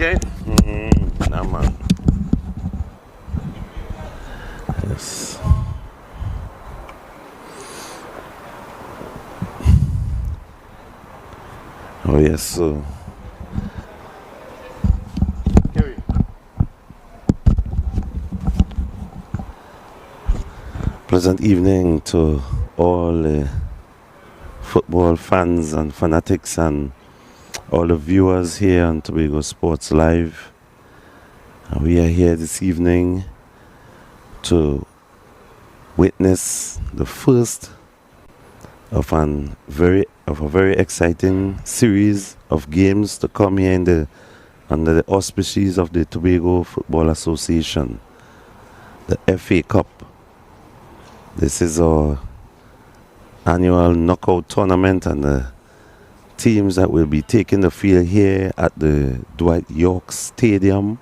Okay? Nah, man. Yes. Oh, yes, so. Pleasant evening to all football fans and fanatics and all the viewers here on Tobago Sports Live. We are here this evening to witness the first of a very exciting series of games to come here under the auspices of the Tobago Football Association, the FA Cup. This is our annual knockout tournament, and the teams that will be taking the field here at the Dwight Stadium.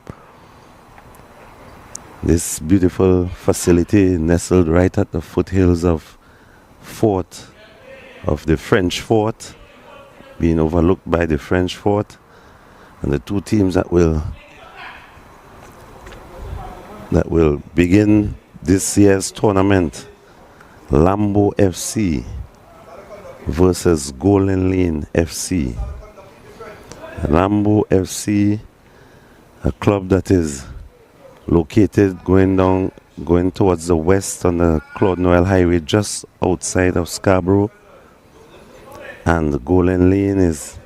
This beautiful facility nestled right at the foothills of the French Fort, being overlooked by the French Fort. And the two teams that will begin this year's tournament, Lambeau FC versus Golden Lane FC. Lambeau FC, a club that is located going towards the west on the Claude Noel Highway, just outside of Scarborough. And the Golden Lane is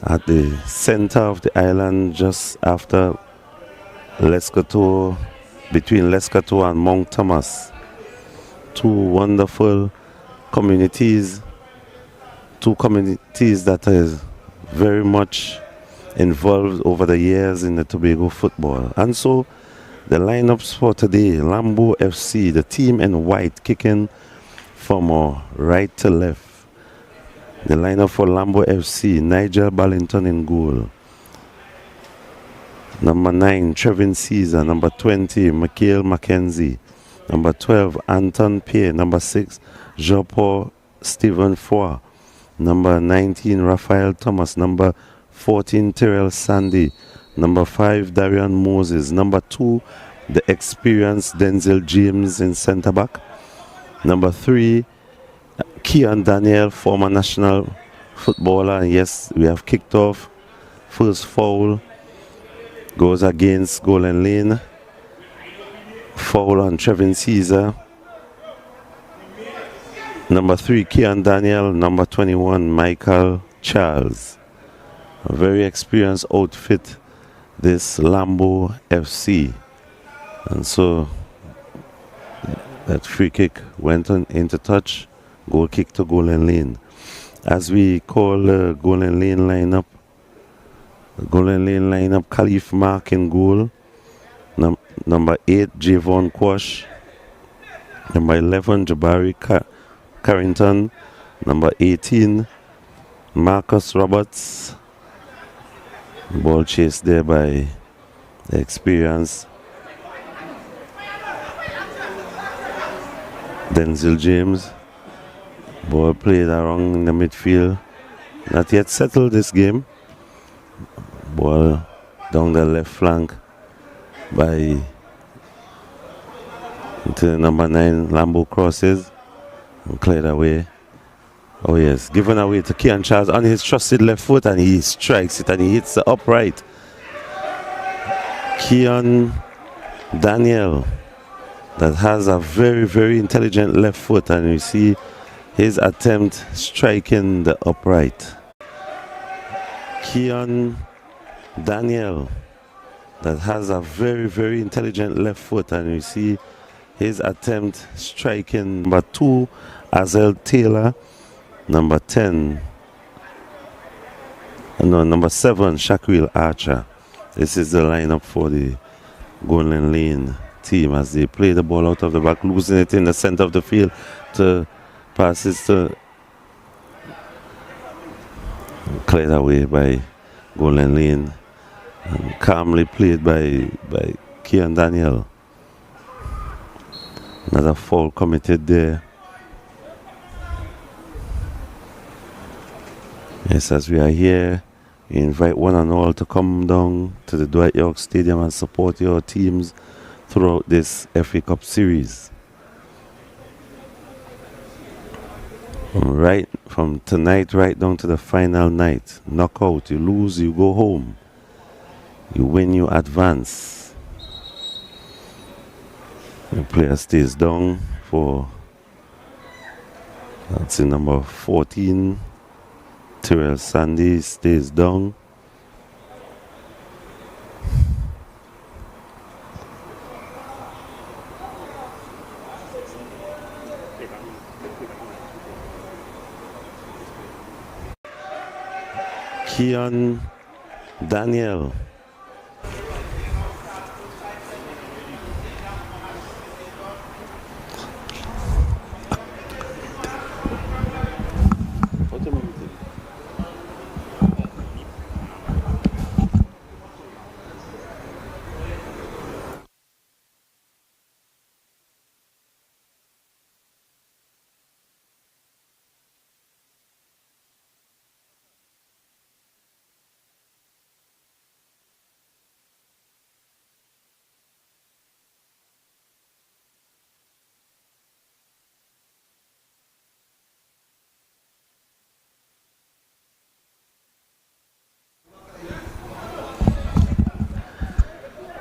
at the center of the island, just after between Lescato and Mount Thomas. Two wonderful communities, that is very much involved over the years in the Tobago football. And so the lineups for today: Lambeau FC, the team in white, kicking from right to left. The lineup for Lambeau FC: Nigel Ballington in goal. Number 9, Trevin Caesar. Number 20, Michael Mackenzie. Number 12, Anton Pierre. Number 6, Jean-Paul Stephen Foy. Number 19, Raphael Thomas. Number 14, Terrell Sandy. Number 5, Darian Moses. Number 2, the experienced Denzel James in centre back. Number 3, Kian Daniel, former national footballer. And yes, we have kicked off. First foul goes against Golden Lane. Foul on Trevin Caesar. Number 3, Kian Daniel. Number 21, Michael Charles. A very experienced outfit, this Lambeau FC. And so that free kick went into touch. Goal kick to Golden Lane. As we call the Golden Lane lineup, Khalif Mark in goal. Number 8, Javon Quash. Number 11, Jabari Carrington. Number 18, Marcus Roberts. Ball chased there by the experienced Denzel James. Ball played around in the midfield. Not yet settled this game. Ball down the left flank into number 9, Lambeau crosses and cleared away. Oh yes, given away to Kian Charles on his trusted left foot, and he strikes it and he hits the upright. Kian Daniel, that has a very, very intelligent left foot, and you see his attempt striking the upright. Kian Daniel, that has a very, very intelligent left foot, and you see his attempt striking. Number 2, Azel Taylor. Number 7, Shaquille Archer. This is the lineup for the Golden Lane team as they play the ball out of the back, losing it in the center of the field to passes to cleared away by Golden Lane and calmly played by Kian Daniel. Another foul committed there. Yes, as we are here We invite one and all to come down to the Dwight York Stadium and support your teams throughout this FA Cup series. Right from tonight right down to the final night. Knockout, you lose, you go home. You win, you advance. The player stays down for, that's in number 14. Tyrell Sandy stays down. Keon Daniel.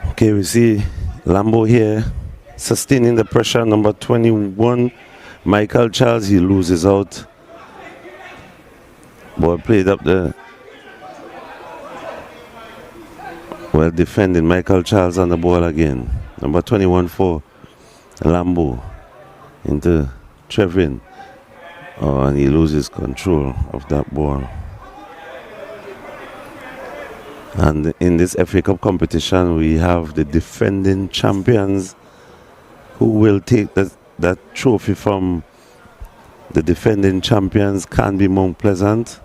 Okay, we see Lambeau here sustaining the pressure. Number 21, Michael Charles, he loses out. Ball played up there. Well defending, Michael Charles on the ball again. Number 21 for Lambeau into Trevin. Oh, and he loses control of that ball. And in this FA Cup competition, we have the defending champions who will take that trophy from the defending champions, Canby Mount Pleasant,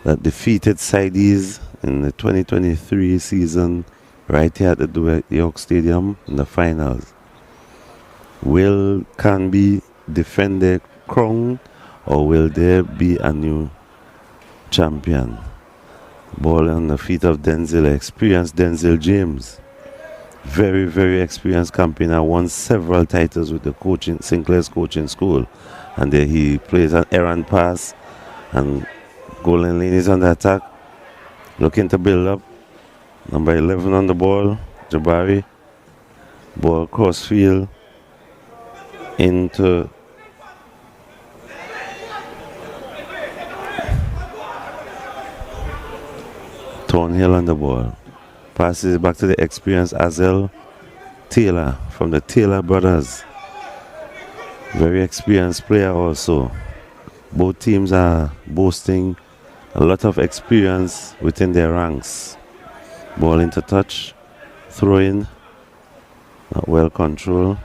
that defeated Sidees in the 2023 season right here at the Dwight York Stadium in the finals. Will Canby defend their crown, or will there be a new champion? Ball on the feet of Denzel, experienced Denzel James. Very, very experienced campaigner, won several titles with the coaching, Sinclair's coaching school. And there he plays an errant pass, and Golden Lane is on the attack, looking to build up. Number 11 on the ball, Jabari. Ball crossfield into Thornhill on the ball. Passes back to the experienced Azel Taylor from the Taylor brothers. Very experienced player also. Both teams are boasting a lot of experience within their ranks. Ball into touch. Throw in. Not well controlled.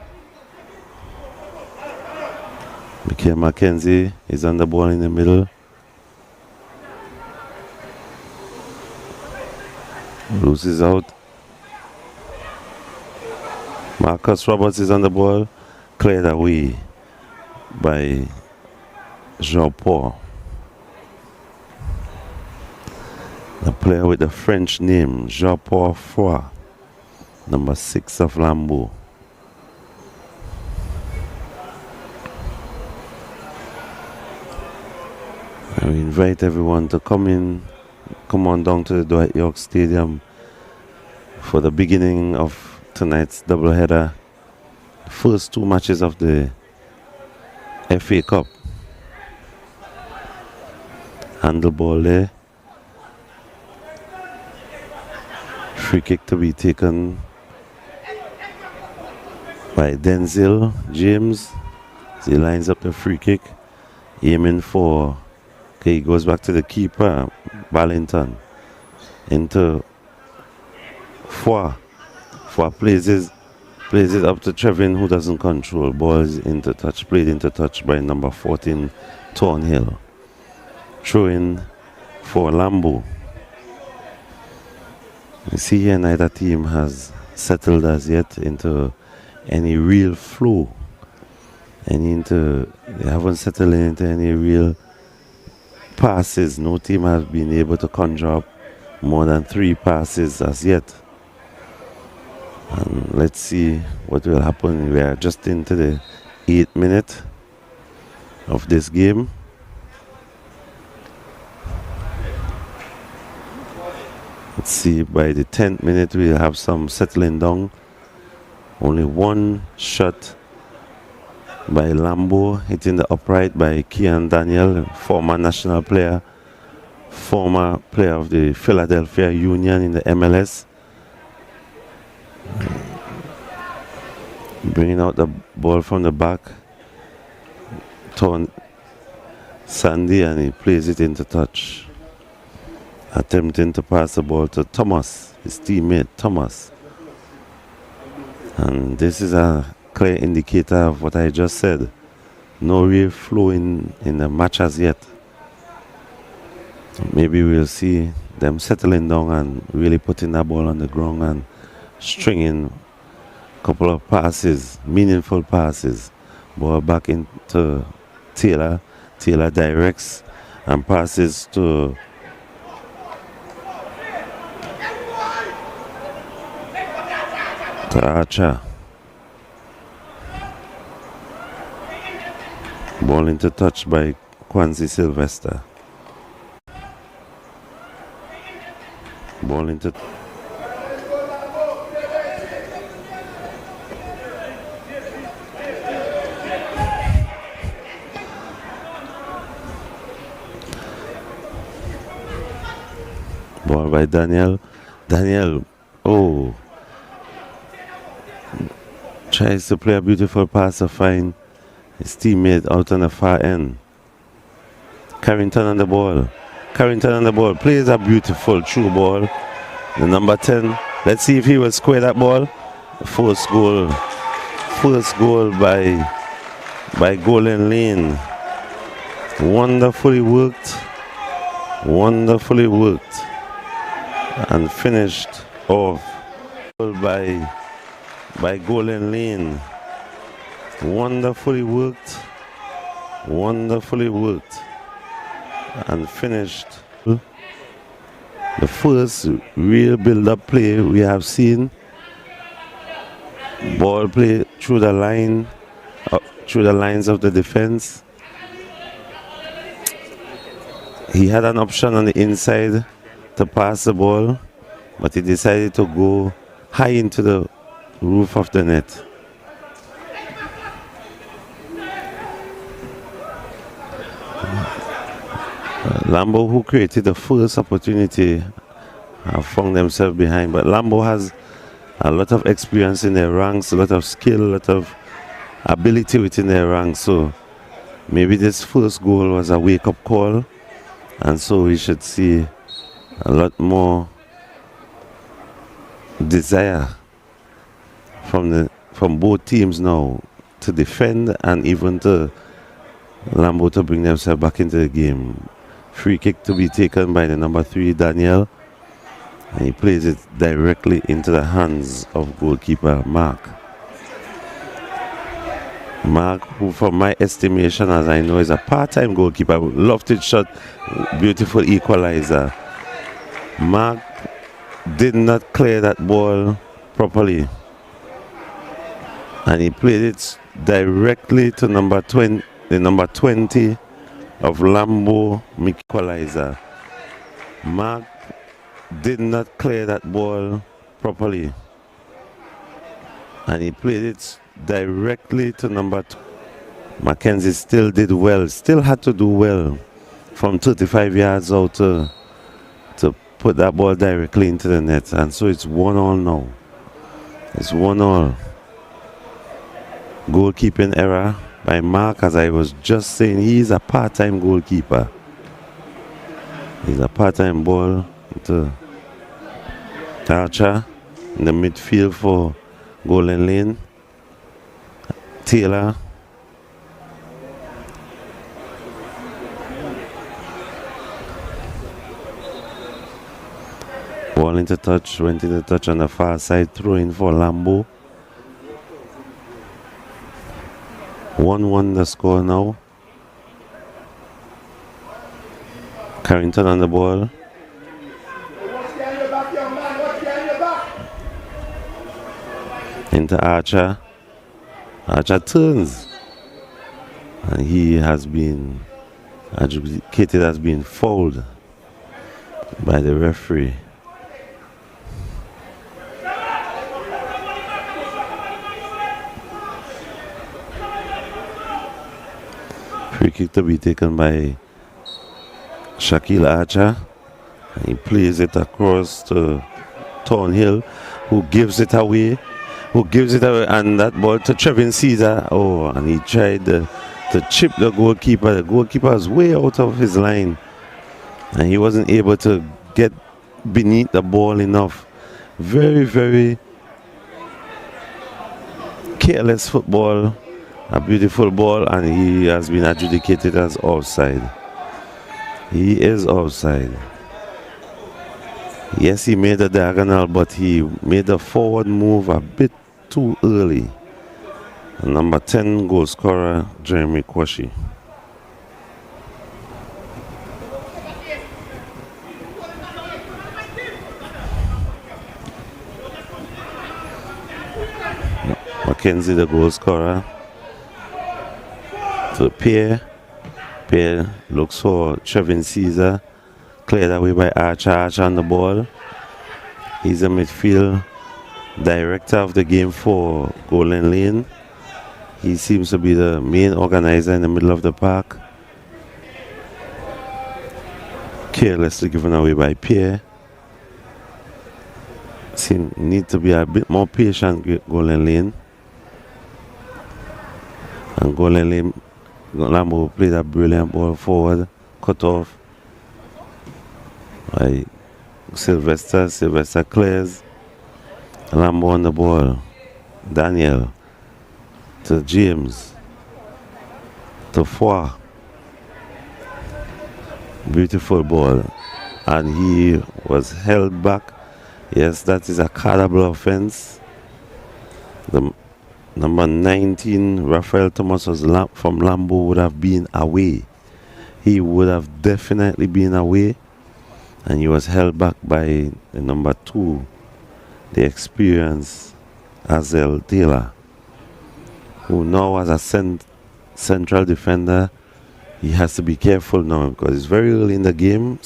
Michael McKenzie is on the ball in the middle. Loses out. Marcus Roberts is on the ball. Cleared away by Jean-Paul. The player with the French name, Jean-Paul Froid, number 6 of Lambeau. I invite everyone to come on down to the Dwight York Stadium for the beginning of tonight's doubleheader. First two matches of the FA Cup. Handball there. Free kick to be taken by Denzel James. He lines up the free kick, aiming for. Okay, he goes back to the keeper, Ballington, into Foy. Foy plays it up to Trevin, who doesn't control. Ball is into touch, played into touch by number 14, Thornhill. Throw in for Lambeau. You see here, neither team has settled as yet into any real flow. They haven't settled into any real passes. No team has been able to conjure up more than 3 passes as yet. And let's see what will happen. We are just into the 8th minute of this game. Let's see, by the 10th minute we'll have some settling down. Only one shot by Lambeau hitting the upright by Kian Daniel, former national player, former player of the Philadelphia Union in the MLS. Bringing out the ball from the back, Ton Sandy, and he plays it into touch. Attempting to pass the ball to Thomas, his teammate Thomas. And this is a clear indicator of what I just said. No real flow in the match as yet. Maybe we'll see them settling down and really putting that ball on the ground and stringing a couple of passes, meaningful passes. Ball back into Taylor. Taylor directs and passes to Archer. Ball into touch by Kwanzi Sylvester. Ball into ball by Daniel. Daniel, oh, tries to play a beautiful pass to find his teammate out on the far end. Carrington on the ball. Carrington on the ball. Plays a beautiful through ball. The number 10. Let's see if he will square that ball. The first goal. First goal by Golden Lane. Wonderfully worked. Wonderfully worked. And finished off by Golden Lane. Wonderfully worked. Wonderfully worked. And finished. The first real build-up play we have seen. Ball play through the line, through the lines of the defense. He had an option on the inside to pass the ball, but he decided to go high into the roof of the net. Lambeau, who created the first opportunity, have found themselves behind, but Lambeau has a lot of experience in their ranks, a lot of skill, a lot of ability within their ranks. So maybe this first goal was a wake-up call, and so we should see a lot more desire from both teams now to defend and even to Lambeau to bring themselves back into the game. Free kick to be taken by the number 3, Daniel. And he plays it directly into the hands of goalkeeper Mark. Mark, who from my estimation, as I know, is a part-time goalkeeper. Lofted shot, beautiful equalizer. Mark did not clear that ball properly. And he played it directly to number 20, the number 20 of Lambeau equalizer. Mark did not clear that ball properly. And he played it directly to number 2. Mackenzie still did well, still had to do well from 35 yards out to put that ball directly into the net. And so it's 1-1 now. It's 1-1. Goalkeeping error by Mark, as I was just saying. He's a part-time goalkeeper. He's a part-time ball to Archer in the midfield for Golden Lane. Taylor. Ball into touch, went into touch on the far side, throwing for Lambeau. 1-1 the score now. Carrington on the ball. into Archer. Archer turns. And he has been adjudicated as being fouled by the referee. Free kick to be taken by Shaquille Archer. And he plays it across to Thornhill, who gives it away. And that ball to Trevin Caesar. Oh, and he tried to chip the goalkeeper. The goalkeeper was way out of his line. And he wasn't able to get beneath the ball enough. Very, very careless football. A beautiful ball, and he has been adjudicated as offside. He is offside. Yes, he made a diagonal, but he made a forward move a bit too early. Number 10 goal scorer, Jeremy Kwashi. Mackenzie, the goal scorer. To Pierre. Pierre looks for Trevin Caesar. Cleared away by Archer. Archer on the ball. He's a midfield director of the game for Golden Lane. He seems to be the main organizer in the middle of the park. Carelessly given away by Pierre. Need to be a bit more patient with Golden Lane. And Golden Lane, Lambeau played a brilliant ball forward, cut off by Sylvester. Sylvester clears. Lambeau on the ball. Daniel to James. To Foy. Beautiful ball. And he was held back. Yes, that is a cardable offense. The number 19, Rafael Thomas, was from Lambeau, would have been away. He would have definitely been away. And he was held back by the number 2, the experienced Azel Taylor, who now as a central defender, he has to be careful now because it's very early in the game, in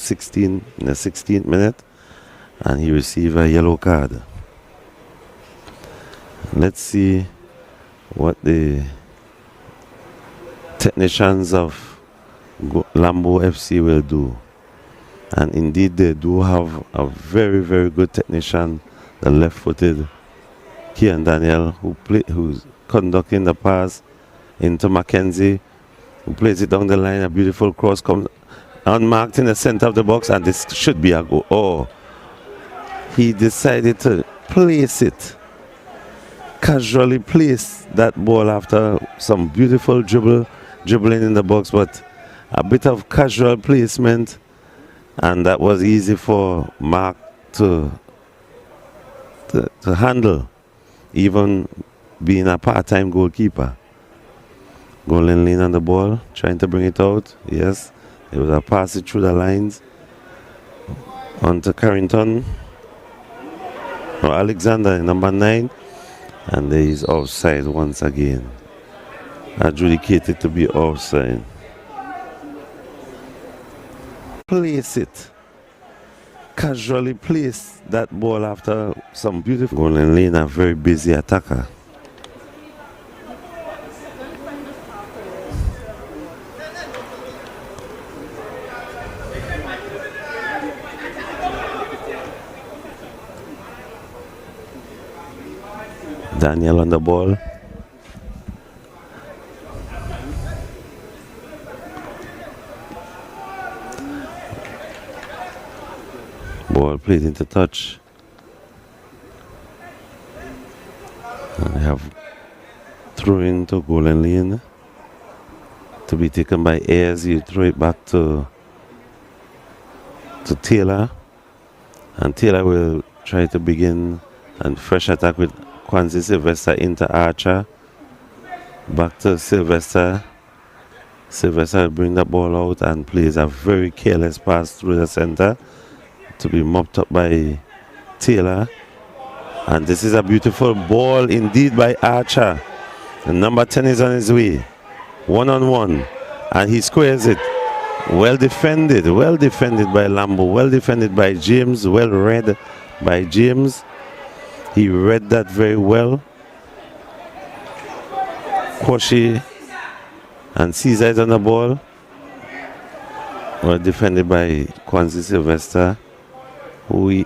the 16th minute, and he received a yellow card. Let's see what the technicians of Lambeau FC will do. And indeed they do have a very, very good technician, the left-footed Kian Daniel, who's conducting the pass into Mackenzie, who plays it down the line. A beautiful cross comes unmarked in the center of the box, and this should be a goal. Oh, he decided to place it, casually place that ball after some beautiful dribbling in the box, but a bit of casual placement. And that was easy for Mark to handle, even being a part-time goalkeeper. Golden Lane on the ball, trying to bring it out. Yes, it was a pass it through the lines. On to Carrington. Or Alexander, number 9. And there is offside once again. Adjudicated to be offside. Place it, casually place that ball after some beautiful. Golden Lane, a very busy attacker. Daniel on the ball. Ball played into touch. And they have throw into Golden Lane to be taken by Ayers. You throw it back to Taylor. And Taylor will try to begin a fresh attack with Kwanzi Sylvester into Archer. Back to Sylvester. Sylvester will bring the ball out and plays a very careless pass through the center to be mopped up by Taylor. And this is a beautiful ball indeed by Archer. The number 10 is on his way. 1-on-1. And he squares it. Well defended by Lambeau. Well defended by James. Well read by James. He read that very well. Quashi and Caesar is on the ball. Well defended by Kwanzi Sylvester, who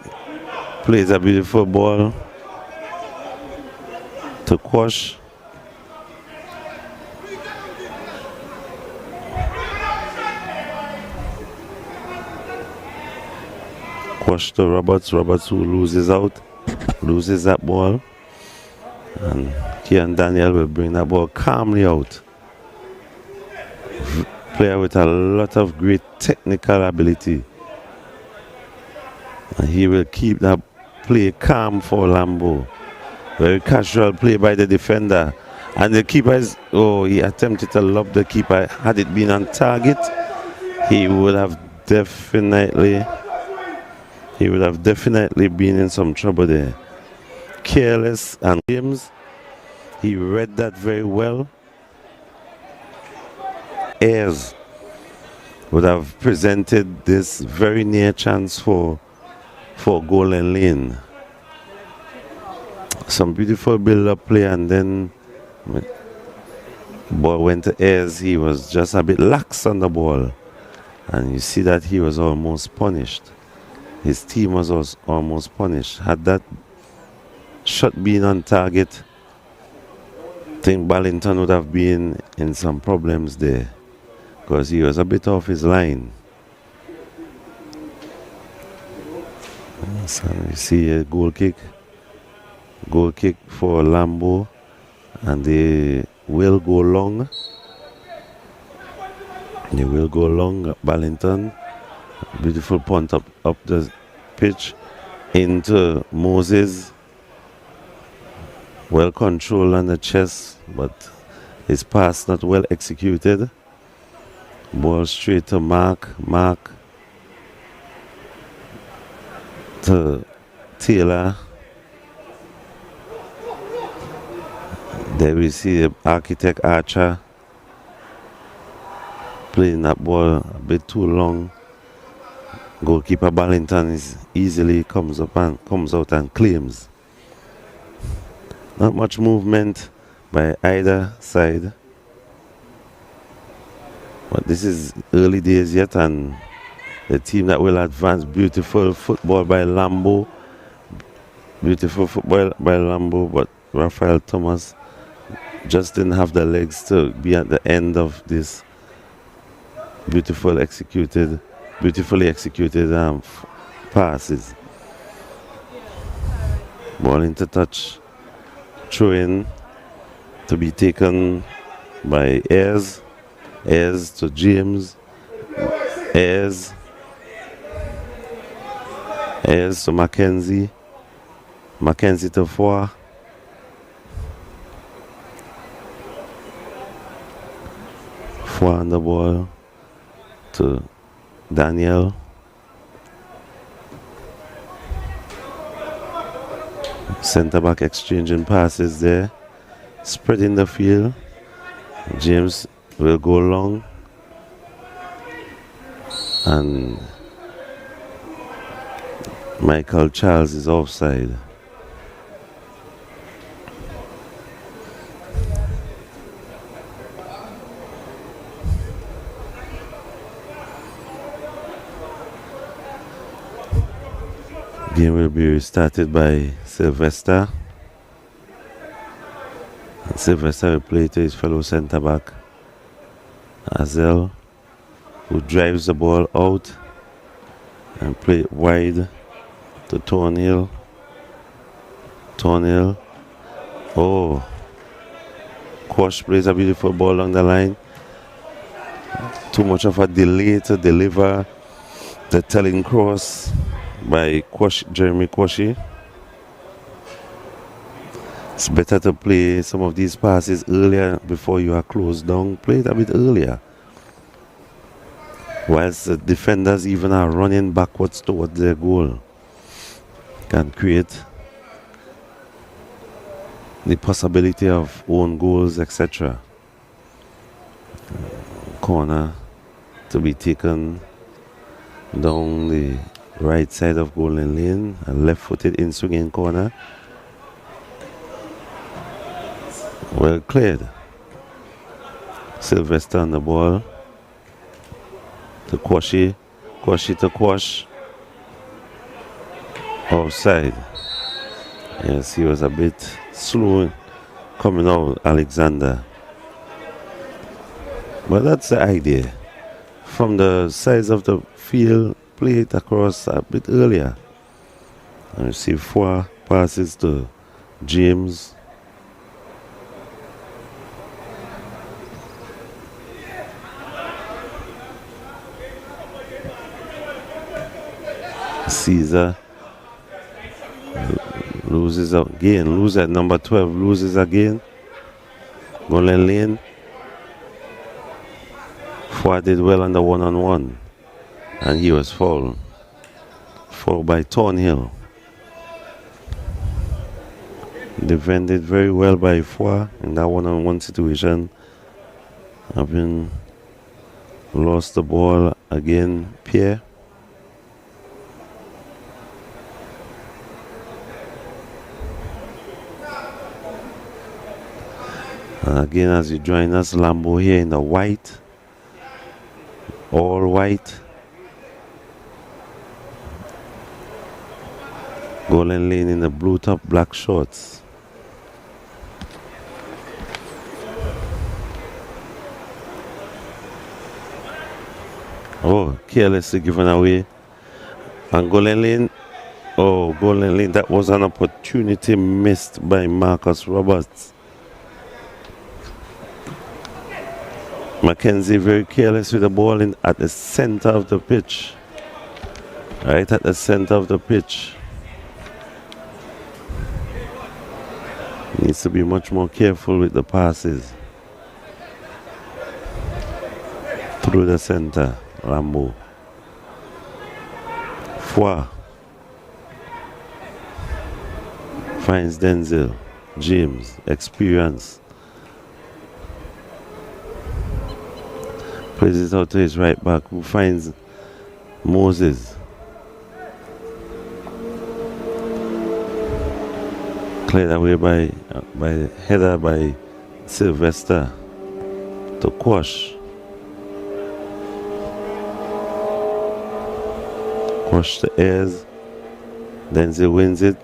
plays a beautiful ball to Quash. Quash to Roberts. Roberts who loses that ball. And Kian Daniel will bring that ball calmly out. Player with a lot of great technical ability. And he will keep that play calm for Lambeau. Very casual play by the defender. And the keeper he attempted to lob the keeper. Had it been on target, he would have definitely been in some trouble there. Careless, and James, he read that very well. Ayres would have presented this very near chance for goal and lane. Some beautiful build-up play, and then ball went to Ayres. He was just a bit lax on the ball, and you see that he was almost punished. His team was also almost punished. Had that shot been on target, I think Ballington would have been in some problems there, because he was a bit off his line. So you see a goal kick for Lambeau, and they will go long. Ballington, beautiful punt up the pitch into Moses. Well controlled on the chest, but his pass not well executed. Ball straight to Mark to Taylor. There we see the architect Archer playing that ball a bit too long. Goalkeeper Ballington easily comes out and claims. Not much movement by either side. But this is early days yet, and the team that will advance. Beautiful football by Lambeau. But Raphael Thomas just didn't have the legs to be at the end of this beautifully executed passes. Ball into touch. Throw in to be taken by Ayres to James. Ayres to Mackenzie to Foy. On the ball to Daniel. Centre back exchanging passes there, spreading the field. James will go long, and Michael Charles is offside. Game will be restarted by Sylvester. And Sylvester will play to his fellow centre back, Azel, who drives the ball out and play it wide to Thornhill. Quash plays a beautiful ball along the line. Too much of a delay to deliver the telling cross by Jeremy Quashi. It's better to play some of these passes earlier before you are closed down. Play it a bit earlier, whilst the defenders even are running backwards towards their goal. Can create the possibility of own goals, etc. Corner to be taken down the right side of goal line lane, a left-footed in-swinging corner. Well cleared. Sylvester on the ball to Kwashi. Kwashi to Kwash. Offside. Yes, he was a bit slow coming out, Alexander. But that's the idea. From the size of the field, play it across a bit earlier. And you see 4 passes to James. Caesar loses again, loses at number 12, loses again. Goal line lane. Fua did well on the one-on-one, and he was fouled. Fouled by Thornhill. Defended very well by Fua in that one-on-one situation. Having lost the ball again, Pierre. And again, as you join us, Lambeau here in the white. All white. Golden Lane in the blue top, black shorts. Oh, carelessly given away. And Golden Lane. Oh, Golden Lane. That was an opportunity missed by Marcus Roberts. Mackenzie very careless with the ball at the center of the pitch. Right at the center of the pitch. Needs to be much more careful with the passes. Through the center, Lambeau. Fua. Finds Denzel. James. Experience. Plays it out to his right back, who finds Moses. Cleared away by header by Sylvester to Quash. Quash to Ayers. Denzel wins it.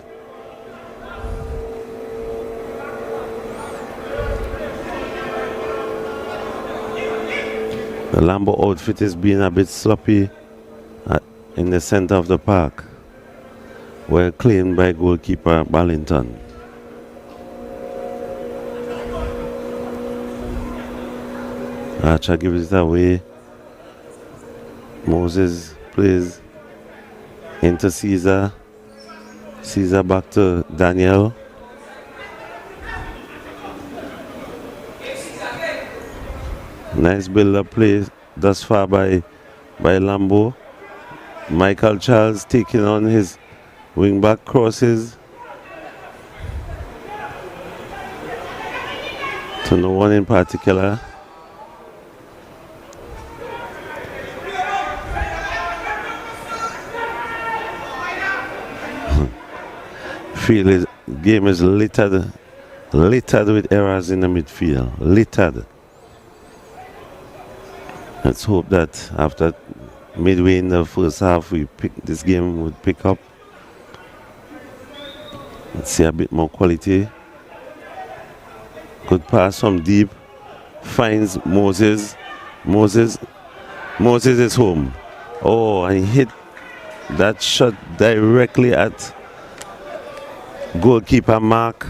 The Lambeau outfit is being a bit sloppy in the center of the park. Well claimed by goalkeeper Ballington. Archer gives it away. Moses plays into Caesar. Caesar back to Daniel. Nice build-up play thus far by Lambeau. Michael Charles taking on his wing-back crosses. To no one in particular. Game is littered with errors in the midfield. Littered. Let's hope that after midway in the first half, this game would pick up. Let's see a bit more quality. Good pass from deep. Finds Moses. Moses is home. Oh, and he hit that shot directly at goalkeeper Mark.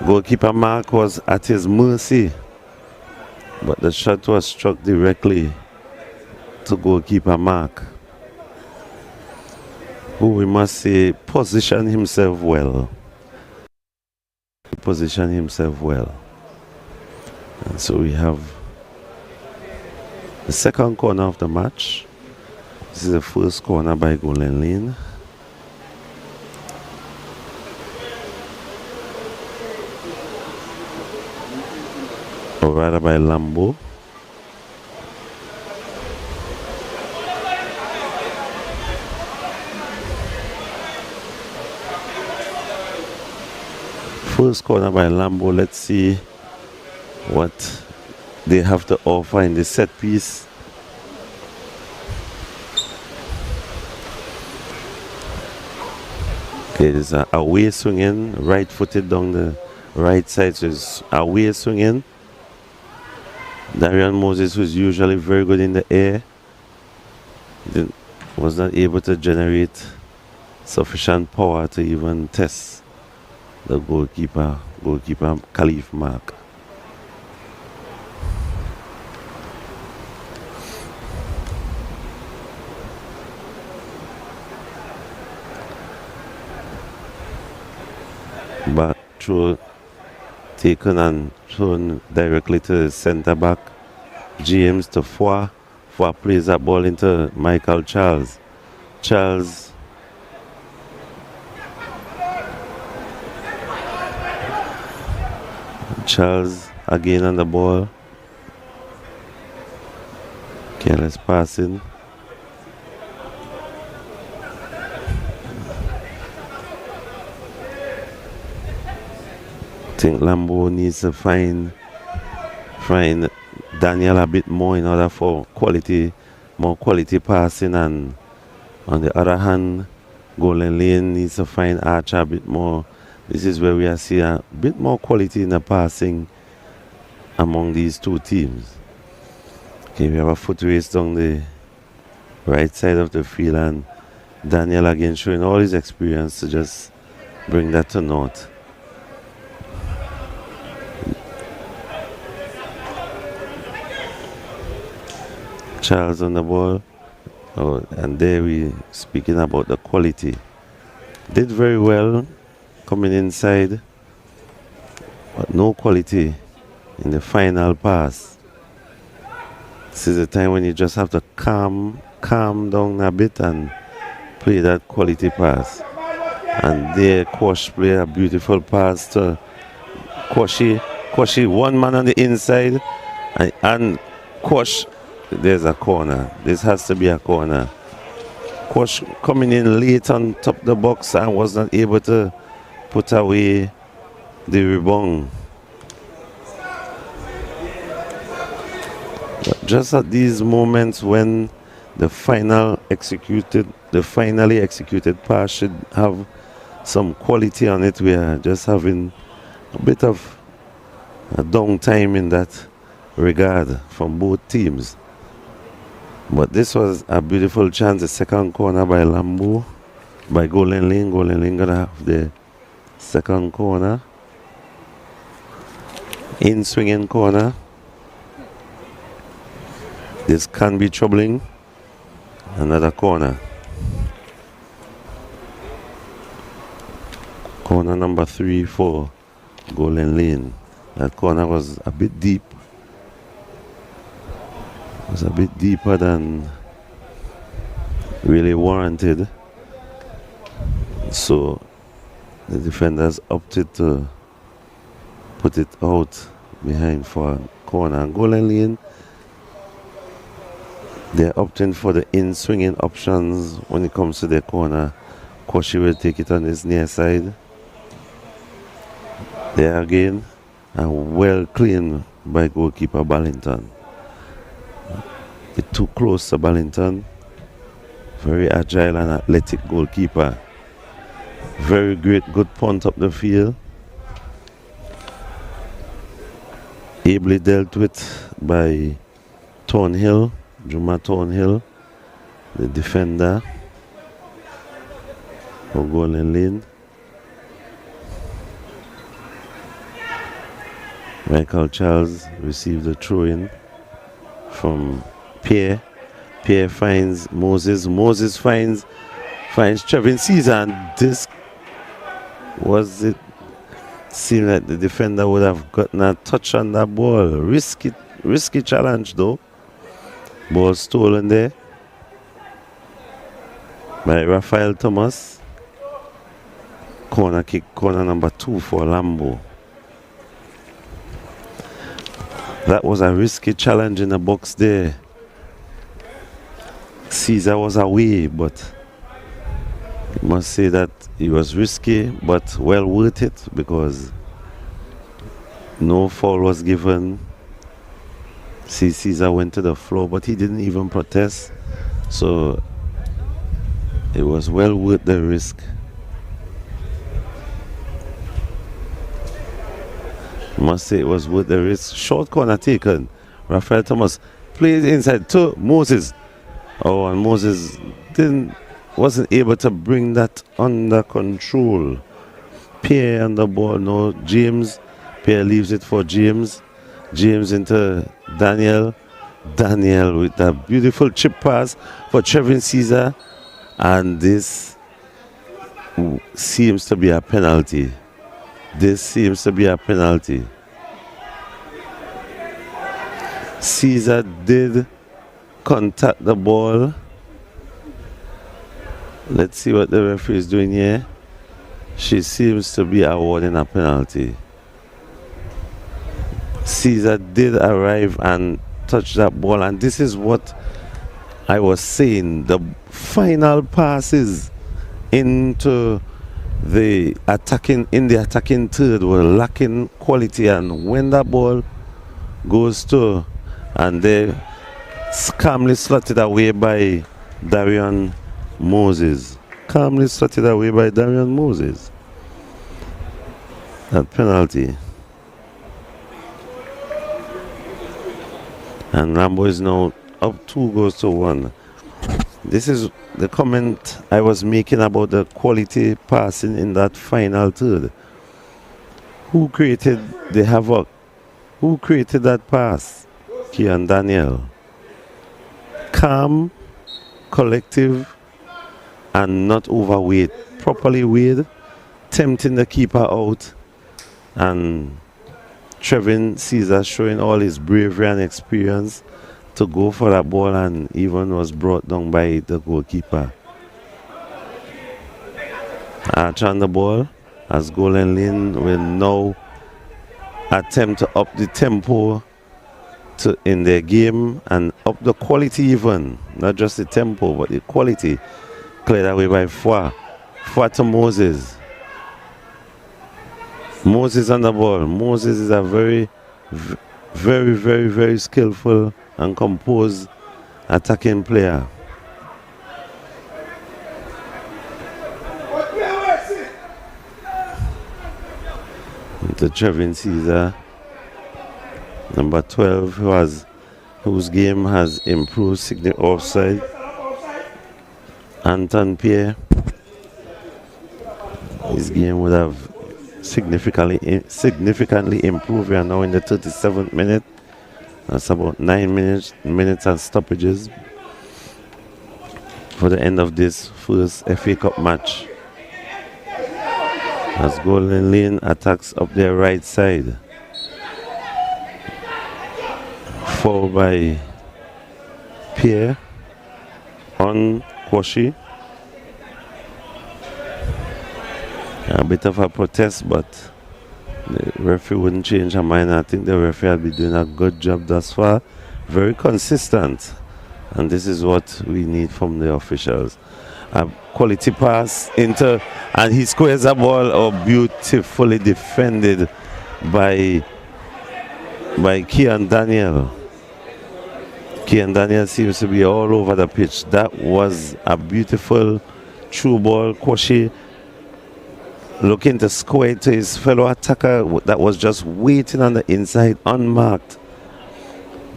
Goalkeeper Mark was at his mercy. But the shot was struck directly to goalkeeper Mark, who we must say positioned himself well. And so we have the second corner of the match. This is the first corner by Golden Lane. or rather by Lambeau. First corner by Lambeau. Let's see what they have to offer in the set piece. Okay, there's a away swinging, right footed down the right side, so it's away swinging. Darian Moses, who's usually very good in the air, was not able to generate sufficient power to even test the goalkeeper Khalif mark. Back throw taken and thrown directly to the centre back. James to Foy. Foy plays that ball into Michael Charles. Charles again on the ball. Careless passing. I think Lambeau needs to find Daniel a bit more in order for more quality passing, and on the other hand, Golden Lane needs to find Archer a bit more. This is where we are seeing a bit more quality in the passing among these two teams. Okay, we have a foot race down the right side of the field, and Daniel again showing all his experience to just bring that to naught. Charles on the ball. Oh, and there we speaking about the quality. Did very well coming inside, but no quality in the final pass. This is the time when you just have to calm down a bit and play that quality pass. And there Quash played a beautiful pass to Quashy, one man on the inside, and Quash. There's a corner. This has to be a corner. Quash coming in late on top of the box and was not able to put away the rebound. But just at these moments when the finally executed pass should have some quality on it, we are just having a bit of a downtime in that regard from both teams. But this was a beautiful chance. The second corner by Lambeau, by Golden Lane. Golden Lane gonna have the second corner. In swinging corner. This can be troubling. Another corner. Corner number 3 for Golden Lane. That corner was a bit deep. It was a bit deeper than really warranted. So the defenders opted to put it out behind for a corner. And Golden Lane, they're opting for the in-swinging options when it comes to their corner. Koshi will take it on his near side. There again, and well cleaned by goalkeeper Ballington. It's too close to Ballington. Very agile and athletic goalkeeper. Very great, good punt up the field. Ably dealt with by Thornhill, Juma Thornhill, the defender for Golden Lane. Michael Charles received a throw-in from Pierre. Pierre finds Moses. Moses finds Trevin Caesar, and this was it. Seemed like the defender would have gotten a touch on that ball. Risky challenge though. Ball stolen there by Raphael Thomas. Corner kick, corner number 2 for Lambeau. That was a risky challenge in the box there. Caesar was away, but I must say that it was risky, but well worth it because no foul was given. See, Caesar went to the floor, but he didn't even protest. So it was well worth the risk. Must say it was worth the risk. Short corner taken. Rafael Thomas plays inside to Moses. Oh, and Moses wasn't able to bring that under control. Pierre on the ball. No, James. Pierre leaves it for James. James into Daniel. Daniel with a beautiful chip pass for Trevin Caesar. And this seems to be a penalty. This seems to be a penalty. Caesar did contact the ball. Let's see what the referee is doing here. She seems to be awarding a penalty. Caesar did arrive and touch that ball, and this is what I was saying. The final passes into the attacking third were lacking quality, and when that ball goes to, and they calmly slotted away by Darian Moses. Calmly slotted away by Darian Moses. That penalty. And Lambeau is now up 2-1. This is the comment I was making about the quality passing in that final third. Who created the havoc? Who created that pass? Kian Daniel. Calm, collective, and not overweight. Properly weighed, tempting the keeper out, and Trevin Caesar showing all his bravery and experience to go for that ball, and even was brought down by the goalkeeper. Archer on the ball as Golden Lane will now attempt to up the tempo in their game and up the quality even. Not just the tempo, but the quality. Cleared away by Foy. Foy to Moses. Moses on the ball. Moses is a very, very skillful and composed attacking player. To Trevin Caesar, number 12, whose game has improved offside. Anton Pierre, his game would have significantly improved. We are now in the 37th minute. That's about 9 minutes and stoppages for the end of this first FA Cup match. As Golden Lane attacks up their right side. Foul by Pierre on Kwashi. A bit of a protest, but the referee wouldn't change her mind. I think the referee has been doing a good job thus far. Very consistent. And this is what we need from the officials. A quality pass into, and he squares a ball. Oh, beautifully defended by Kian Daniel. Kian Daniel seems to be all over the pitch. That was a beautiful through ball. Kwashi looking to square to his fellow attacker that was just waiting on the inside, unmarked.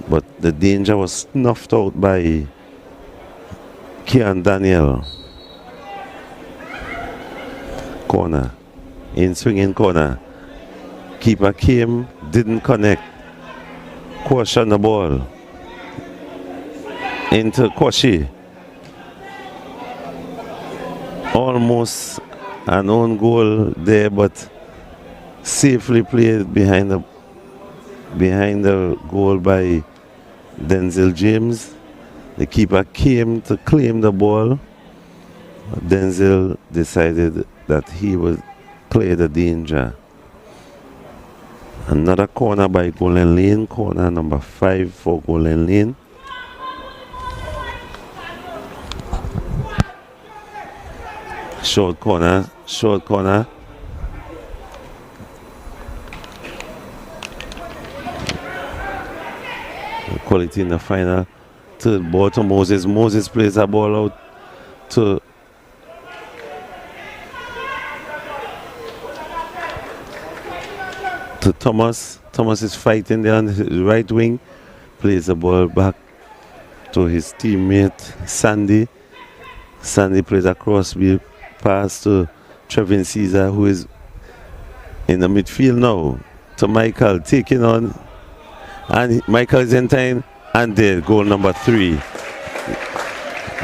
But the danger was snuffed out by Kian Daniel. Corner. In swinging corner. Keeper came, didn't connect. Kwashi on the ball. Into Kwashi. Almost an own goal there, but safely played behind the goal by Denzel James. The keeper came to claim the ball. Denzel decided that he would play the danger. Another corner by Golden Lane, corner number 5 for Golden Lane. Short corner, short corner. Quality in the final. Third ball to Moses. Moses plays a ball out to Thomas. Thomas is fighting there on his right wing. Plays the ball back to his teammate Sandy. Sandy plays a crossfield pass to Trevin Caesar, who is in the midfield now, to Michael, taking on, and Michael is in time, and there, goal number 3.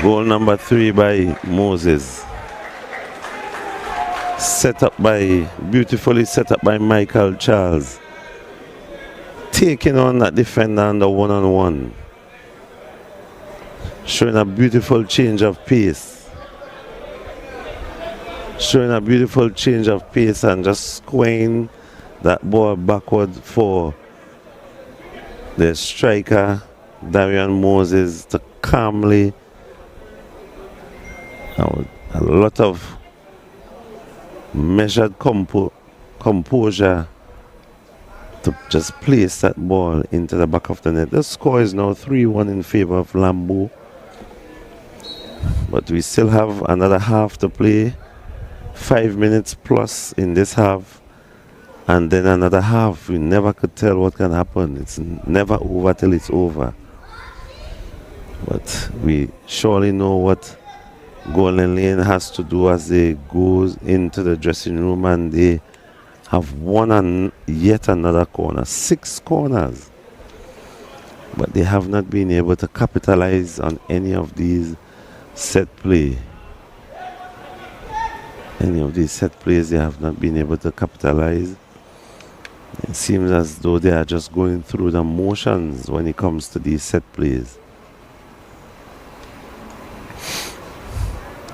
Goal number 3 by Moses. Beautifully set up by Michael Charles. Taking on that defender on the one-on-one. Showing a beautiful change of pace. Showing a beautiful change of pace and just squaring that ball backward for the striker, Darian Moses, to calmly, a lot of measured composure to just place that ball into the back of the net. The score is now 3-1 in favor of Lambeau. But we still have another half to play. 5 minutes plus in this half, and then another half. We never could tell what can happen. It's never over till it's over. But we surely know what Golden Lane has to do as they go into the dressing room, and they have won yet another corner. 6 corners. But they have not been able to capitalize on any of these set play. Any of these set plays they have not been able to capitalize. It seems as though they are just going through the motions when it comes to these set plays.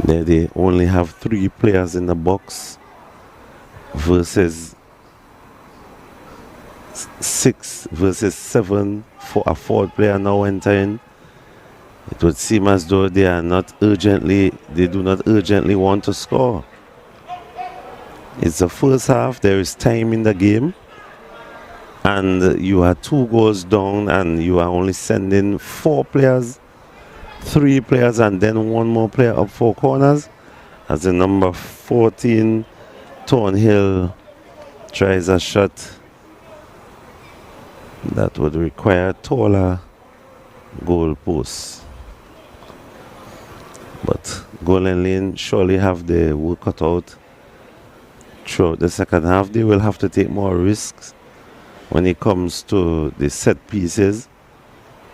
There they only have 3 players in the box versus 6 versus 7 for a 4th player now entering. It would seem as though they do not urgently want to score. It's the first half, there is time in the game, and you are 2 goals down, and you are only sending 4 players, 3 players, and then 1 more player up 4 corners, as the number 14 Thornhill tries a shot that would require taller goal posts. But Golden Lane surely have their work cut out. Throughout the second half, they will have to take more risks when it comes to the set pieces.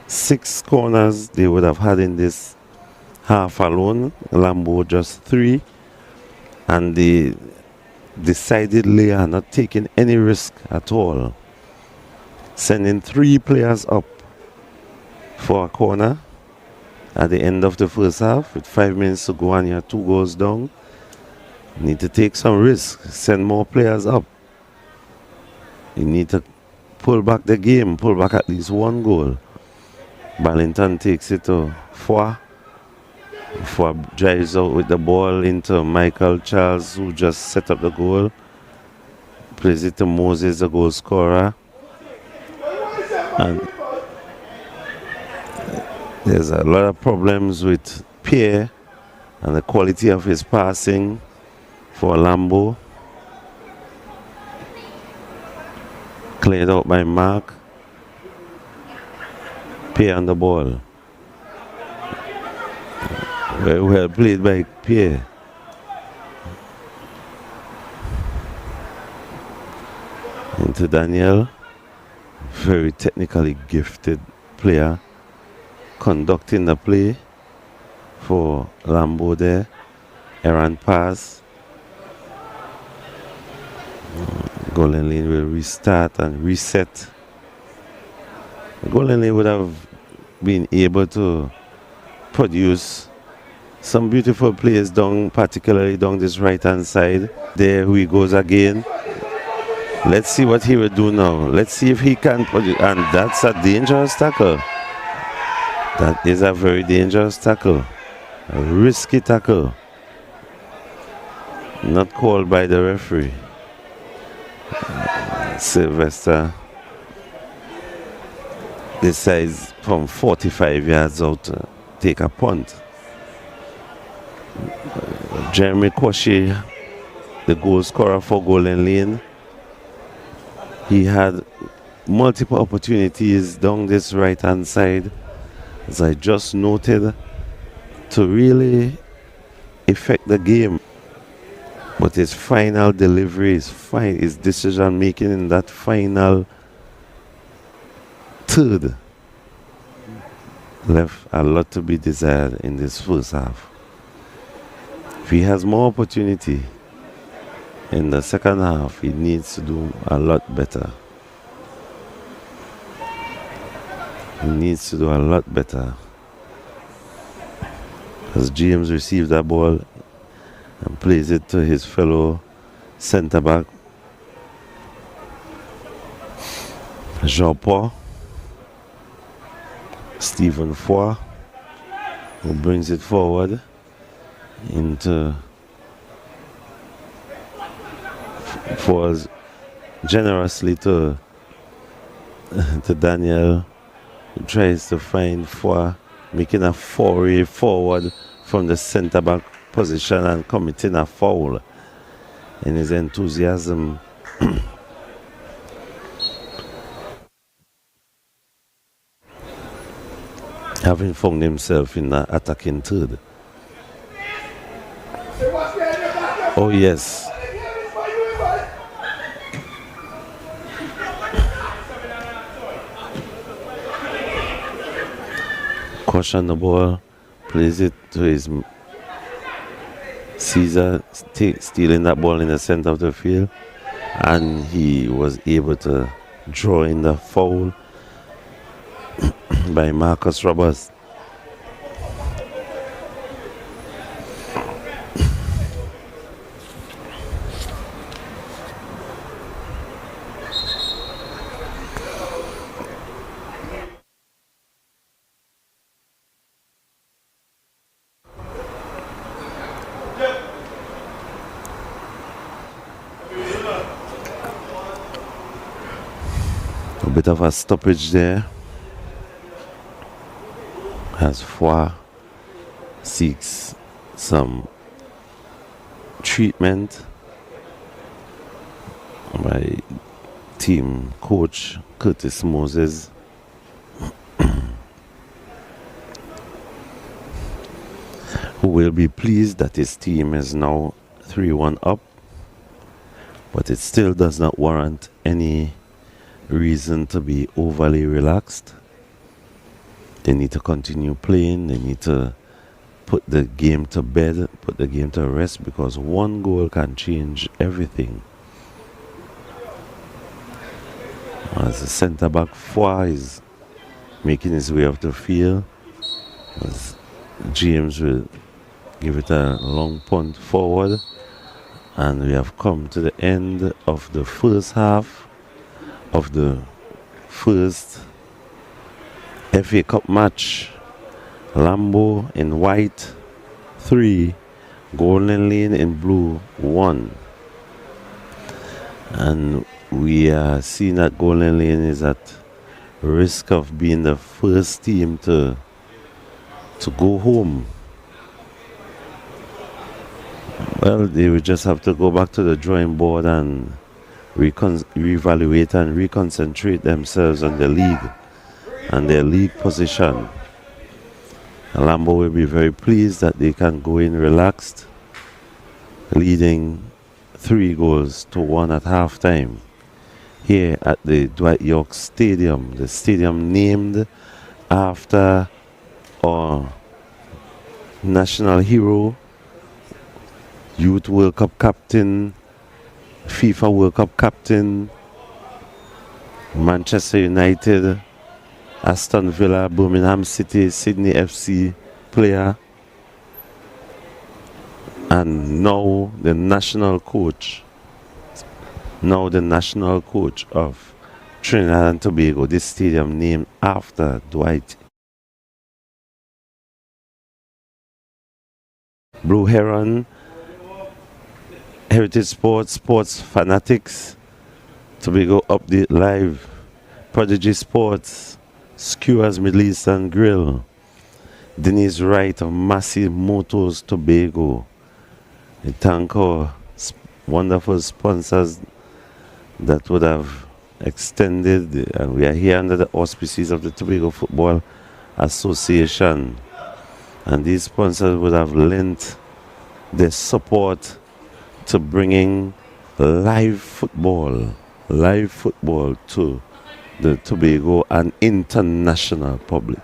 6 corners they would have had in this half alone. Lambeau just 3, and they decidedly are not taking any risk at all. Sending 3 players up for a corner at the end of the first half with 5 minutes to go, and you're 2 goals down. You need to take some risk, send more players up. You need to pull back the game, pull back at least 1 goal. Ballington takes it to Foy. Foy drives out with the ball into Michael Charles, who just set up the goal. Plays it to Moses, the goal scorer. And there's a lot of problems with Pierre and the quality of his passing for Lambeau. Cleared out by Mark. Pierre on the ball. Very well played by Pierre. Into Daniel. Very technically gifted player. Conducting the play for Lambeau there. Errant pass. Golden Lane will restart and reset. Golden Lane would have been able to produce some beautiful plays down, particularly down this right hand side. There he goes again. Let's see what he will do now. Let's see if he can put it. And that's a dangerous tackle. That is a very dangerous tackle. A risky tackle. Not called by the referee. Sylvester decides from 45 yards out to take a punt. Jeremy Kwashe, the goal scorer for Golden Lane, he had multiple opportunities down this right hand side, as I just noted, to really affect the game. But his final delivery is fine, his decision making in that final third left a lot to be desired in this first half. If he has more opportunity in the second half, he needs to do a lot better. He needs to do a lot better. As James received that ball and plays it to his fellow centre back, Jean-Paul, Stephen Foy, who brings it forward into Foy's generously to Daniel, who tries to find Foy, making a foray forward from the centre back position and committing a foul. In his enthusiasm, having found himself in the attacking third. Oh yes. Caution the ball, plays it to his Caesar, stealing that ball in the center of the field, and he was able to draw in the foul by Marcus Roberts. A bit of a stoppage there as Foy seeks some treatment by team coach Curtis Moses. Who will be pleased that his team is now 3-1 up, but it still does not warrant any reason to be overly relaxed. They need to continue playing. They need to put the game to bed, put the game to rest, because one goal can change everything. As the centre back Foy is making his way up the field, as James will give it a long punt forward, and we have come to the end of the first half of the first FA Cup match. Lambeau in white 3, Golden Lane in blue 1. And we are seeing that Golden Lane is at risk of being the first team to go home. Well, they will just have to go back to the drawing board and reevaluate and reconcentrate themselves on the league and their league position. Lambeau will be very pleased that they can go in relaxed, leading 3-1 at halftime here at the Dwight York Stadium, the stadium named after our national hero, Youth World Cup captain, FIFA World Cup captain, Manchester United, Aston Villa, Birmingham City, Sydney FC player, and now the national coach now the national coach of Trinidad and Tobago. This stadium named after Dwight. Blue Heron, Heritage Sports, Sports Fanatics, Tobago Update Live, Prodigy Sports, Skewers Middle Eastern Grill, Denise Wright of Massive Motors Tobago. We thank our wonderful sponsors that would have extended, and we are here under the auspices of the Tobago Football Association. And these sponsors would have lent their support to bringing live football to the Tobago and international public.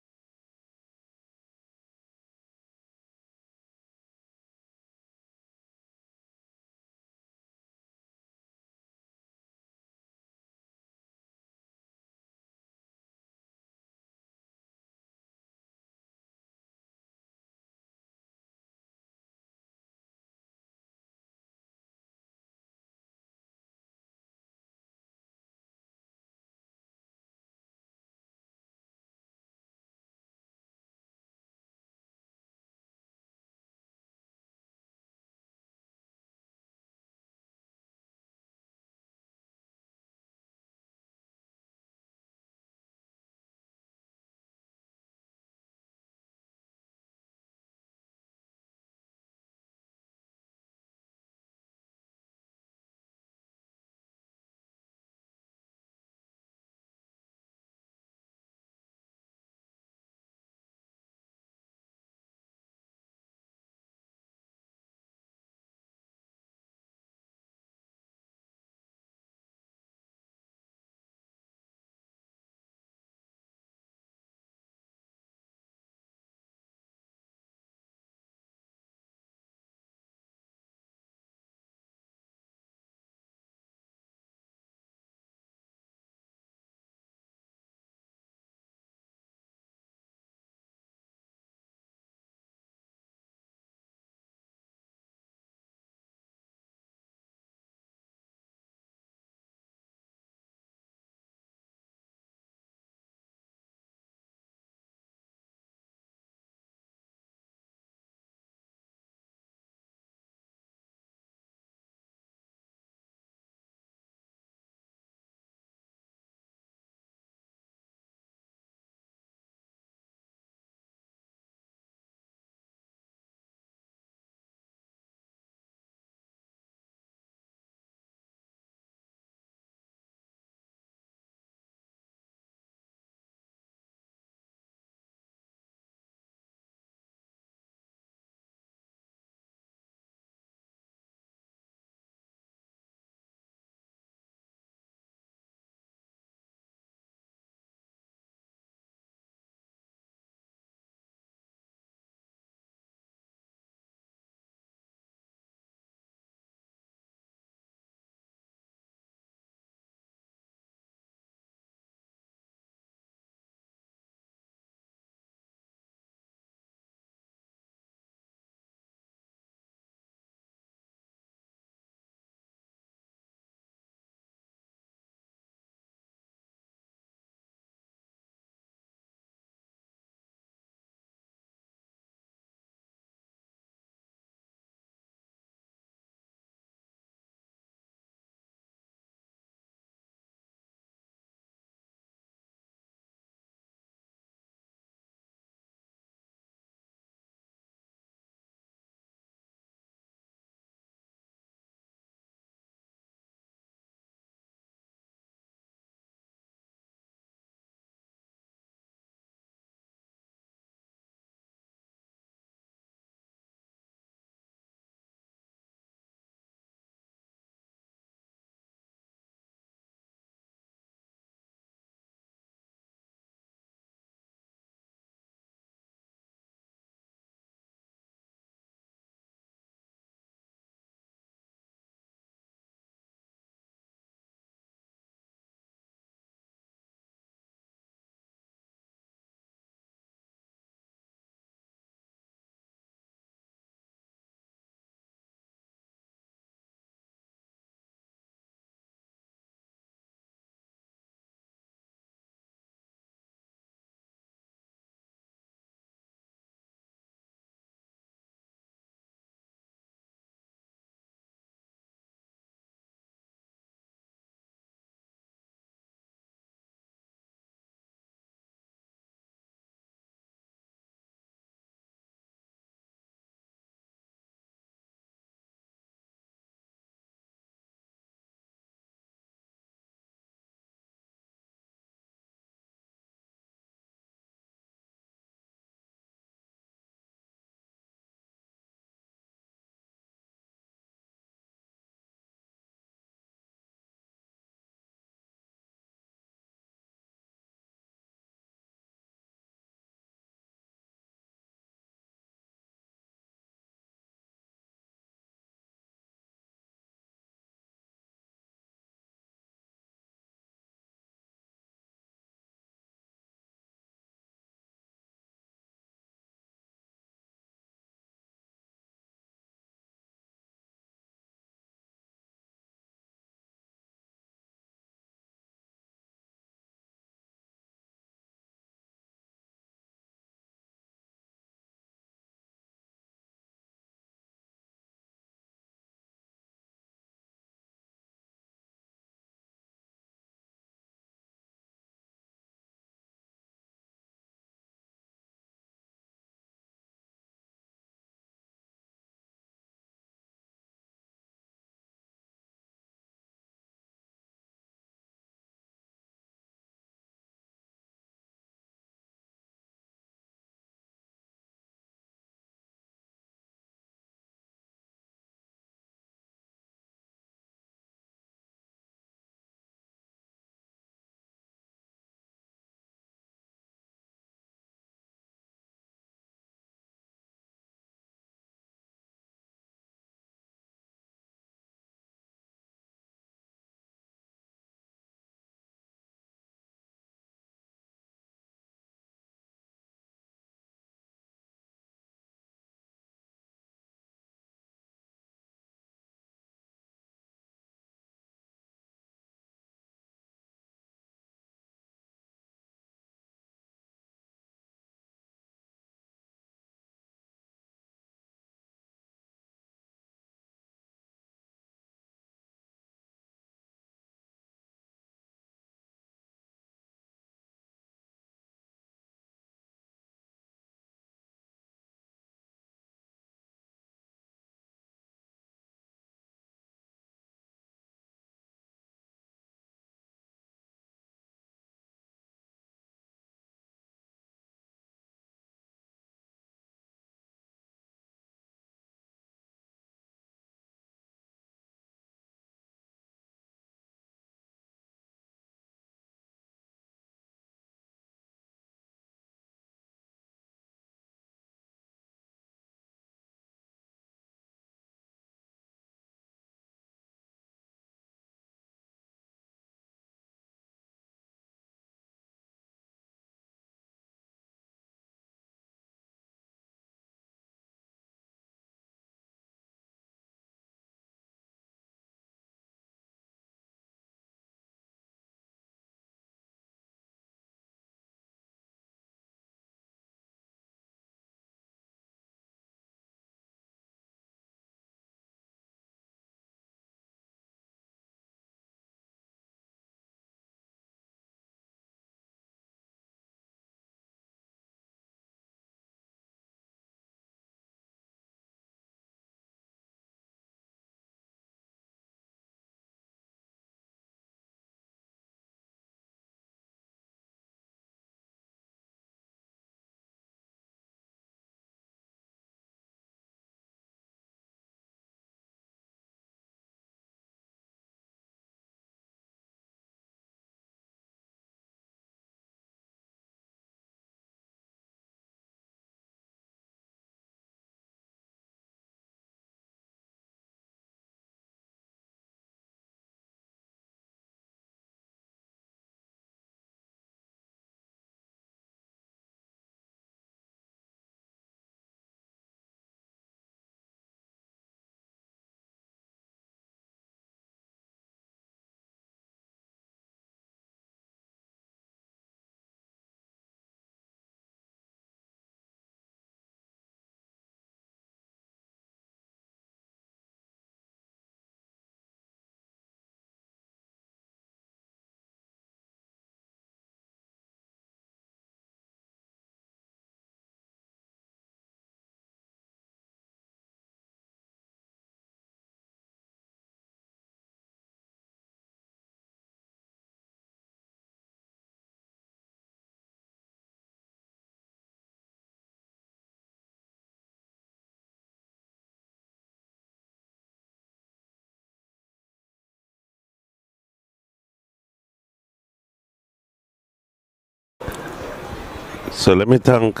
So let me thank,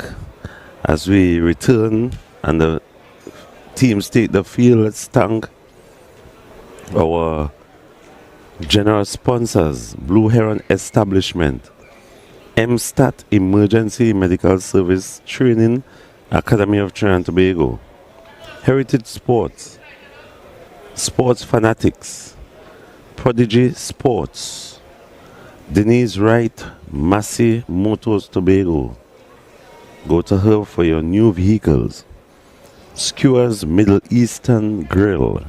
as we return and the teams take the field, let's thank our general sponsors: Blue Heron Establishment, MSTAT Emergency Medical Service Training Academy of Trinidad and Tobago, Heritage Sports, Sports Fanatics, Prodigy Sports, Denise Wright, Massey Motors Tobago. Go to her for your new vehicles. Skewers Middle Eastern Grill,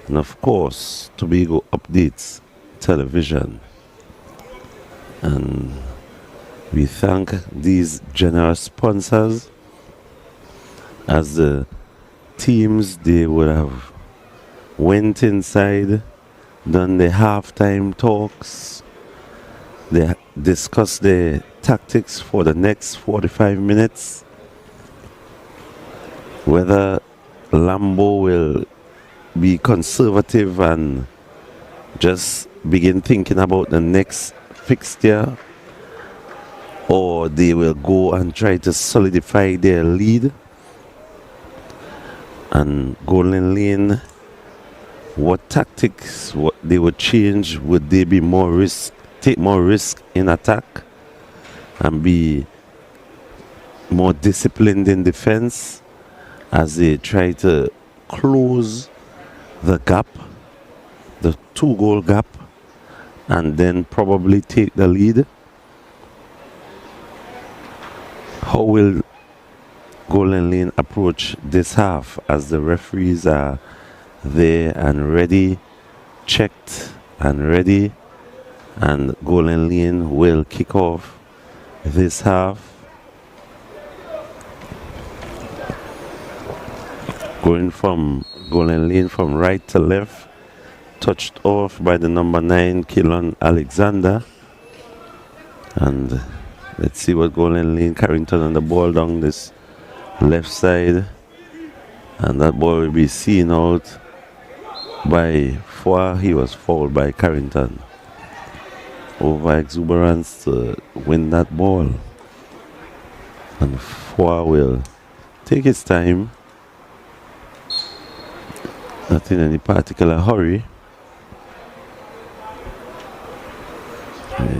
and of course Tobago Updates Television. And we thank these generous sponsors, as the teams, they would have went inside, done the halftime talks, they discussed the tactics for the next 45 minutes, whether Lambeau will be conservative and just begin thinking about the next fixture, or they will go and try to solidify their lead. And Golden Lane, what tactics what they would change? Would they be more risk, take more risk in attack and be more disciplined in defense as they try to close the gap, the 2-goal gap, and then probably take the lead? How will Golden Lane approach this half, as the referees are there and ready, checked and ready, and Golden Lane will kick off this half? Going from Golden Lane from right to left, touched off by the number 9, Kilon Alexander. And let's see what Golden Lane, Carrington on the ball down this left side. And that ball will be seen out by Foy. He was fouled by Carrington. Over exuberance to win that ball. And Foy will take his time, not in any particular hurry.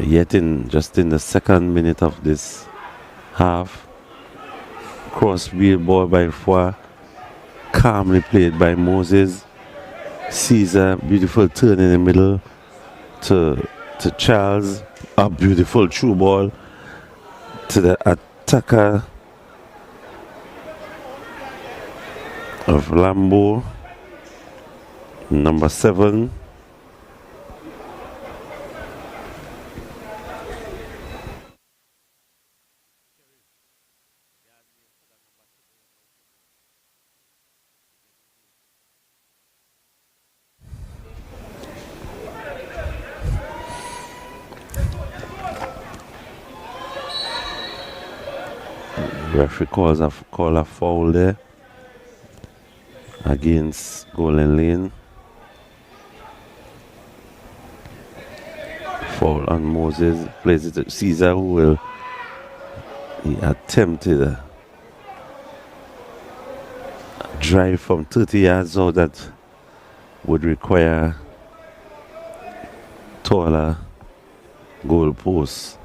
Yet just in the second minute of this half, cross-field ball by Foy, calmly played by Moses. Caesar, beautiful turn in the middle to Charles. A beautiful through ball to the attacker of Lambeau, number 7. Referee calls a foul there against Golden Lane. Foul on Moses. Plays it to Caesar, who he attempted a drive from 30 yards out that would require taller goal posts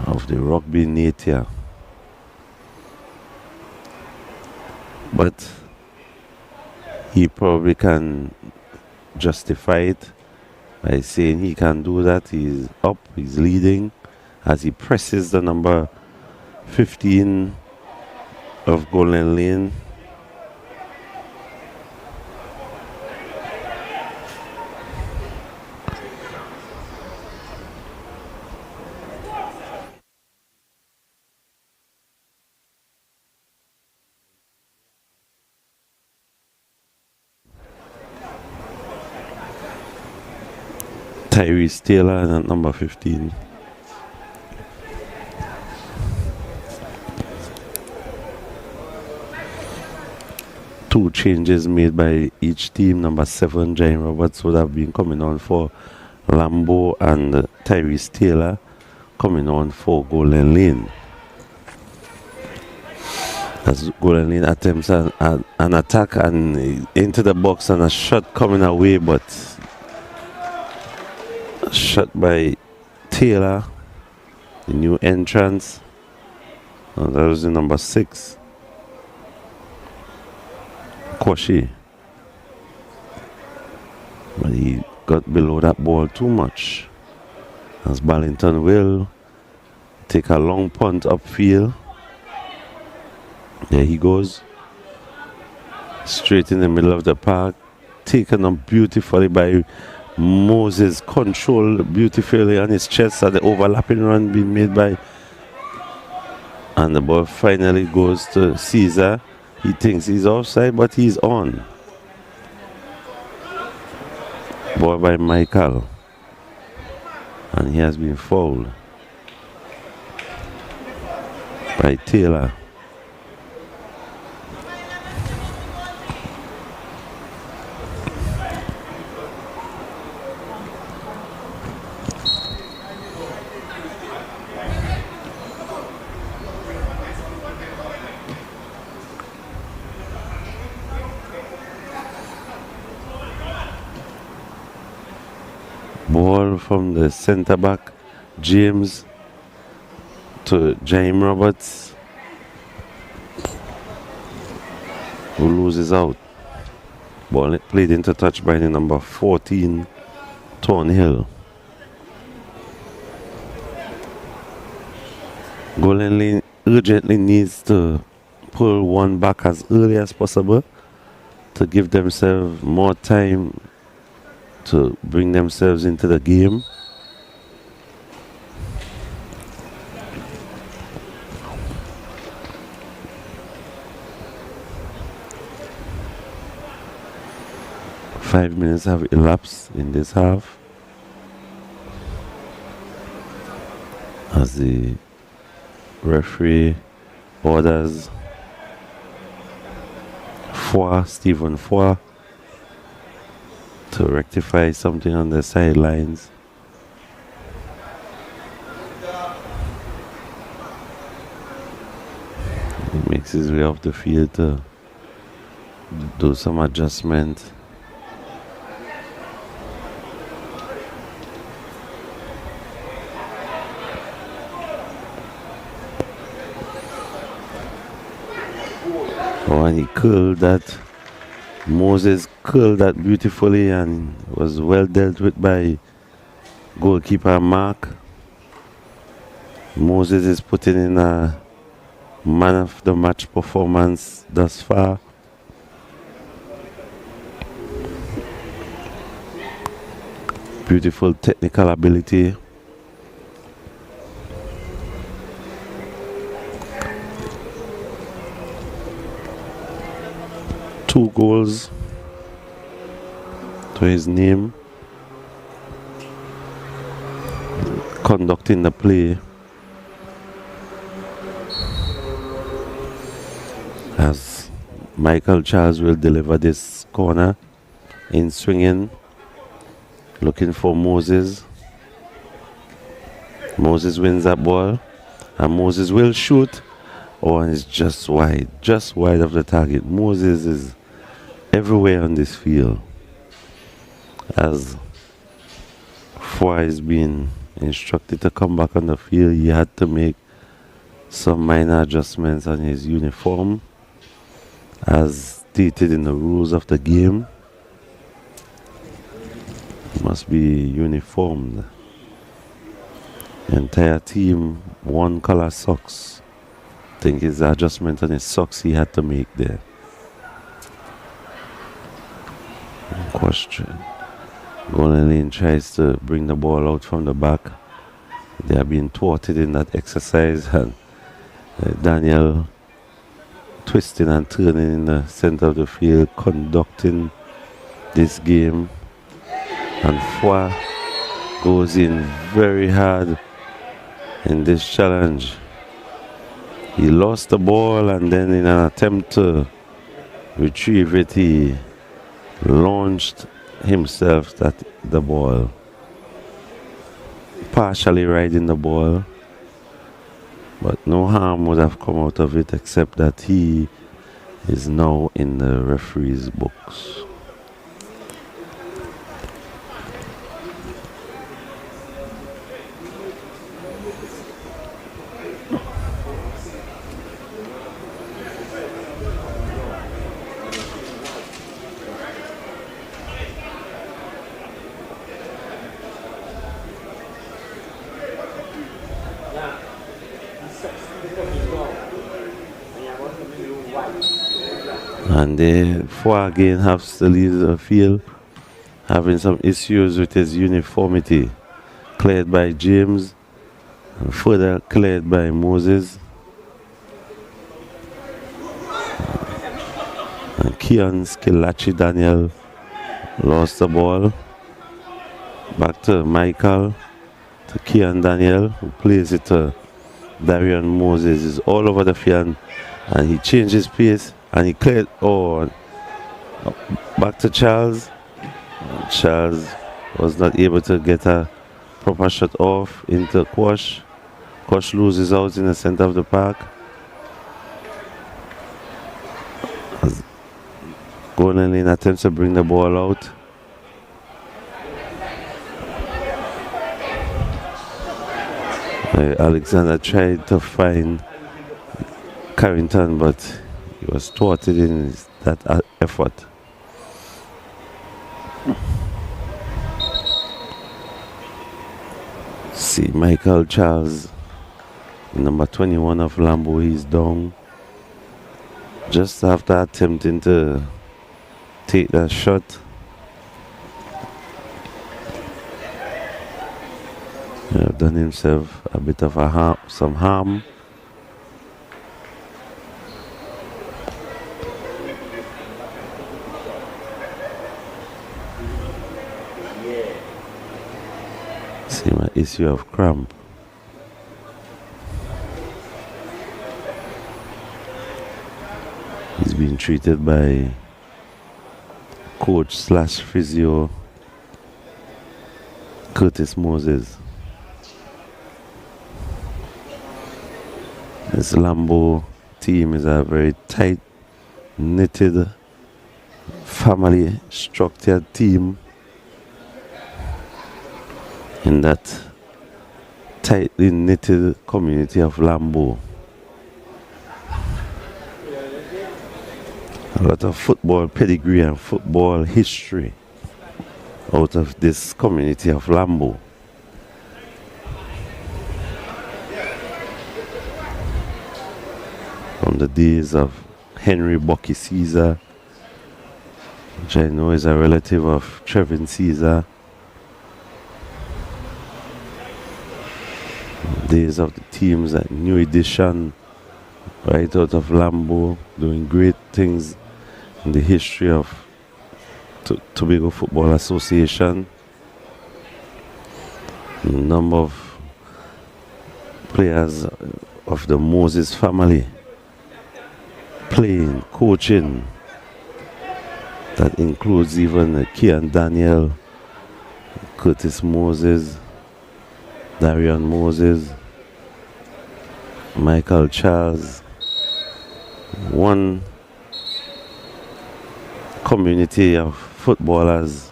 of the rugby nature. But he probably can justify it by saying he can do that. He's up, he's leading, as he presses the number 15 of Golden Lane. Tyrese Taylor and at number 15. Two changes made by each team. Number 7, Jane Roberts, would have been coming on for Lambeau, and Tyrese Taylor coming on for Golden Lane. As Golden Lane attempts an attack and into the box and a shot coming away, but a shot by Taylor, the new entrance. And that was the number 6. Koshi. But he got below that ball too much. As Ballington will take a long punt upfield. There he goes. Straight in the middle of the park. Taken up beautifully by Moses. Controlled beautifully on his chest at the overlapping run being made by. And the ball finally goes to Caesar. He thinks he's offside, but he's on. Ball by Michael. And he has been fouled by Taylor. Ball from the centre back, James, to James Roberts, who loses out. Ball played into touch by the number 14, Thornhill. Golden Lane urgently needs to pull one back as early as possible to give themselves more time to bring themselves into the game. Five minutes have elapsed in this half as the referee orders Stephen Foy to rectify something on the sidelines. He makes his way off the field to do some adjustment. Oh, and he curled that. Moses curled that beautifully and was well dealt with by goalkeeper Mark. Moses is putting in a man of the match performance thus far. Beautiful technical ability. Two goals to his name. Conducting the play as Michael Charles will deliver this corner in swinging, looking for Moses. Moses wins that ball and Moses will shoot. Oh, and it's just wide of the target. Moses is everywhere on this field as Foy is being instructed to come back on the field. He had to make some minor adjustments on his uniform as stated in the rules of the game. He must be uniformed. The entire team one color socks. I think his adjustment on his socks he had to make there. Question. Golden Lane tries to bring the ball out from the back. They are being thwarted in that exercise, and Daniel twisting and turning in the center of the field, conducting this game. And Foy goes in very hard in this challenge. He lost the ball and then in an attempt to retrieve it, he launched himself at the ball. partially riding the ball, but no harm would have come out of it except that he is now in the referee's books. And the again has to leave the field, having some issues with his uniformity. Cleared by James, and further cleared by Moses. And Kian Skilachi Daniel lost the ball. Back to Michael, to Kian Daniel, who plays it to Darian Moses. Is all over the field, and he changed his pace. And he cleared, back to Charles. Charles was not able to get a proper shot off into Quash. Quash loses out in the center of the park. As Golden Lane attempts to bring the ball out. Alexander tried to find Carrington, but he was thwarted in that effort. See Michael Charles, number 21 of Lambeau, he's down. Just after attempting to take that shot. He have done himself a bit of some harm. See my issue of cramp. He's being treated by coach / physio Curtis Moses. This Lambeau team is a very tight knitted, family structured team. In that tightly knitted community of Lambeau. A lot of football pedigree and football history out of this community of Lambeau. From the days of Henry Bucky Caesar, which I know is a relative of Trevin Caesar. Days of the teams at New Edition, right out of Lambeau, doing great things in the history of Tobago Football Association. A number of players of the Moses family playing, coaching. That includes even Kian Daniel, Curtis Moses, Darian Moses, Michael Charles. One community of footballers,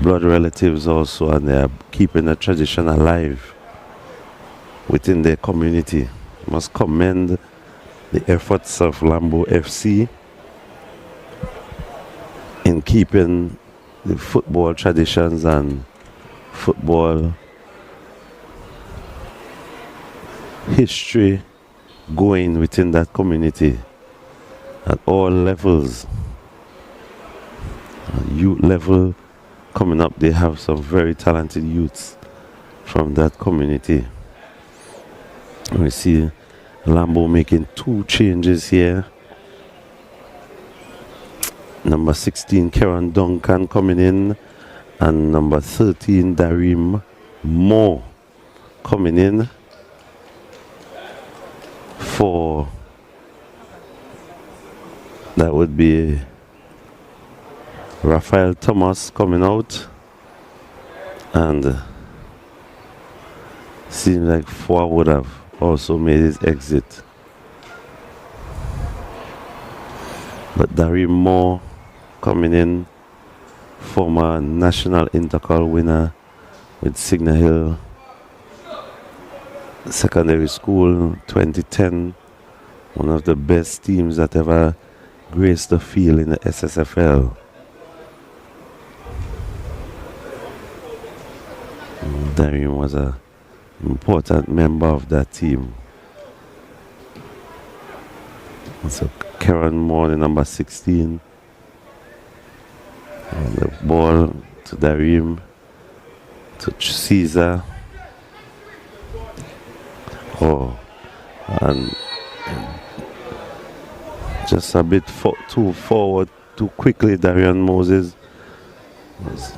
blood relatives also, and they are keeping the tradition alive within their community. Must commend the efforts of Lambeau FC in keeping the football traditions and football history going within that community at all levels. Youth level coming up, they have some very talented youths from that community. We see Lambeau making 2 changes here. Number 16 Karen Duncan coming in, and number 13 Darim Moore coming in for, that would be Raphael Thomas coming out, and Seems like Four would have also made his exit. But Darry Moore coming in, former national intercall winner with Signal Hill Secondary School 2010, one of the best teams that ever graced the field in the SSFL. Darian was an important member of that team. So Karen Moore, the number 16. And the ball to Darim, to Caesar. Oh, and just a bit too forward, too quickly. Darian Moses was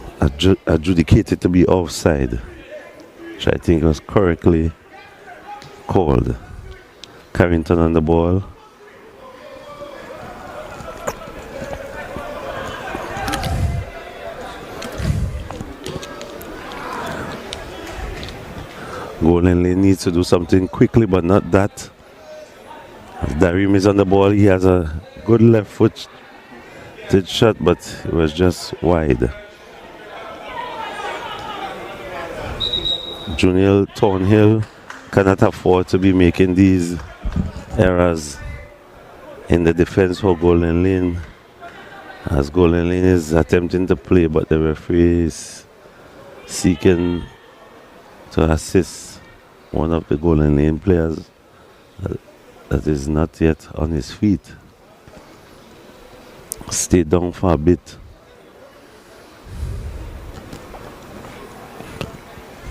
adjudicated to be offside, which I think was correctly called. Carrington on the ball. Golden Lane needs to do something quickly, but not that. As Darim is on the ball, he has a good left foot shot, but it was just wide. Junior Thornhill cannot afford to be making these errors in the defense for Golden Lane, as Golden Lane is attempting to play, but the referee is seeking to assist one of the Golden Lane players that is not yet on his feet. Stay down for a bit.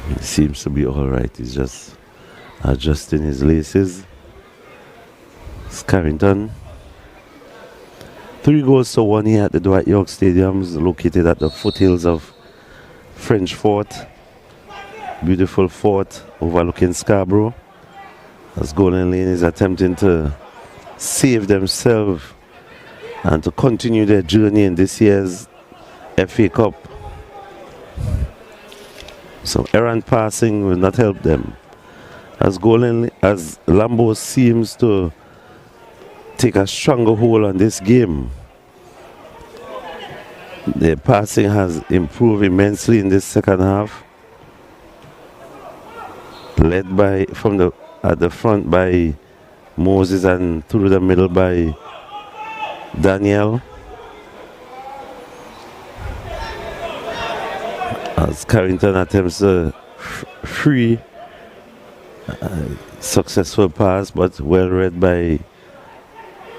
He seems to be all right. He's just adjusting his laces. It's Carrington. 3-1 here at the Dwight York Stadium, located at the foothills of French Fort. Beautiful fort overlooking Scarborough, as Golden Lane is attempting to save themselves and to continue their journey in this year's FA Cup. So errant passing will not help them, as Lambeau seems to take a stronger hold on this game. Their passing has improved immensely in this second half, led by at the front by Moses and through the middle by Daniel. As Carrington attempts a free successful pass, but well read by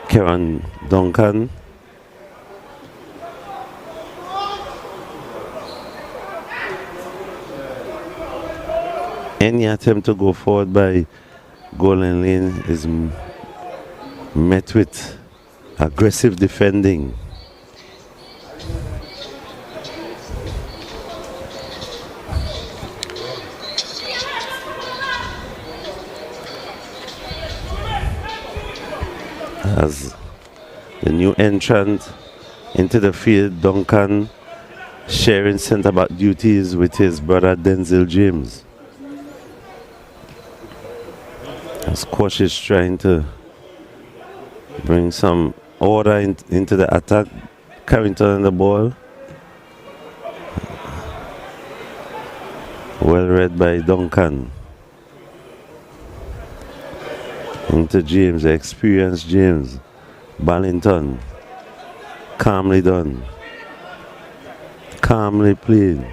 Karen Duncan. Any attempt to go forward by Golden Lane is met with aggressive defending. As the new entrant into the field, Duncan, sharing centre-back duties with his brother Denzel James. As Quash is trying to bring some order into the attack. Carrington on the ball. Well read by Duncan. Into James, the experienced James. Ballington. Calmly done. Calmly played.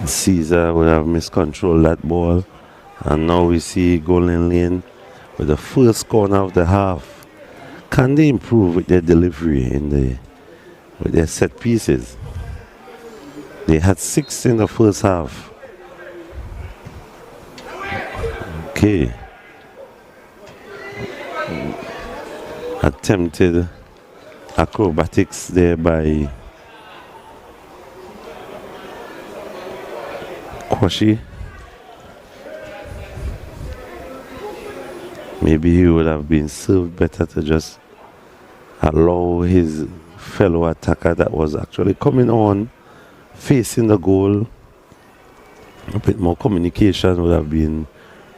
Caesar would have miscontrolled that ball, and now we see Golden Lane with the first corner of the half. Can they improve with their delivery with their set pieces? They had 6 in the first half. Okay. Attempted acrobatics there by Quashy. Maybe he would have been served better to just allow his fellow attacker that was actually coming on, facing the goal. A bit more communication would have been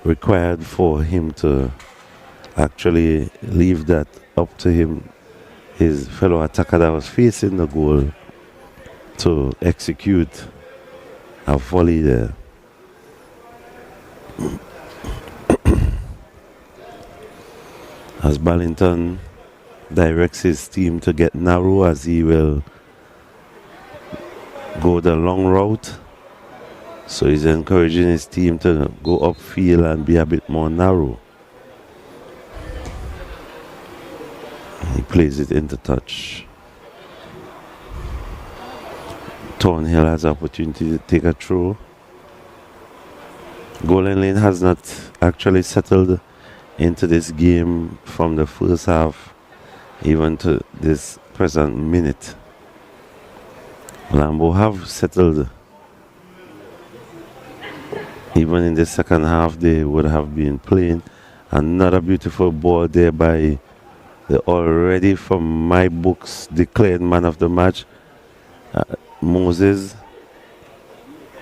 required for him to actually leave that up to him, his fellow attacker that was facing the goal, to execute a volley there. As Ballington directs his team to get narrow, as he will go the long route. So he's encouraging his team to go upfield and be a bit more narrow. He plays it into touch. Thornhill has the opportunity to take a throw. Golden Lane has not actually settled into this game from the first half even to this present minute. Lambeau have settled. Even in the second half, they would have been playing. Another beautiful ball there by the already, from my books, declared man of the match,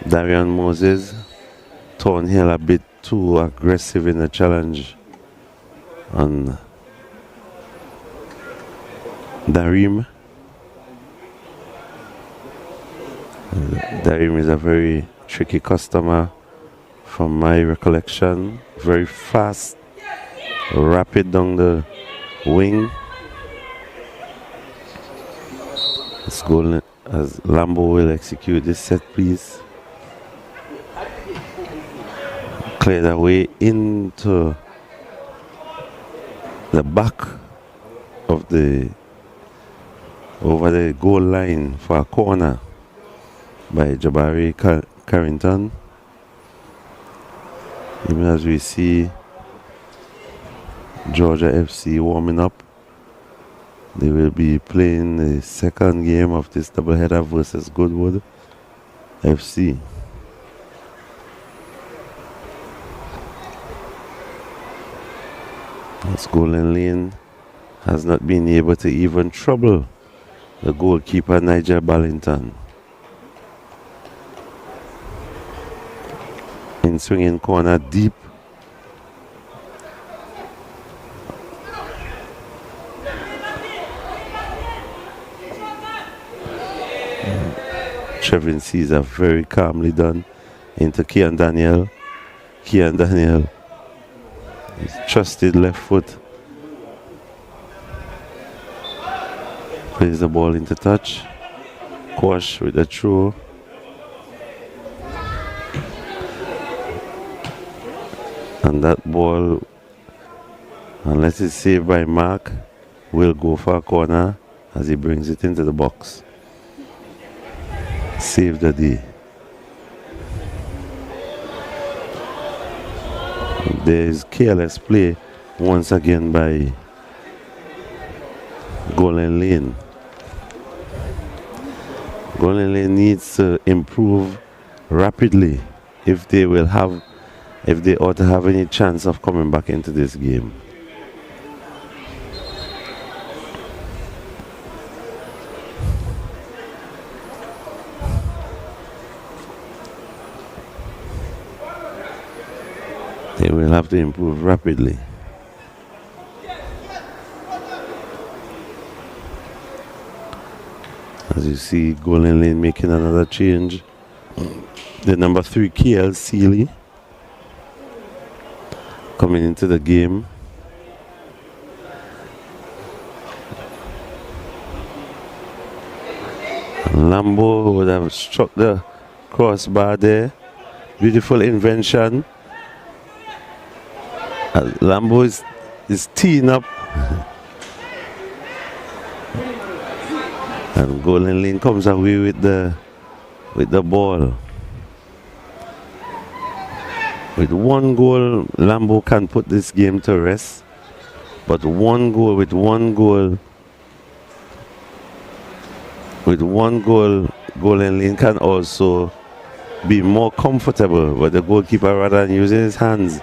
Darian Moses. Thornhill a bit too aggressive in the challenge on Darim. Darim is a very tricky customer from my recollection. Very fast, rapid down the wing. Let's go as Lambeau will execute this set piece. Clear the way into the back of over the goal line for a corner by Jabari Carrington. Even as we see Georgia FC warming up, they will be playing the second game of this doubleheader versus Goodwood FC. As Golden Lane has not been able to even trouble the goalkeeper Nigel Ballington. In swinging corner deep. Trevin Caesar very calmly done into Kian Daniel. Kian Daniel, his trusted left foot, plays the ball into touch. Quash with a throw. And that ball, unless it's saved by Mark, will go for a corner as he brings it into the box. Save the day. There is careless play once again by Golden Lane. Golden Lane needs to improve rapidly if they ought to have any chance of coming back into this game. They will have to improve rapidly. As you see, Golden Lane making another change. The number 3 KL Seeley coming into the game. Lambeau would have struck the crossbar there. Beautiful invention. Lambeau is teeing up. And Golden Lane comes away with the ball. With one goal, Lambeau can put this game to rest. But with one goal, Golden Lane can also be more comfortable. But the goalkeeper, rather than using his hands,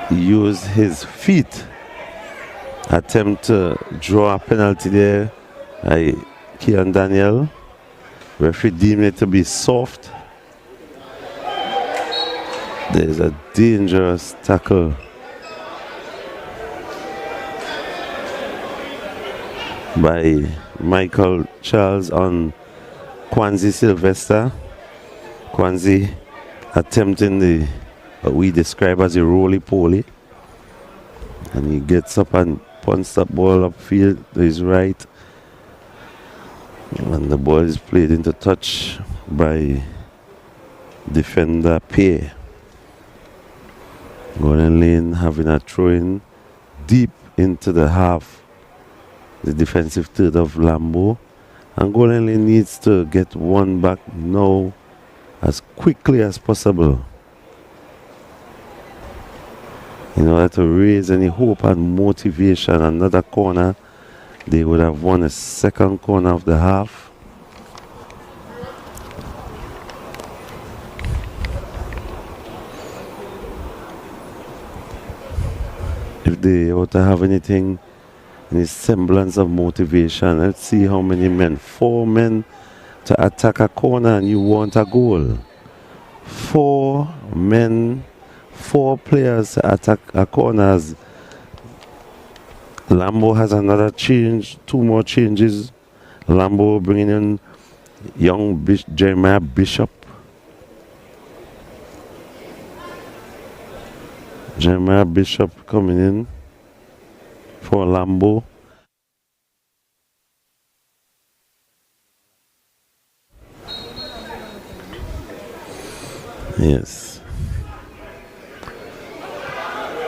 use his feet Attempt to draw a penalty there by Kian Daniel. Referee deemed it to be soft. There's a dangerous tackle by Michael Charles on Kwanzi Sylvester. Kwanzi attempting what we describe as a roly-poly. And he gets up and punts that ball upfield to his right. And the ball is played into touch by defender Pierre. Golden Lane having a throw-in deep into the half, the defensive third of Lambeau. And Golden Lane needs to get one back now as quickly as possible in order to raise any hope and motivation. Another corner, they would have won a second corner of the half. If they ought to have anything, any semblance of motivation, let's see how many men. 4 men to attack a corner and you want a goal. 4 men, 4 players to attack a corner. Lambeau has another change, 2 more changes. Lambeau bringing in young Jeremiah Bishop. Jeremiah Bishop coming in for Lambeau. Yes.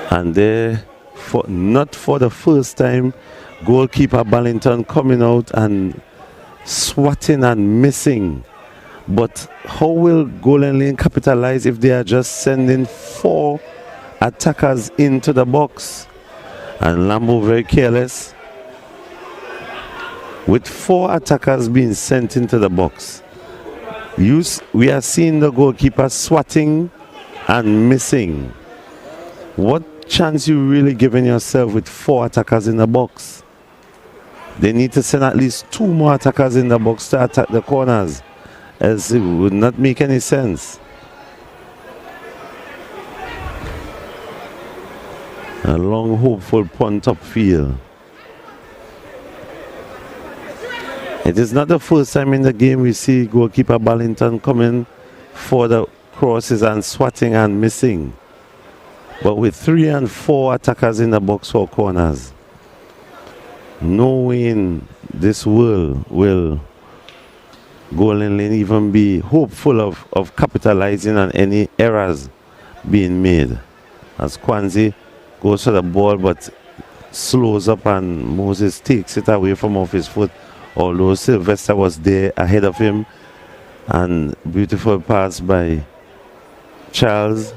And there, not for the first time, goalkeeper Ballington coming out and swatting and missing. But how will Golden Lane capitalize if they are just sending 4 attackers into the box? And Lambeau very careless with 4 attackers being sent into the box. We are seeing the goalkeeper swatting and missing. What chance you really giving yourself with 4 attackers in the box? They need to send at least 2 more attackers in the box to attack the corners, else it would not make any sense. A long, hopeful punt upfield. It is not the first time in the game we see goalkeeper Ballington coming for the crosses and swatting and missing. But with 3 and 4 attackers in the box for corners, no way in this world will Golden Lane even be hopeful of capitalizing on any errors being made. As Kwanzi goes for the ball but slows up and Moses takes it away from off his foot, although Sylvester was there ahead of him. And beautiful pass by Charles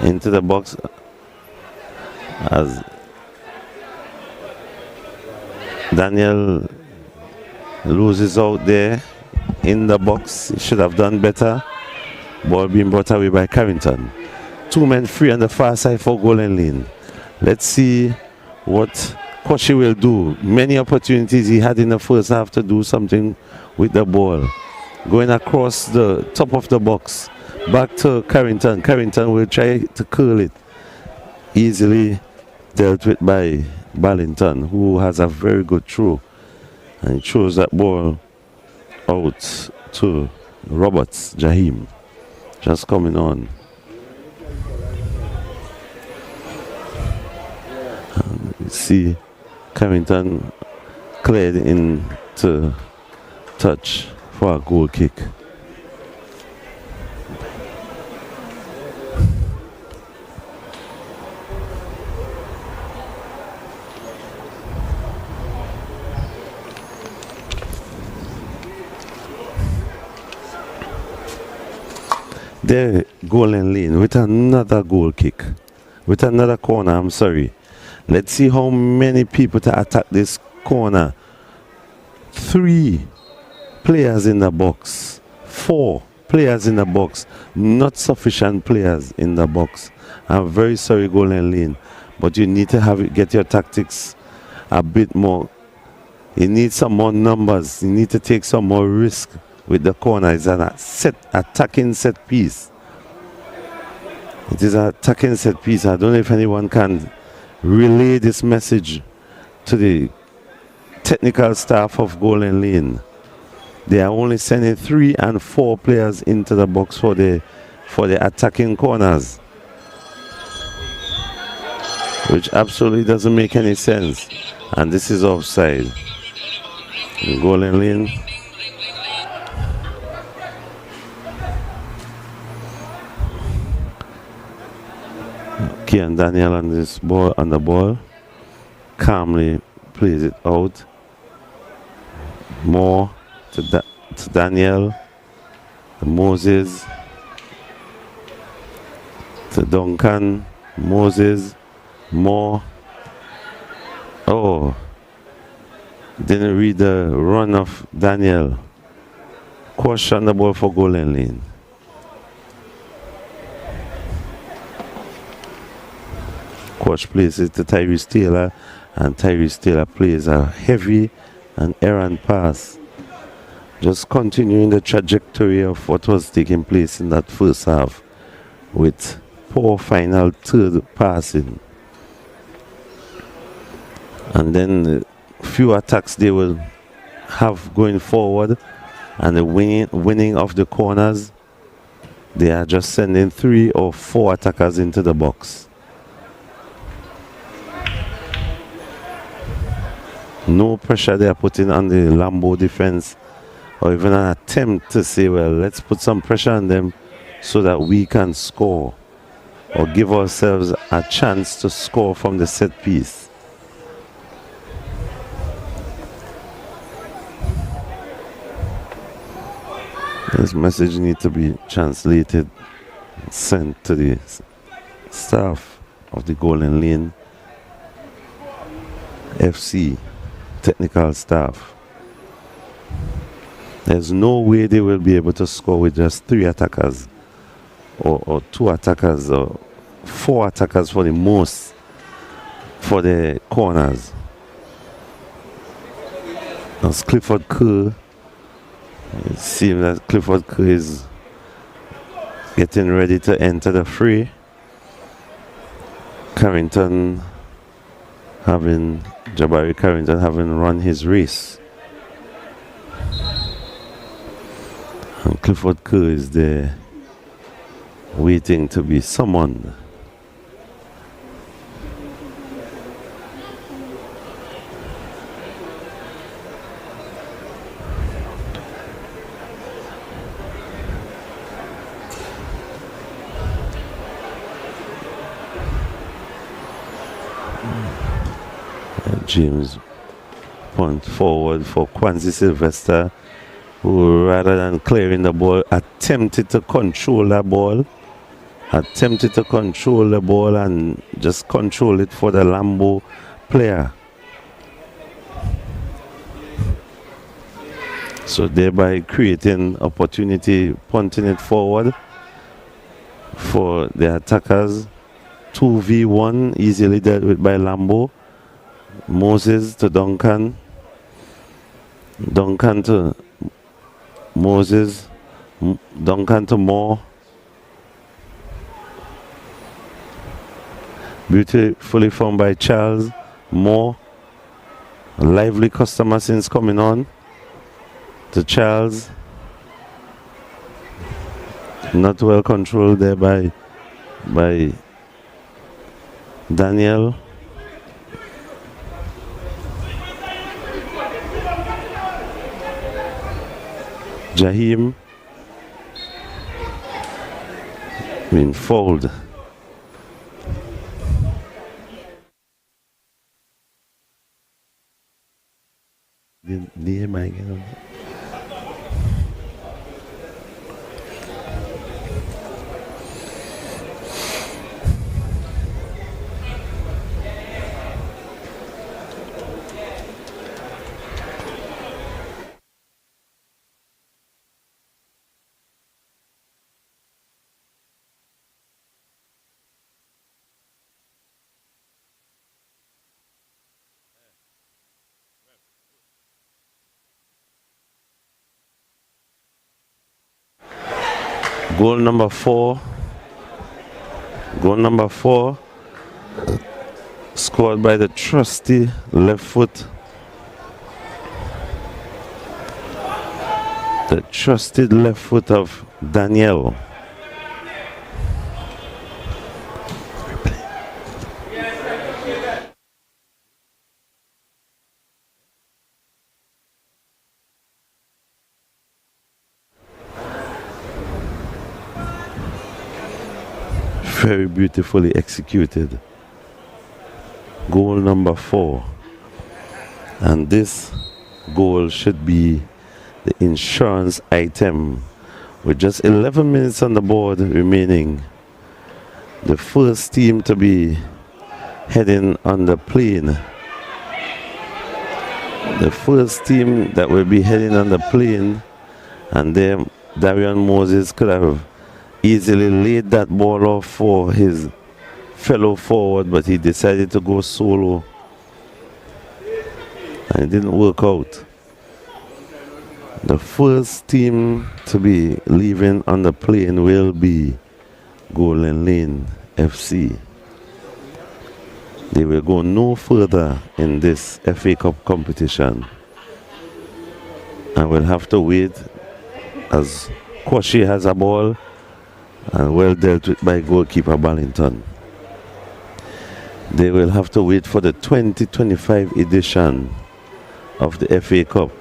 into the box as Daniel loses out there in the box. He should have done better. Ball being brought away by Carrington. 2 men free on the far side for Golden Lane. Let's see what Koshi will do. Many opportunities he had in the first half to do something with the ball. Going across the top of the box. Back to Carrington. Carrington will try to curl it. Easily dealt with by Ballington, who has a very good throw. And he throws that ball out to Roberts, Jahim. Just coming on. And you see Carrington cleared into touch for a goal kick. There, Golden Lane with another goal kick. With another corner, I'm sorry. Let's see how many people to attack this corner. 3 players in the box. 4 players in the box. Not sufficient players in the box. I'm very sorry, Golden Lane. but you need to get your tactics a bit more. You need some more numbers. You need to take some more risk with the corner. It's an attacking set piece. It is an attacking set piece. I don't know if anyone can relay this message to the technical staff of Golden Lane. They are only sending 3 and 4 players into the box for the attacking corners, which absolutely doesn't make any sense. And this is offside. Golden Lane. Kian Daniel on the ball calmly plays it out. More to Daniel, to Moses, to Duncan, Moses, more. Oh, didn't read the run of Daniel. Quash on the ball for Golden Lane. Quash plays it to Tyrese Taylor, and Tyrese Taylor plays a heavy and errant pass. Just continuing the trajectory of what was taking place in that first half with poor final third passing. And then a few attacks they will have going forward, and the winning of the corners, they are just sending 3 or 4 attackers into the box. No pressure they are putting on the Lambeau defense, or even an attempt to say, well, let's put some pressure on them so that we can score, or give ourselves a chance to score from the set piece. This message needs to be translated, sent to the staff of the Golden Lane FC technical staff. There's no way they will be able to score with just 3 attackers, or 2 attackers, or 4 attackers for the most for the corners. As Clifford Kerr, it seems that Clifford Kerr is getting ready to enter the fray. Jabari Carrington having run his race. And Clifford Kerr is there waiting to be summoned. James punt forward for Kwanzi Sylvester, who rather than clearing the ball attempted to control the ball and just control it for the Lambeau player, so thereby creating opportunity, punting it forward for the attackers. 2v1 easily dealt with by Lambeau. Moses to Duncan. Duncan to Moses. Duncan to Moore. Beautifully formed by Charles. Moore. A lively customer since coming on. To Charles. Not well controlled there by Daniel. Jaheim being fouled. Goal number 4. Goal number 4. Scored by the trusty left foot. The trusted left foot of Daniel. Very beautifully executed. Goal number 4. And this goal should be the insurance item. With just 11 minutes on the board remaining, the first team to be heading on the plane, the first team that will be heading on the plane, and then Darian Moses could have easily laid that ball off for his fellow forward, but he decided to go solo and it didn't work out. The first team to be leaving on the plane will be Golden Lane FC. They will go no further in this FA Cup competition and will have to wait as Kwashi has a ball and well dealt with by goalkeeper Ballington. They will have to wait for the 2025 edition of the FA Cup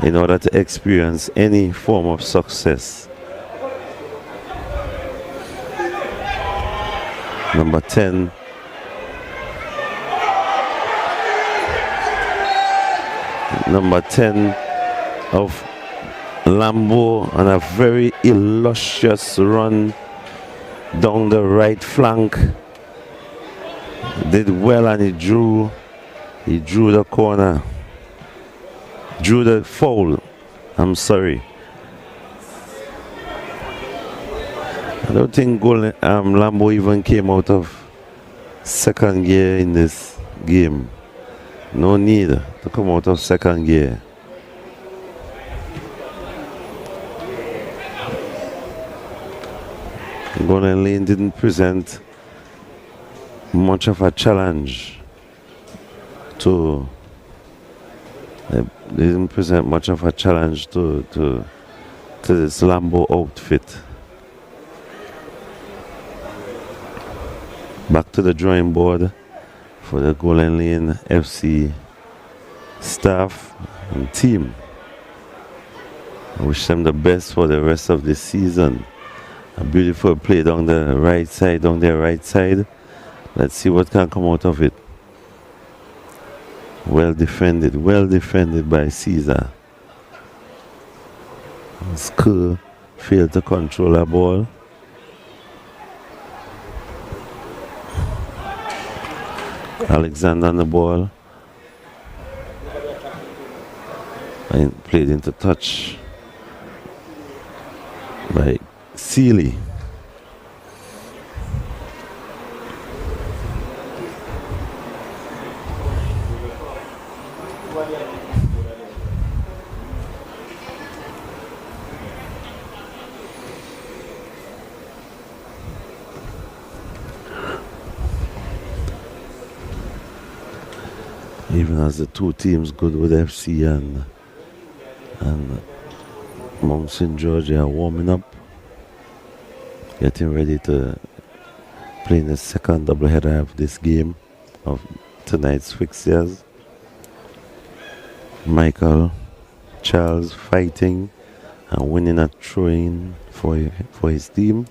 in order to experience any form of success. Number 10. Number 10 of Lambeau on a very illustrious run down the right flank. Did well and he drew the corner. Drew the foul. I'm sorry. I don't think Lambeau even came out of second gear in this game. No need to come out of second gear. Golden Lane didn't present much of a challenge to this Lambeau outfit. Back to the drawing board for the Golden Lane FC staff and team. I wish them the best for the rest of the season. A beautiful play down their right side. Let's see what can come out of it. Well defended by Caesar. Skur failed to control a ball. Alexander on the ball. And played into touch by Sealy. Even as the two teams, Goodwood FC and Mount St. George, are warming up, getting ready to play in the second doubleheader of this game, of tonight's fixtures. Michael Charles fighting and winning a throw-in for his team.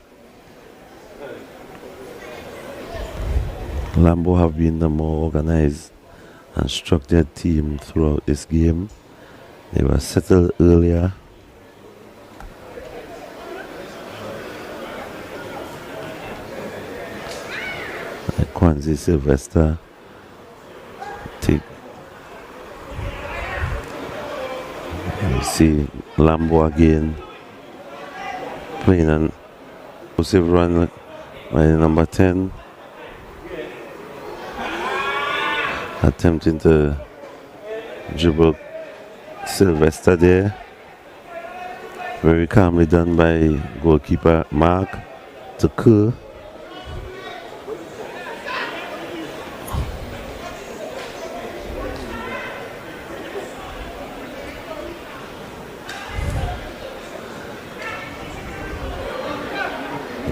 Lambeau have been the more organized and structured team throughout this game. They were settled earlier. Kwanzi Sylvester take. You see Lambeau again playing an impulsive run by number 10. Attempting to dribble Sylvester there. Very calmly done by goalkeeper Mark to Kerr.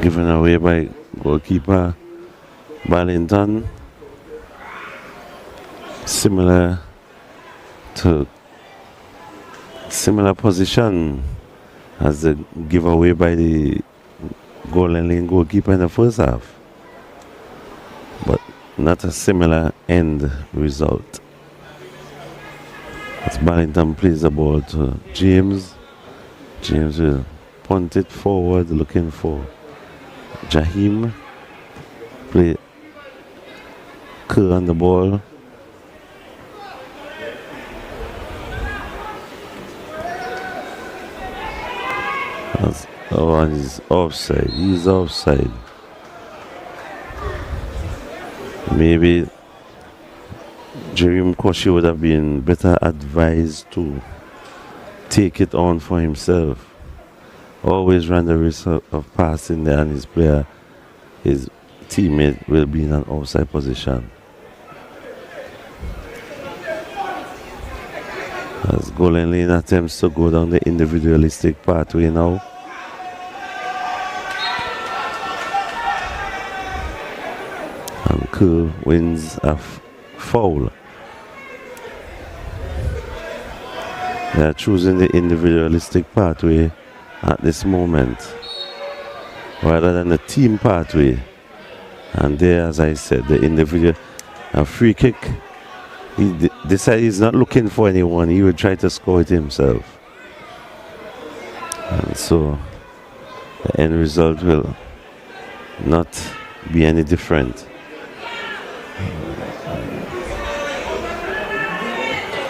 Given away by goalkeeper Ballington. Similar position as the giveaway by the Golden Lane goalkeeper in the first half, but not a similar end result. As Ballington plays the ball to James. James will punt it forward, looking for Jaheim. Play Kerr on the ball. Oh, and he's offside. He's offside. Maybe Jerome Koshi would have been better advised to take it on for himself. Always run the risk of passing there, and his teammate will be in an offside position. As Golden Lane attempts to go down the individualistic pathway now. And Kerr wins a foul. They are choosing the individualistic pathway at this moment rather than the team pathway. And there, as I said, the individual, a free kick. He decided he's not looking for anyone. He would try to score it himself. And so the end result will not be any different.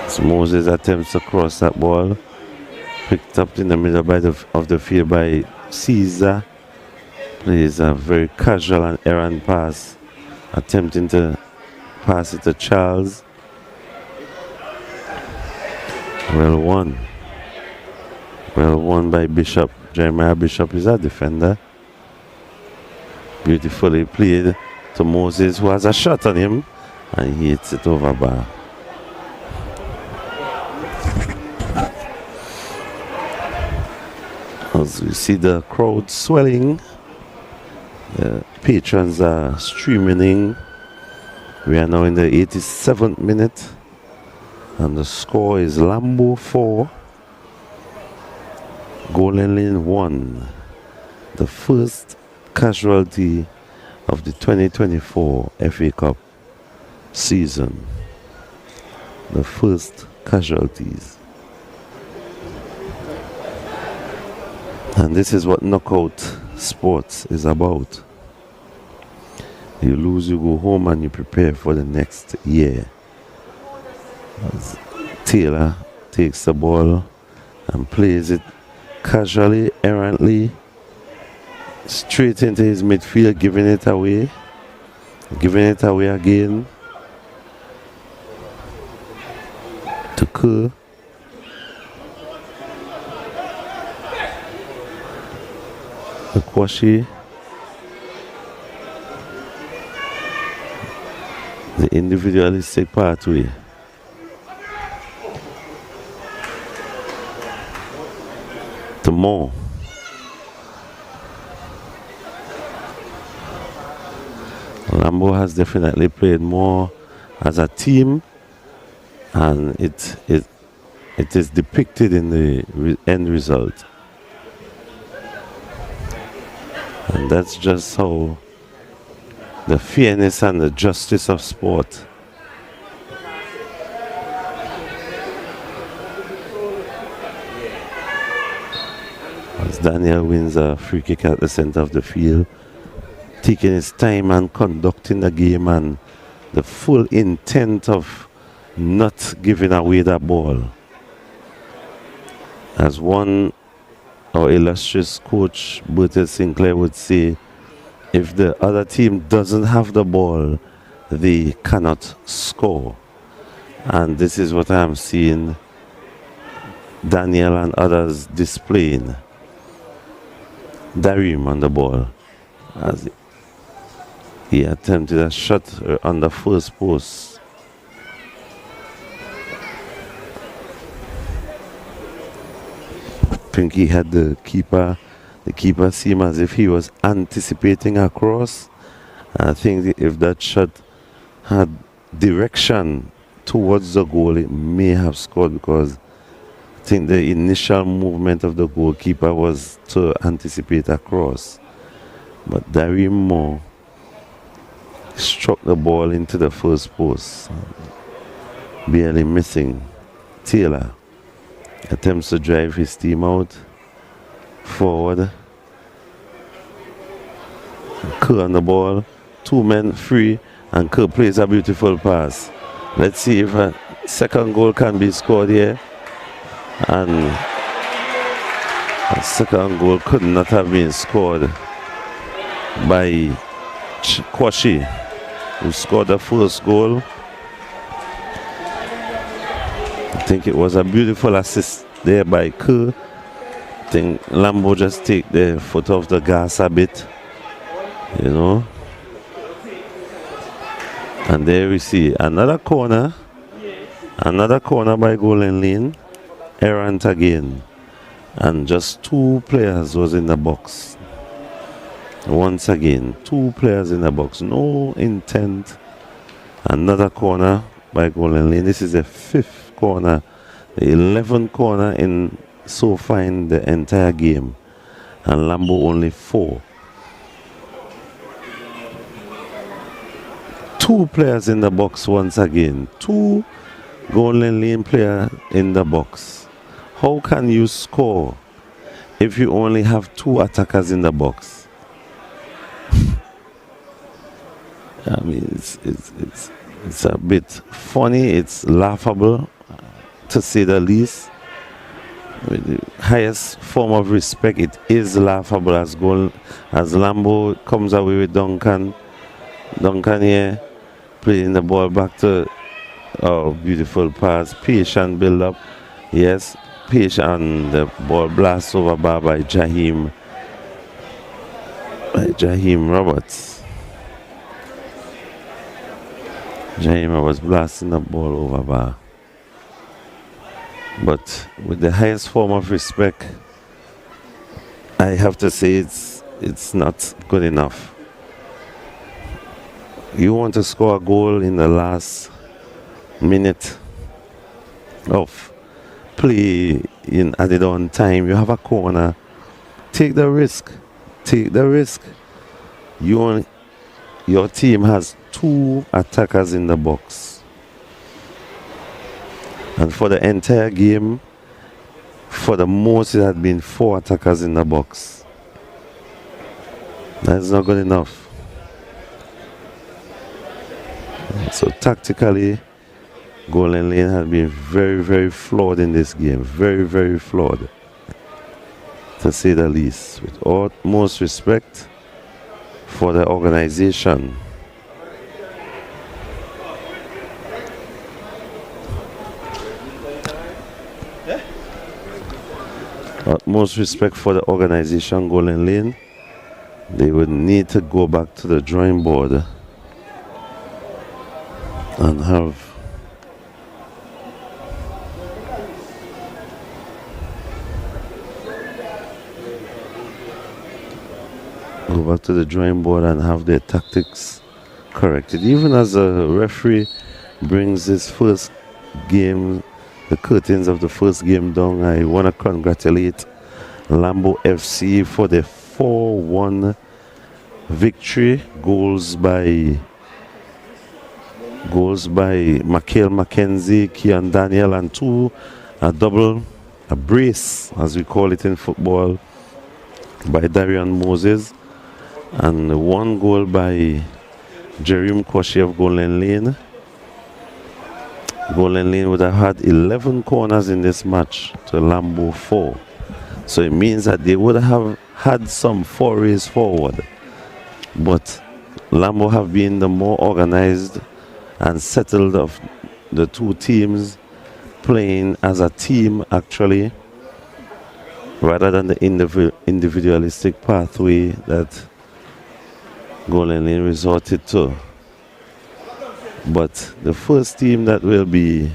So Moses attempts to cross that ball. Picked up in the middle of the field by Caesar. Plays a very casual and errant pass. Attempting to pass it to Charles. Well won. Well won by Bishop. Jeremiah Bishop is a defender. Beautifully played to Moses, who has a shot on him, and he hits it over bar. As we see the crowd swelling, the patrons are streaming in. We are now in the 87th minute. And the score is Lambeau 4, Golden Lane 1. The first casualty of the 2024 FA Cup season. The first casualties. And this is what knockout sports is about. You lose, you go home, and you prepare for the next year. As Taylor takes the ball and plays it casually, errantly, straight into his midfield, giving it away again to Kerr. To Kwashi. The individualistic pathway. To Mo. Lambeau has definitely played more as a team, and it is depicted in the end result. And that's just how the fairness and the justice of sport as Daniel wins a free kick at the center of the field, taking his time and conducting the game, and the full intent of not giving away that ball. As our illustrious coach Bertie Sinclair would say, if the other team doesn't have the ball, they cannot score. And this is what I'm seeing Daniel and others displaying. Darim on the ball as he attempted a shot on the first post. I think he had the keeper seemed as if he was anticipating a cross. I think if that shot had direction towards the goal, it may have scored, because I think the initial movement of the goalkeeper was to anticipate a cross. But Darim Moore struck the ball into the first post, barely missing. Taylor attempts to drive his team out forward. Kerr on the ball, 2 men free, and Kerr plays a beautiful pass. Let's see if a second goal can be scored here. And a second goal could not have been scored by Kwashi, who scored the first goal. I think it was a beautiful assist there by Kerr. I think Lambeau just take the foot off the gas a bit, you know. And there we see another corner by Golden Lane. Errant again, and just 2 players was in the box. Once again, 2 players in the box, no intent. Another corner by Golden Lane. This is the 5th corner, the 11th corner in so far in the entire game, and Lambeau only 4. 2 players in the box once again, 2 Golden Lane player in the box. How can you score if you only have 2 attackers in the box? I mean, it's a bit funny. It's laughable, to say the least. With the highest form of respect, it is laughable as Lambeau comes away with Duncan. Duncan here playing the ball back to beautiful pass, patient build up. Yes. And the ball blasts over bar by Jaheim Roberts. Jaheim Roberts blasting the ball over bar. But with the highest form of respect, I have to say it's not good enough. You want to score a goal in the last minute of play in added on time. You have a corner. Take the risk. Your team has 2 attackers in the box. And for the entire game, for the most, it had been 4 attackers in the box. That's not good enough. So tactically, Golden Lane has been very, very flawed in this game. Very, very flawed, to say the least. With utmost respect for the organization. Utmost respect for the organization, Golden Lane. They would need to go back to the drawing board and have their tactics corrected. Even as a referee brings this first game, the curtains of the first game down, I want to congratulate Lambeau FC for their 4-1 victory. Goals by Mikael McKenzie, Keon Daniel, and 2 a brace, as we call it in football, by Darian Moses, and 1 goal by Jerome Kwashi of Golden Lane. Golden Lane would have had 11 corners in this match to Lambeau 4. So it means that they would have had some forays forward. But Lambeau have been the more organized and settled of the 2 teams, playing as a team actually. rather than the individualistic pathway that Golden Lane resorted to. But the first team that will be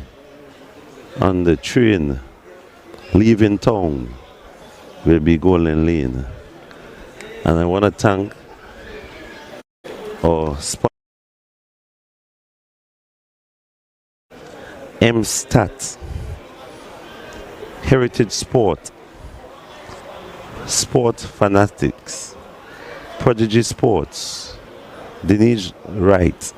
on the train leaving town will be Golden Lane. And I want to thank our sponsor, MSTAT, Heritage Sport, Sport Fanatics, Prodigy Sports, Denise Wright,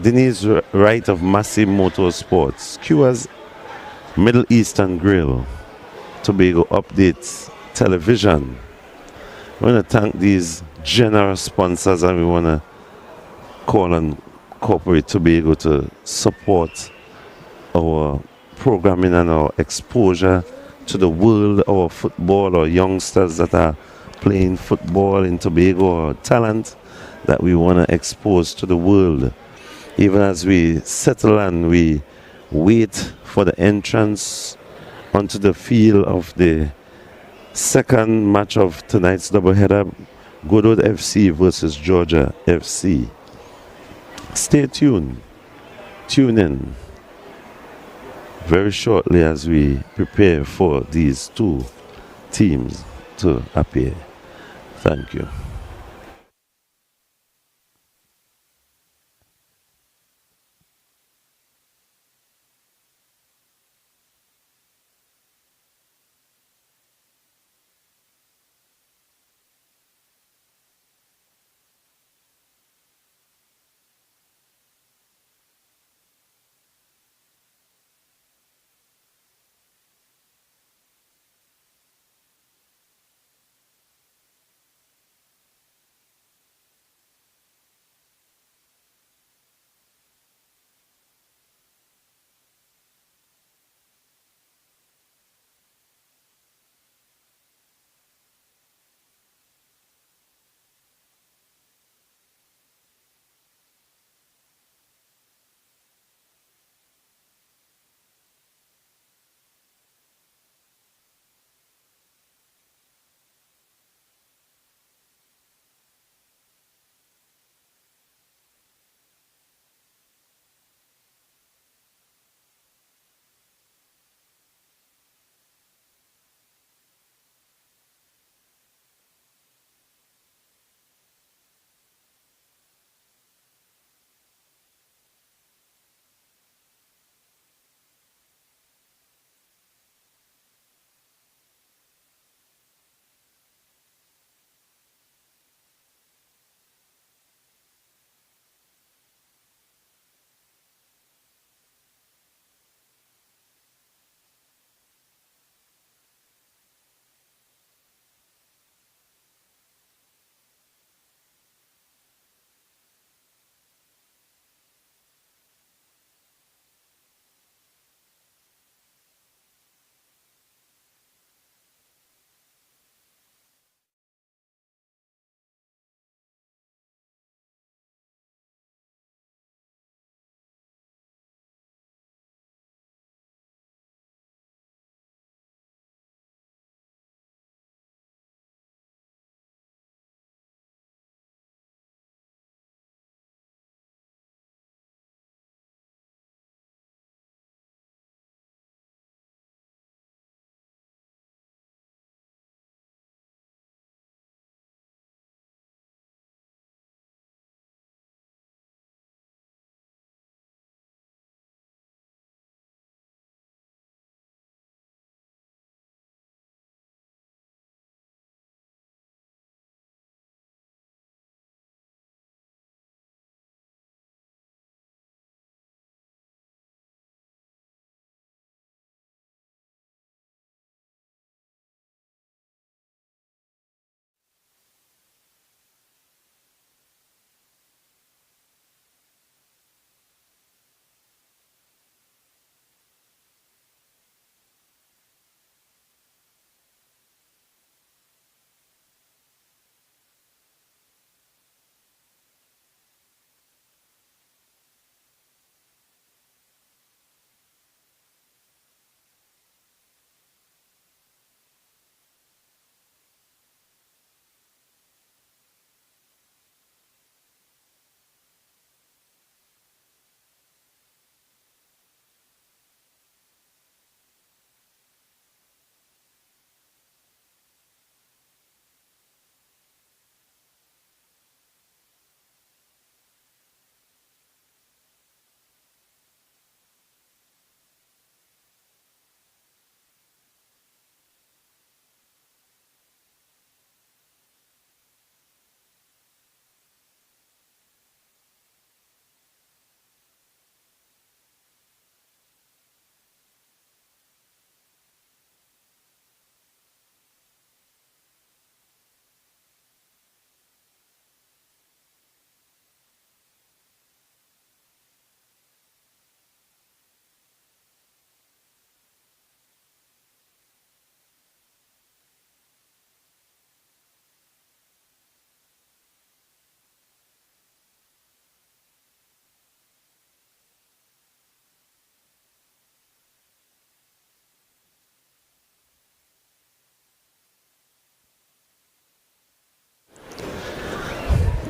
Denise Wright of Massive Motorsports, Q's Middle Eastern Grill, Tobago Updates Television. I want to thank these generous sponsors, and we want to call on corporate Tobago to support our programming and our exposure to the world, our football, or youngsters that are playing football in Tobago, or talent that we want to expose to the world. Even as we settle and we wait for the entrance onto the field of the second match of tonight's doubleheader, Goodwood FC versus Georgia FC. Stay tuned. Tune in very shortly as we prepare for these two teams to appear. Thank you.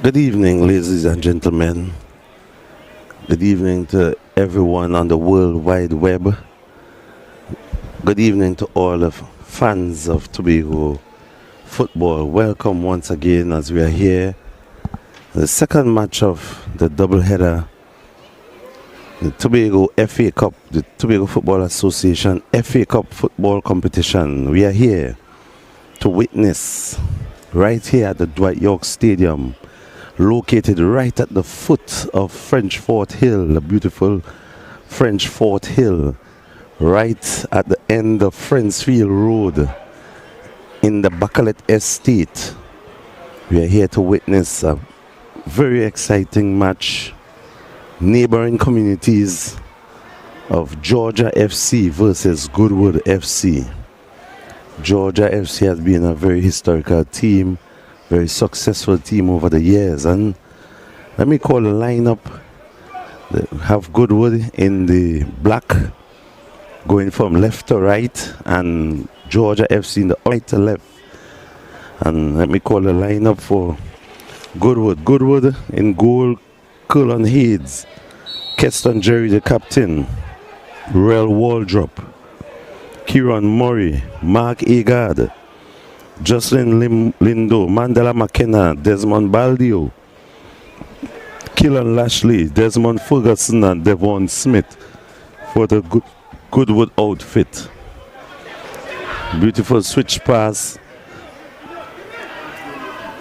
Good evening, ladies and gentlemen. Good evening to everyone on the World Wide Web. Good evening to all the fans of Tobago football. Welcome once again as we are here. The second match of the doubleheader, the Tobago FA Cup, the Tobago Football Association FA Cup football competition. We are here to witness right here at the Dwight Stadium, located right at the foot of French Fort Hill, the beautiful French Fort Hill, right at the end of Friendsfield Road in the Bacalet Estate. We are here to witness a very exciting match. Neighboring communities of Georgia FC versus Goodwood FC. Georgia FC has been a very historical team, very successful team over the years, and let me call the lineup. They have Goodwood in the black, going from left to right, and Georgia FC in the right to left. And let me call the lineup for Goodwood. Goodwood in goal, Cullen Hades, Keston Jerry the captain, Rel Waldrop, Kieran Murray, Mark Agard, Jocelyn Lindo, Mandela McKenna, Desmond Baldio, Killan Lashley, Desmond Ferguson and Devon Smith for the Goodwood outfit. Beautiful switch pass,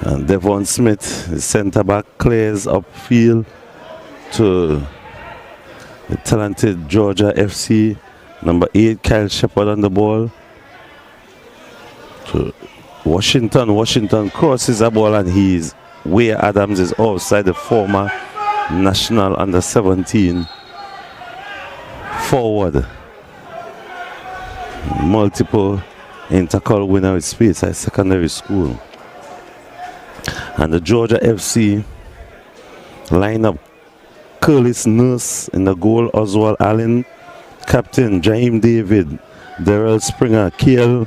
and Devon Smith, the centre back, clears upfield to the talented Georgia FC. Number 8, Kyle Shepard on the ball to Washington. Washington crosses the ball, and he's Ware Adams is outside, the former national under 17 forward. Multiple intercol winner with space at secondary school. And the Georgia FC lineup: Curtis Nurse in the goal, Oswald Allen, captain Jaime David, Darrell Springer, Kiel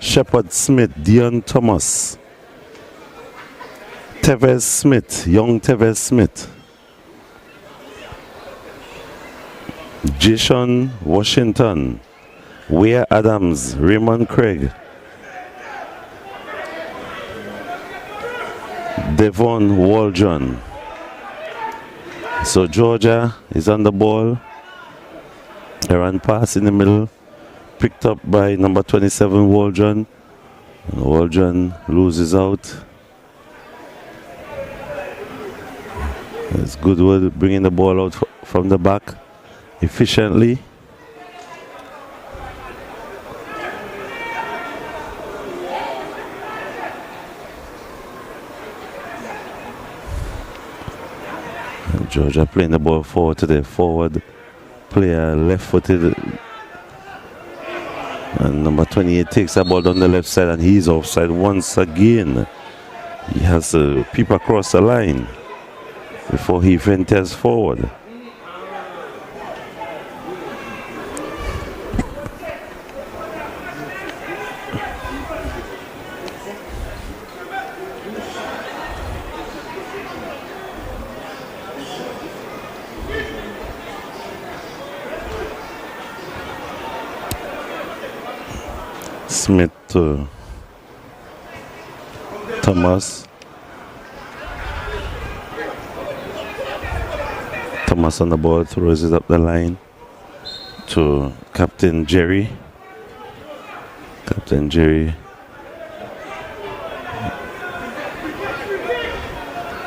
Shepard Smith, Dion Thomas, Tevez Smith, young Tevez Smith, Jason Washington, Ware Adams, Raymond Craig, Devon Waldron. So Georgia is on the ball. Errant pass in the middle, picked up by number 27 Waldron. Waldron loses out. It's Goodwood bringing the ball out from the back efficiently. Georgia playing the ball forward to the forward player, left-footed, and number 28 takes the ball down the left side, and he's offside once again. He has to peep across the line before he ventures forward. Smith to Thomas. Thomas on the ball, throws it up the line to Captain Jerry. Captain Jerry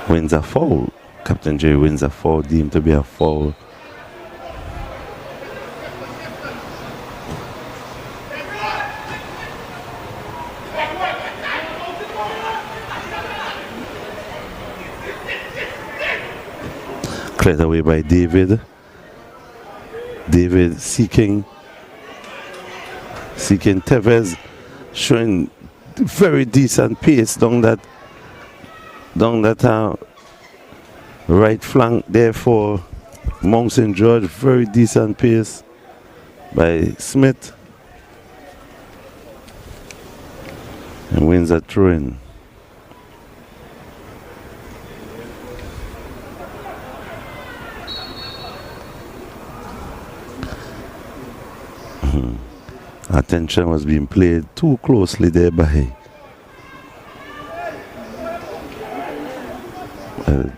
wins a foul. Captain Jerry wins a foul, deemed to be a foul. Cleared away by David. David seeking Tevez, showing very decent pace down that right flank there for Mount St. George. Very decent pace by Smith, and wins a throw-in. attention was being played too closely there by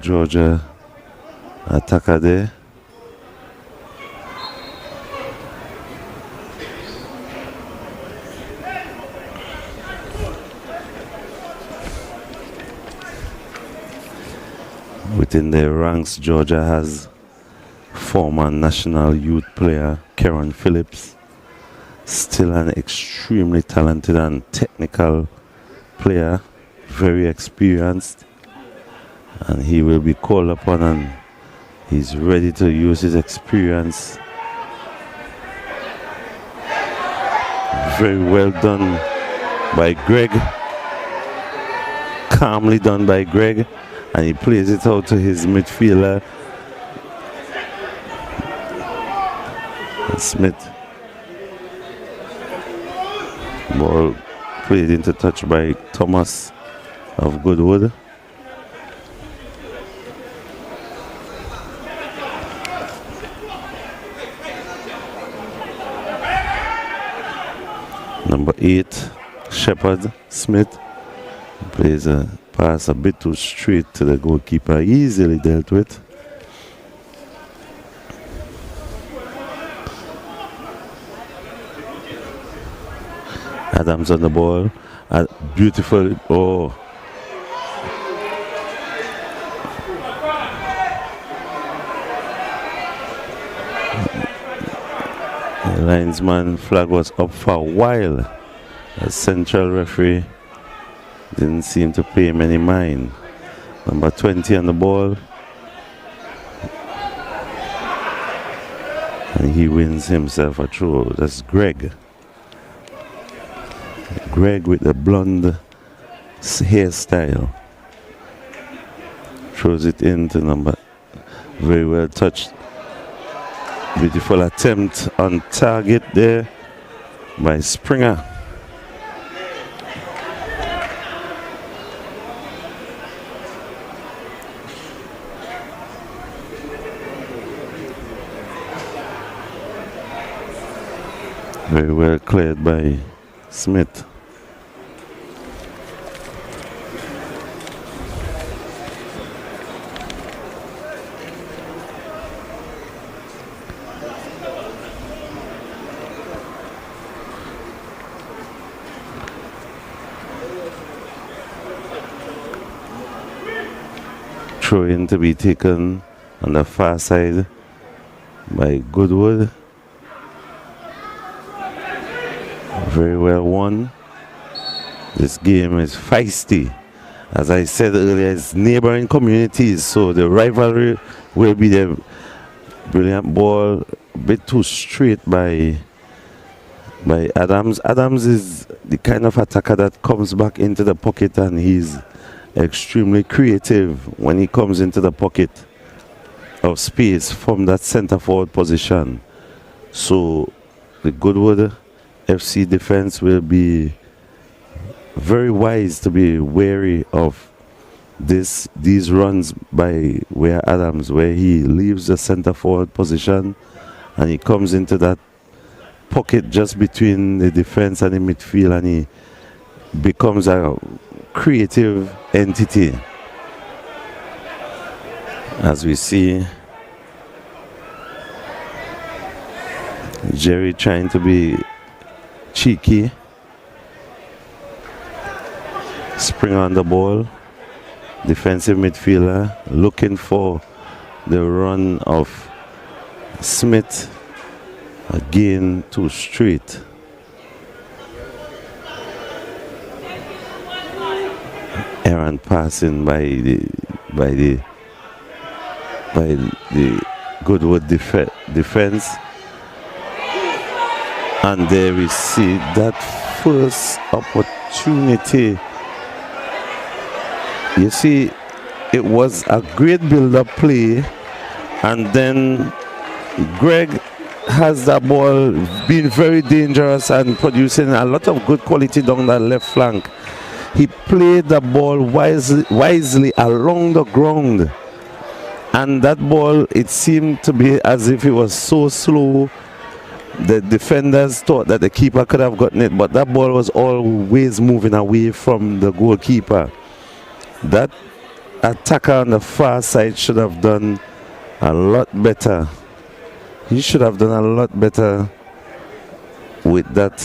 Georgia attacker there. Within their ranks, Georgia has former national youth player Karen Phillips, still an extremely talented and technical player, very experienced, and he will be called upon and he's ready to use his experience. Very well done by Greg, calmly done by Greg, and he plays it out to his midfielder Smith. Ball played into touch by Thomas of Goodwood. Number 8, Shepard Smith, plays a pass a bit too straight to the goalkeeper, easily dealt with. Adams on the ball, beautiful, oh. The linesman flag was up for a while. The central referee didn't seem to pay him any mind. Number 20 on the ball. And he wins himself a throw. That's Greg. Greg with the blonde hairstyle. Throws it into number. Very well touched. Beautiful attempt on target there by Springer. Very well cleared by Smith. Throw in to be taken on the far side by Goodwood. Very well won. This game is feisty. As I said earlier, it's neighboring communities, so the rivalry will be there. Brilliant ball, a bit too straight by Adams. Adams is the kind of attacker that comes back into the pocket, and he's extremely creative when he comes into the pocket of space from that center forward position. So the Goodwood FC defense will be very wise to be wary of these runs by Adams, where he leaves the center forward position and he comes into that pocket just between the defense and the midfield, and he becomes a creative entity. As we see Jerry trying to be cheeky. Spring on the ball. Defensive midfielder looking for the run of Smith. Again, too straight. Errant passing by the Goodwood defense. And there we see that first opportunity. You see, it was a great build-up play, and then Greg has that ball being very dangerous and producing a lot of good quality down that left flank. He played the ball wisely along the ground, and that ball, it seemed to be as if it was so slow The defenders thought that the keeper could have gotten it, but that ball was always moving away from the goalkeeper. That attacker on the far side should have done a lot better. He should have done a lot better with that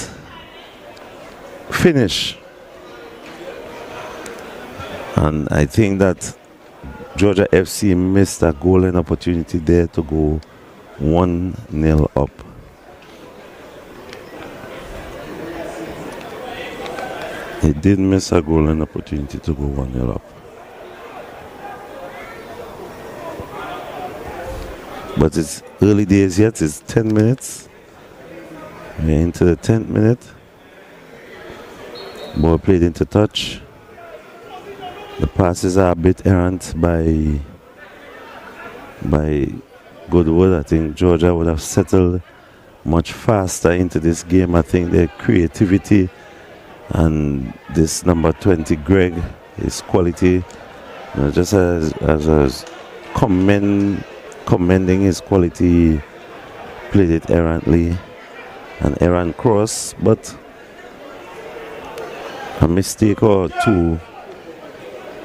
finish. And I think that Georgia FC missed a golden opportunity there to go 1-0 up. He did miss a golden opportunity to go 1-0 up. But it's early days yet, it's 10 minutes. We're into the 10th minute. Ball played into touch. The passes are a bit errant by Goodwood. I think Georgia would have settled much faster into this game. I think their creativity and this number 20 Greg, his quality, just as commending his quality, played it errantly, an errant cross, but a mistake or two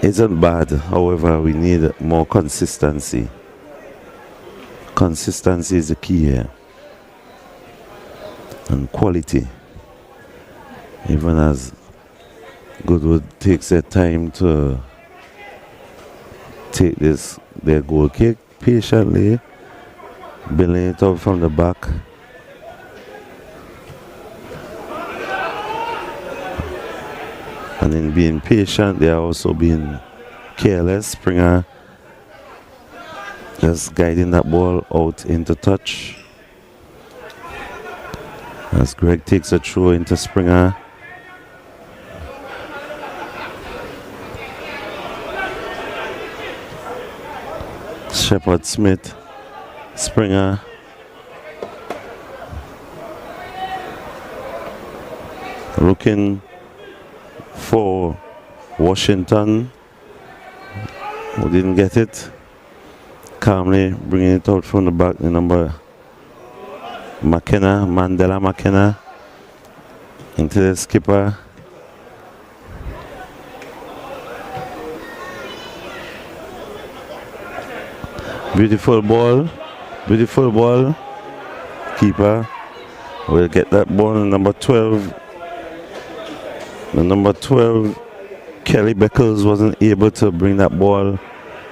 isn't bad. However, we need more consistency. Consistency is the key here, and quality. Even as Goodwood takes their time to take their goal kick patiently, building it up from the back. And in being patient, they are also being careless. Springer just guiding that ball out into touch. As Greg takes a throw into Springer. Shepard Smith, Springer. Looking for Washington, who didn't get it. Calmly bringing it out from the back, the number Mandela McKenna, into the skipper. Beautiful ball. Keeper will get that ball. Number 12. The number 12, Kelly Beckles, wasn't able to bring that ball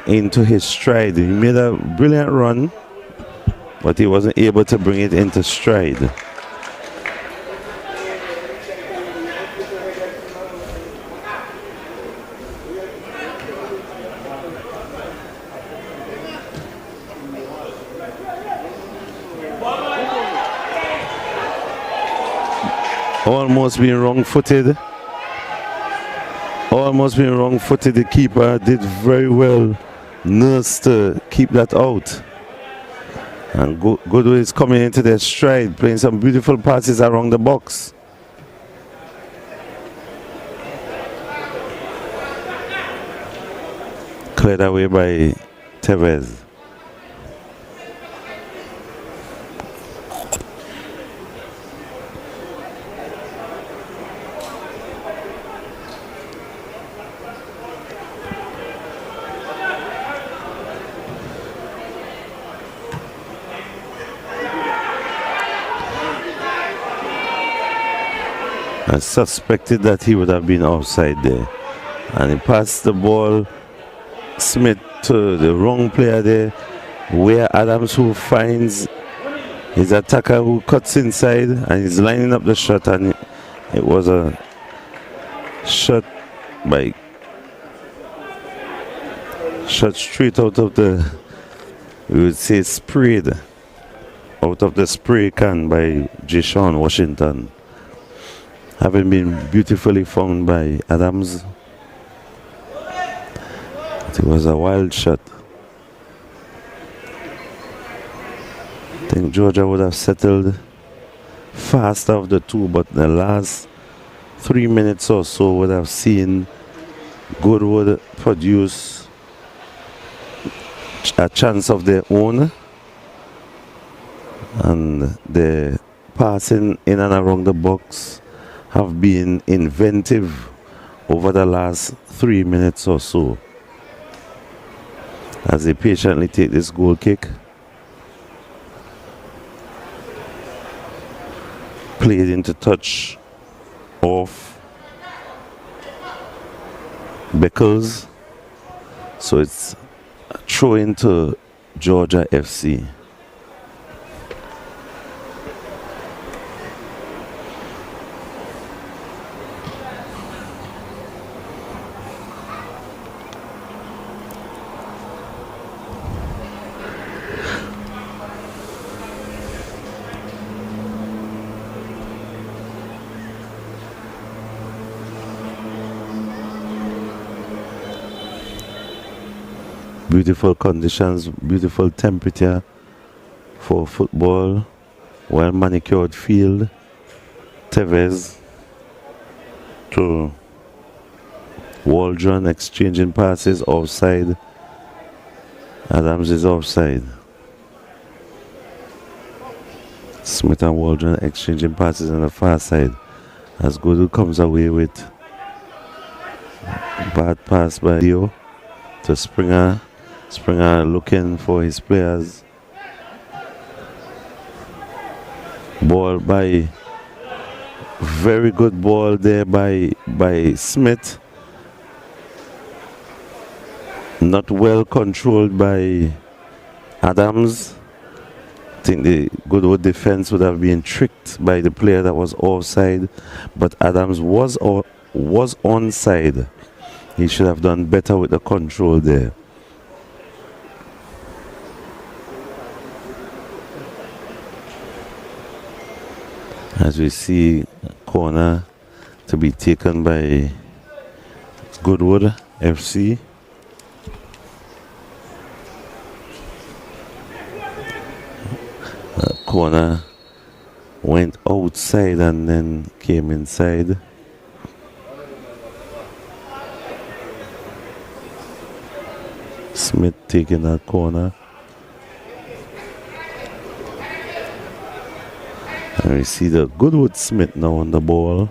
into his stride. He made a brilliant run, but he wasn't able to bring it into stride. Almost being wrong-footed. The keeper did very well, nursed to keep that out. And Goodwood is coming into their stride, playing some beautiful passes around the box. Cleared away by Tevez. I suspected that he would have been offside there, and he passed the ball, Smith, to the wrong player there, where Adams, who finds his attacker, who cuts inside and he's lining up the shot, and it was a shot straight out of the, we would say, sprayed out of the spray can by Jishawn Washington. Having been beautifully found by Adams. It was a wild shot. I think Georgia would have settled faster of the two, but the last 3 minutes or so would have seen Goodwood produce a chance of their own, and the passing in and around the box have been inventive over the last 3 minutes or so. As they patiently take this goal kick. Played into touch of Beckles. So it's a throw into Georgia FC. Beautiful conditions, beautiful temperature for football, well manicured field. Tevez to Waldron exchanging passes offside. Adams is offside. Smith and Waldron exchanging passes on the far side as Goodwood comes away with bad pass by Leo to Springer. Springer looking for his players. Ball by, very good ball there by Smith. Not well controlled by Adams. I think the Goodwood defense would have been tricked by the player that was offside, but Adams was onside. He should have done better with the control there. As we see corner to be taken by Goodwood FC. Corner went outside and then came inside. Smith taking that corner. And we see the Goodwood Smith now on the ball.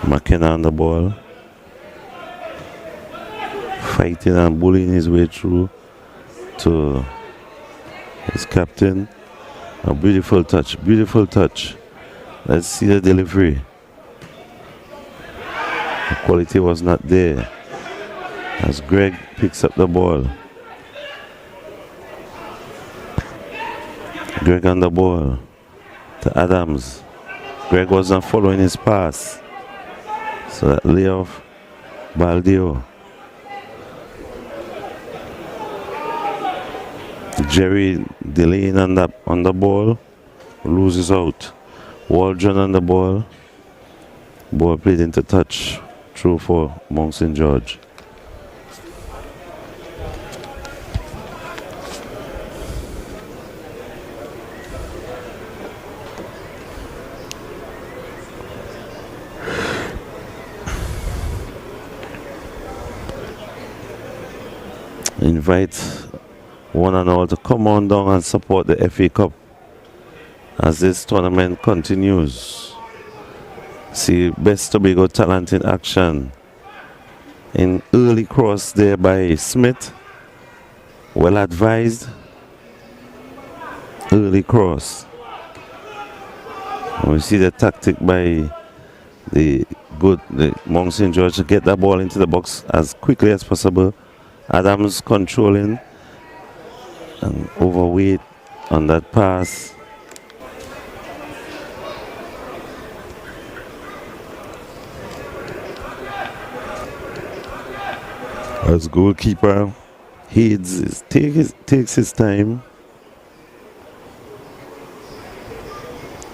McKenna on the ball. Fighting and bullying his way through to his captain. A beautiful touch, beautiful touch. Let's see the delivery. The quality was not there. As Greg picks up the ball. Greg on the ball to Adams. Greg wasn't following his pass. So that layoff, Baldio. Jerry delaying on the ball. Loses out. Waldron on the ball. Ball played into touch. Through for Mount St. George. Invite one and all to come on down and support the FA Cup as this tournament continues. See Best Tobago talent in action. In early cross there by Smith. Well advised. Early cross. And we see the tactic by the Mount St. George to get that ball into the box as quickly as possible. Adams controlling and overweight on that pass. As goalkeeper Heeds takes his time.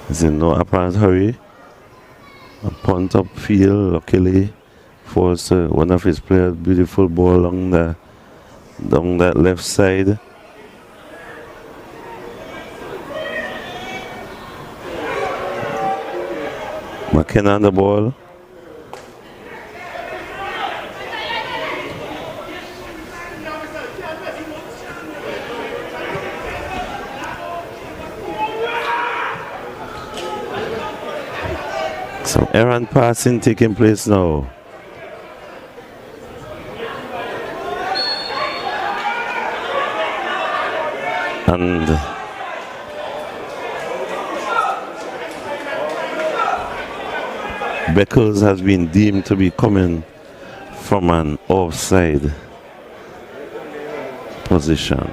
He's in no apparent hurry. A punt up field, luckily falls to one of his players. Beautiful ball down that left side. McKenna on the ball. Some errant passing taking place now. And Beckles has been deemed to be coming from an offside position.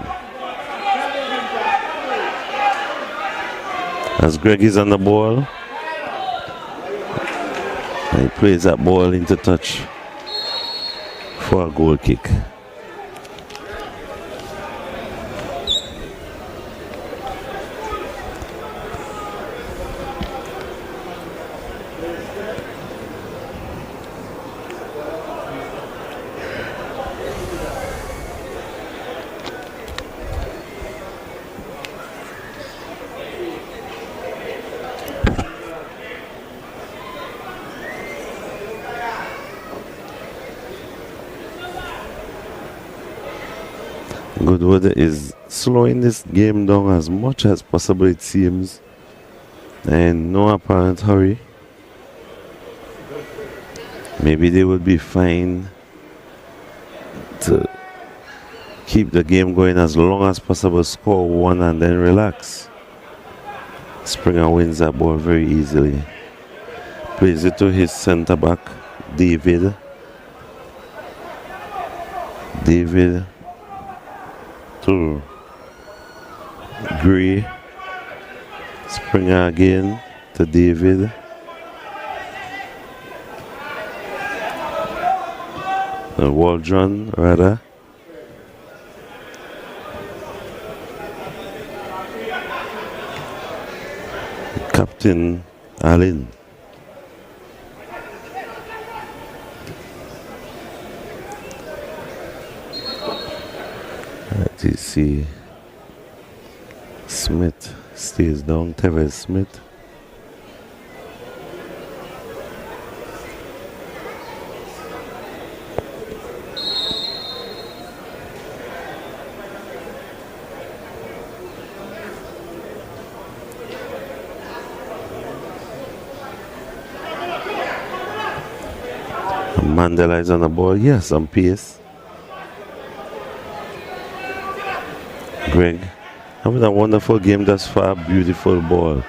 As Greg is on the ball, and he plays that ball into touch for a goal kick. Goodwood is slowing this game down as much as possible, it seems, and no apparent hurry. Maybe they would be fine to keep the game going as long as possible, score one and then relax. Springer wins that ball very easily. Plays it to his centre back, David. To Gray. Springer again to David. Waldron, rather. Captain Allen. Let's see. Smith stays down. Tevez Smith. Mandela is on the ball. Yes, on pace. Greg having a wonderful game thus far. Beautiful ball.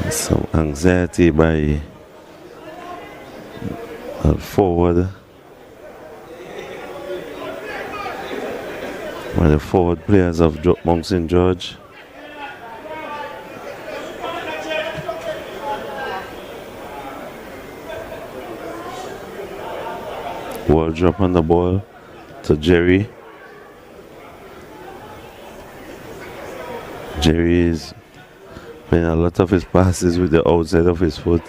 Some anxiety by forward. By the forward players of Mount St. George. Ball drop on the ball to Jerry. Jerry is playing a lot of his passes with the outside of his foot,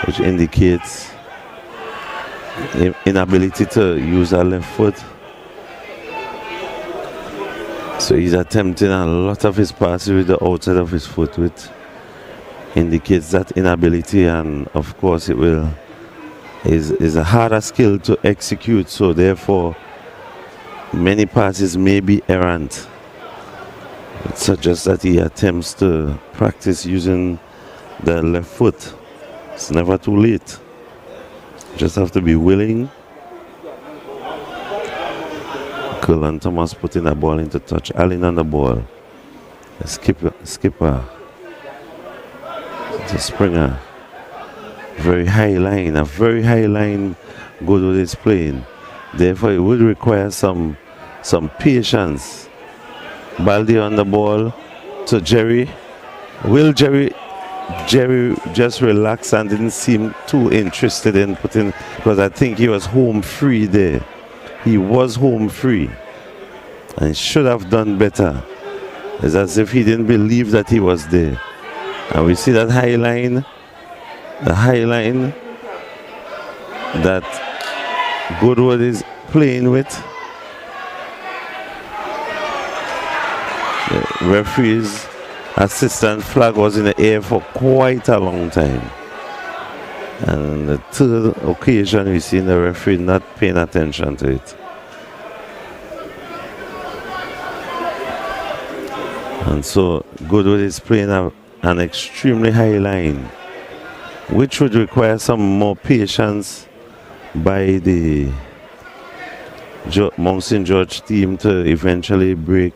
which indicates inability to use our left foot. So he's attempting a lot of his passes with the outside of his foot, which indicates that inability, and of course it will is a harder skill to execute, so therefore many passes may be errant. It suggests that he attempts to practice using the left foot. It's never too late. Just have to be willing. Cullen Thomas putting the ball into touch. Allen on the ball. The skipper. To Springer. Very high line. A very high line Goodwood is playing. Therefore it would require some patience. Baldi on the ball to Jerry. Will Jerry just relax and didn't seem too interested in putting, because I think he was home free there. He was home free and should have done better. It's as if he didn't believe that he was there. And we see that high line, the high line that Goodwood is playing with. The referee's assistant flag was in the air for quite a long time. And the third occasion we see the referee not paying attention to it. And so Goodwood is playing an extremely high line, which would require some more patience by the Mount St. George team to eventually break.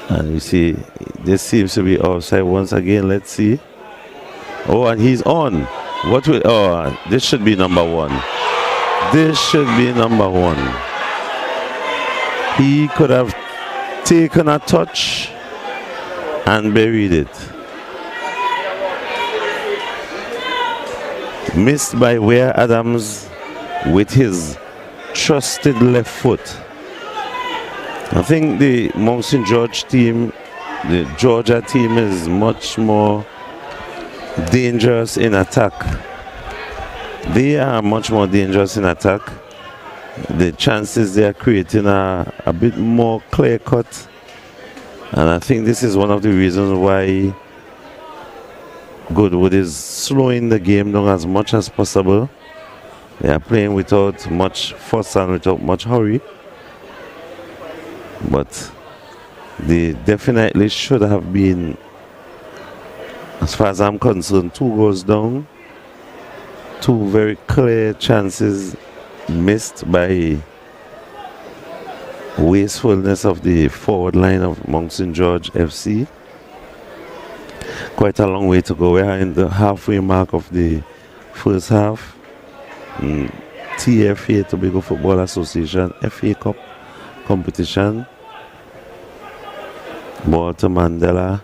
And you see, this seems to be offside once again. Let's see. Oh, and he's on. What will? Oh, this should be number one. This should be number one. He could have taken a touch and buried it. Missed by Ware Adams with his trusted left foot. I think the Mount St. George team, the Georgia team, is much more dangerous in attack. They are much more dangerous in attack. The chances they are creating are a bit more clear cut, and I think this is one of the reasons why Goodwood is slowing the game down as much as possible. They are playing without much fuss and without much hurry, but they definitely should have been, as far as I'm concerned, 2 goals down. 2 very clear chances missed by wastefulness of the forward line of Mount St. George FC. Quite a long way to go. We are in the halfway mark of the first half. TFA, Tobago Football Association, FA Cup competition. Ball to Mandela.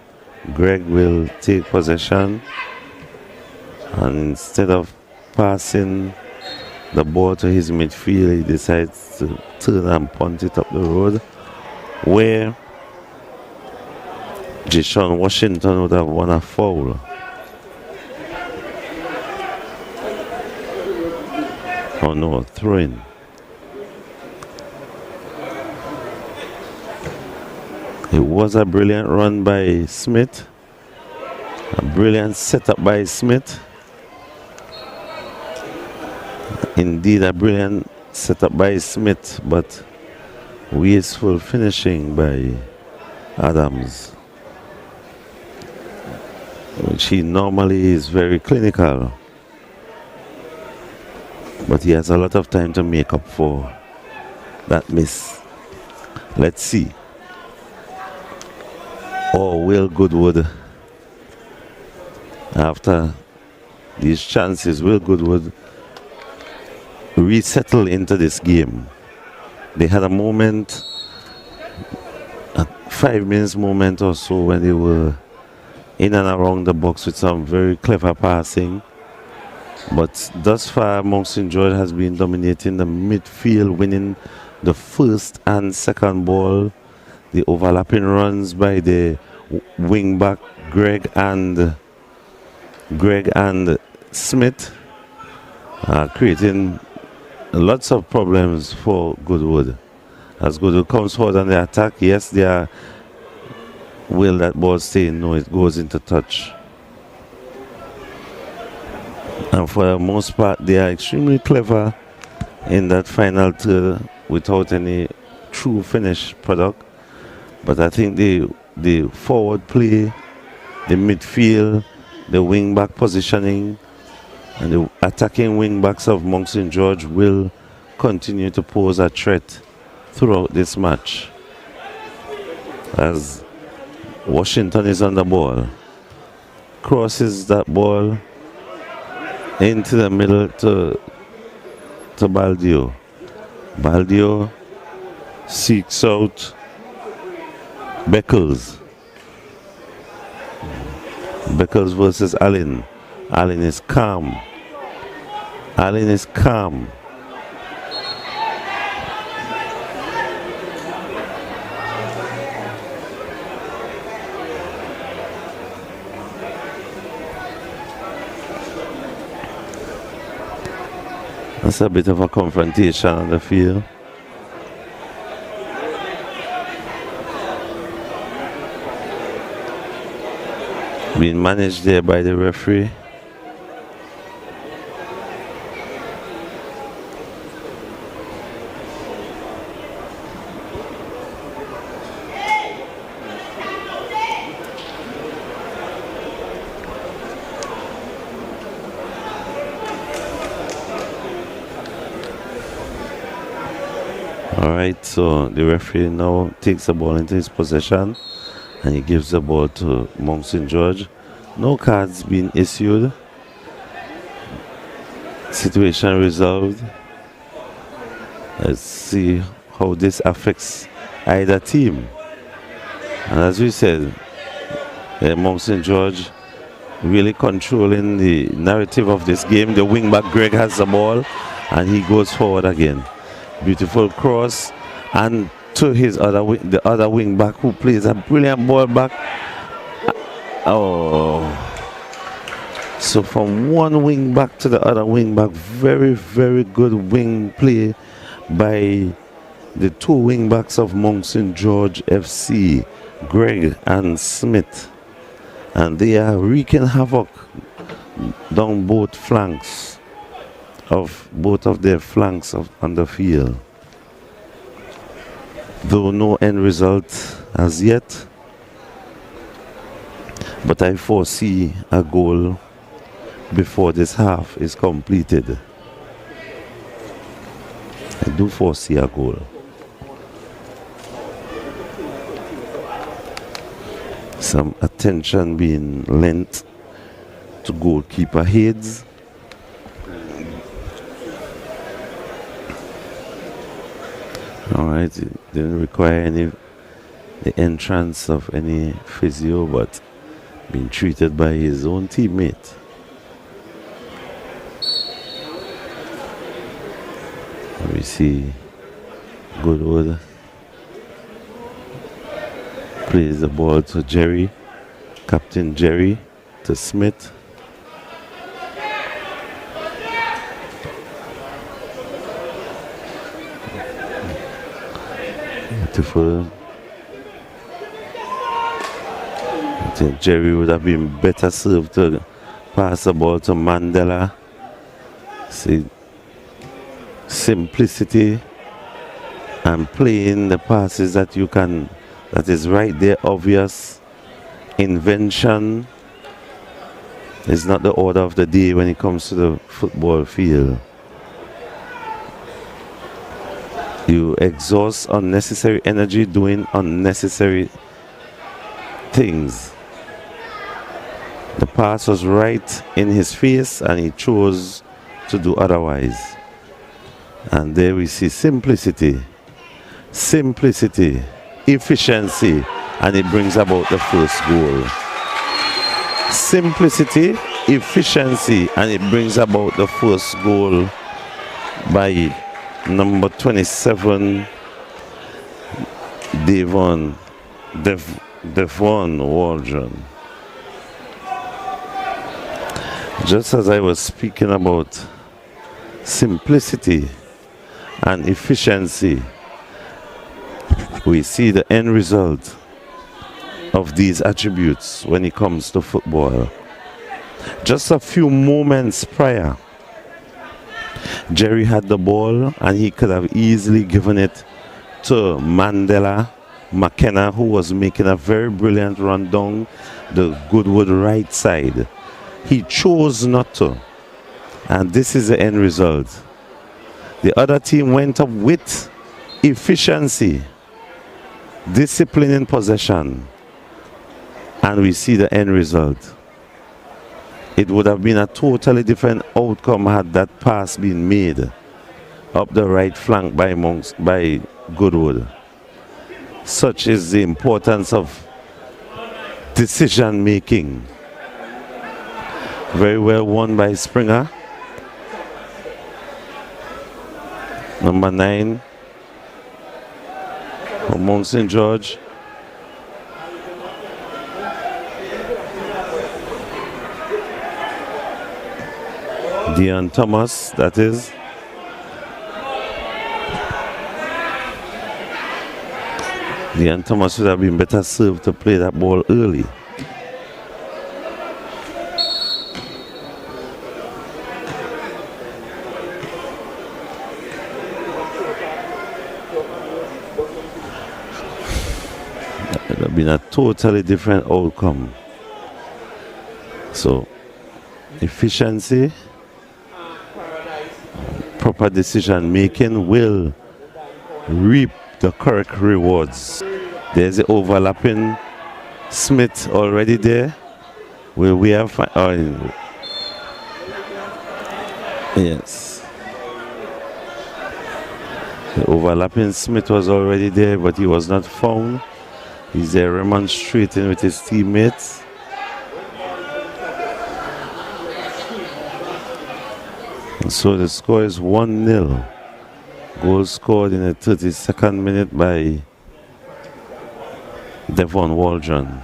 Greg will take possession, and instead of passing the ball to his midfield, he decides to turn and punt it up the road, where Jishon Washington would have won a foul. Oh no, throw-in. It was a brilliant run by Smith. A brilliant setup by Smith. Indeed, a brilliant setup by Smith, but wasteful finishing by Adams, which he normally is very clinical, but he has a lot of time to make up for that miss. Let's see. Or will Goodwood, after these chances, will Goodwood resettle into this game? They had a moment, a 5 minutes moment or so, when they were in and around the box with some very clever passing. But thus far, Mount St. George has been dominating the midfield, winning the first and second ball. The overlapping runs by the wing back Greg and Smith are creating lots of problems for Goodwood. As Goodwood comes forward on the attack, yes, they are. Will that ball stay? No, it goes into touch. And for the most part, they are extremely clever in that final third without any true finished product. But I think the forward play, the midfield, the wing back positioning, and the attacking wing backs of Mount St. George will continue to pose a threat throughout this match. As Washington is on the ball, crosses that ball into the middle to Baldio. Baldio seeks out Beckles. Beckles versus Allen. Allen is calm. Allen is calm. That's a bit of a confrontation on the field. Being managed there by the referee. Alright, so the referee now takes the ball into his possession and he gives the ball to Mount St. George. No cards being issued. Situation resolved. Let's see how this affects either team. And as we said, Mount St. George really controlling the narrative of this game. The wingback Greg has the ball and he goes forward again. Beautiful cross, and to his the other wing back who plays a brilliant ball back. Oh, so from one wing back to the other wing back, very, very good wing play by the two wing backs of Mount St. George FC, Greg and Smith, and they are wreaking havoc down both flanks of both of their flanks on the field. Though no end result as yet, but I foresee a goal before this half is completed. I do foresee a goal. Some attention being lent to goalkeeper heads. Alright, it didn't require the entrance of any physio, but being treated by his own teammate. We see Goodwood plays the ball to Jerry, Captain Jerry to Smith. Beautiful. I think Jerry would have been better served to pass the ball to Mandela. See, simplicity and playing the passes that is right there, obvious. Invention is not the order of the day when it comes to the football field. You exhaust unnecessary energy doing unnecessary things. The pass was right in his face and he chose to do otherwise. And there we see simplicity, efficiency, and it brings about the first goal. Simplicity, efficiency, and it brings about the first goal by number 27, Devon Waldron. Just as I was speaking about simplicity and efficiency, we see the end result of these attributes when it comes to football. Just a few moments prior, Jerry had the ball and he could have easily given it to Mandela McKenna, who was making a very brilliant run down the Goodwood right side. He chose not to, and this is the end result. The other team went up with efficiency, discipline in possession, and we see the end result. It would have been a totally different outcome had that pass been made up the right flank by Goodwood. Such is the importance of decision making. Very well won by Springer. Number 9 for Mount St. George. Deon Thomas, that is. Deon Thomas would have been better served to play that ball early. That would have been a totally different outcome. So, efficiency, proper decision making will reap the correct rewards. There's the overlapping Smith already there. Where we have yes. The overlapping Smith was already there, but he was not found. He's there remonstrating with his teammates. And so the score is 1-0. Goal scored in the 32nd minute by Devon Waldron.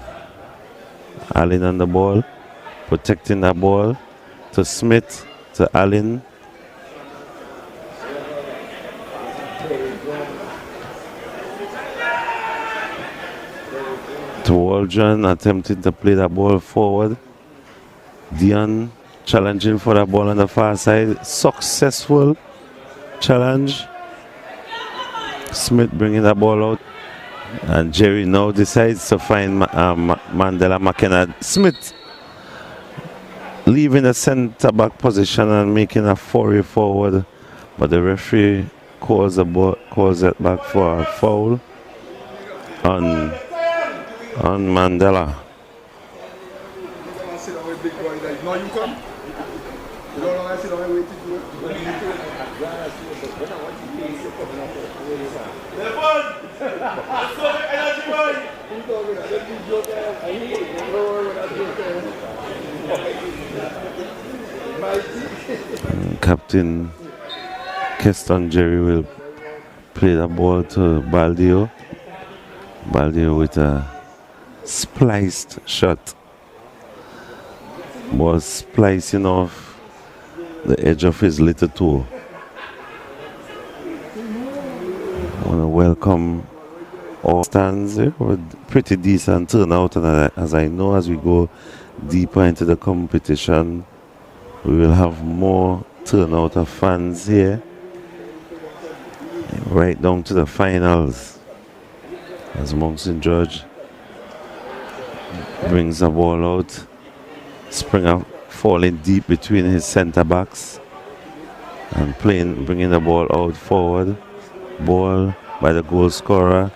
Allen on the ball, protecting that ball to Smith, to Allen. To Waldron, attempting to play that ball forward. Dion challenging for that ball on the far side. Successful challenge. Smith bringing that ball out. And Jerry now decides to find Mandela McKenna. Smith leaving the centre back position and making a foray forward, but the referee calls it back for a foul on Mandela. Captain Keston Jerry will play the ball to Baldio. Baldio with a spliced shot. Ball splicing off the edge of his little toe. I want to welcome all stands with pretty decent turnout, and as I know, as we go deeper into the competition, we will have more turnout of fans here, right down to the finals, as Monk St. George brings the ball out. Springer falling deep between his centre backs and bringing the ball out forward. Ball by the goal scorer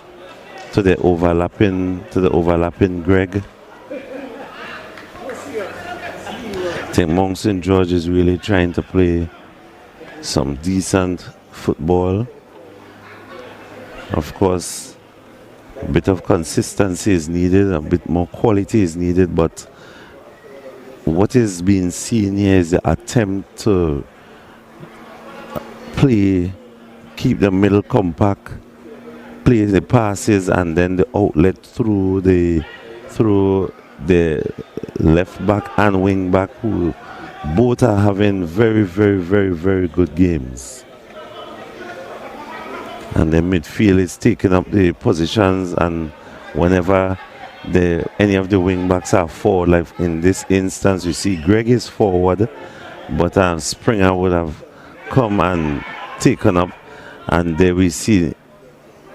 to the overlapping Greg. I think Monk St. George is really trying to play some decent football. Of course, a bit of consistency is needed, a bit more quality is needed, but what is being seen here is the attempt to keep the middle compact, play the passes, and then the outlet through the left back and wing back, who both are having very, very, very, very good games. And the midfield is taking up the positions, and whenever any of the wing backs are forward, like in this instance, you see Greg is forward, but Springer would have come and taken up, and there we see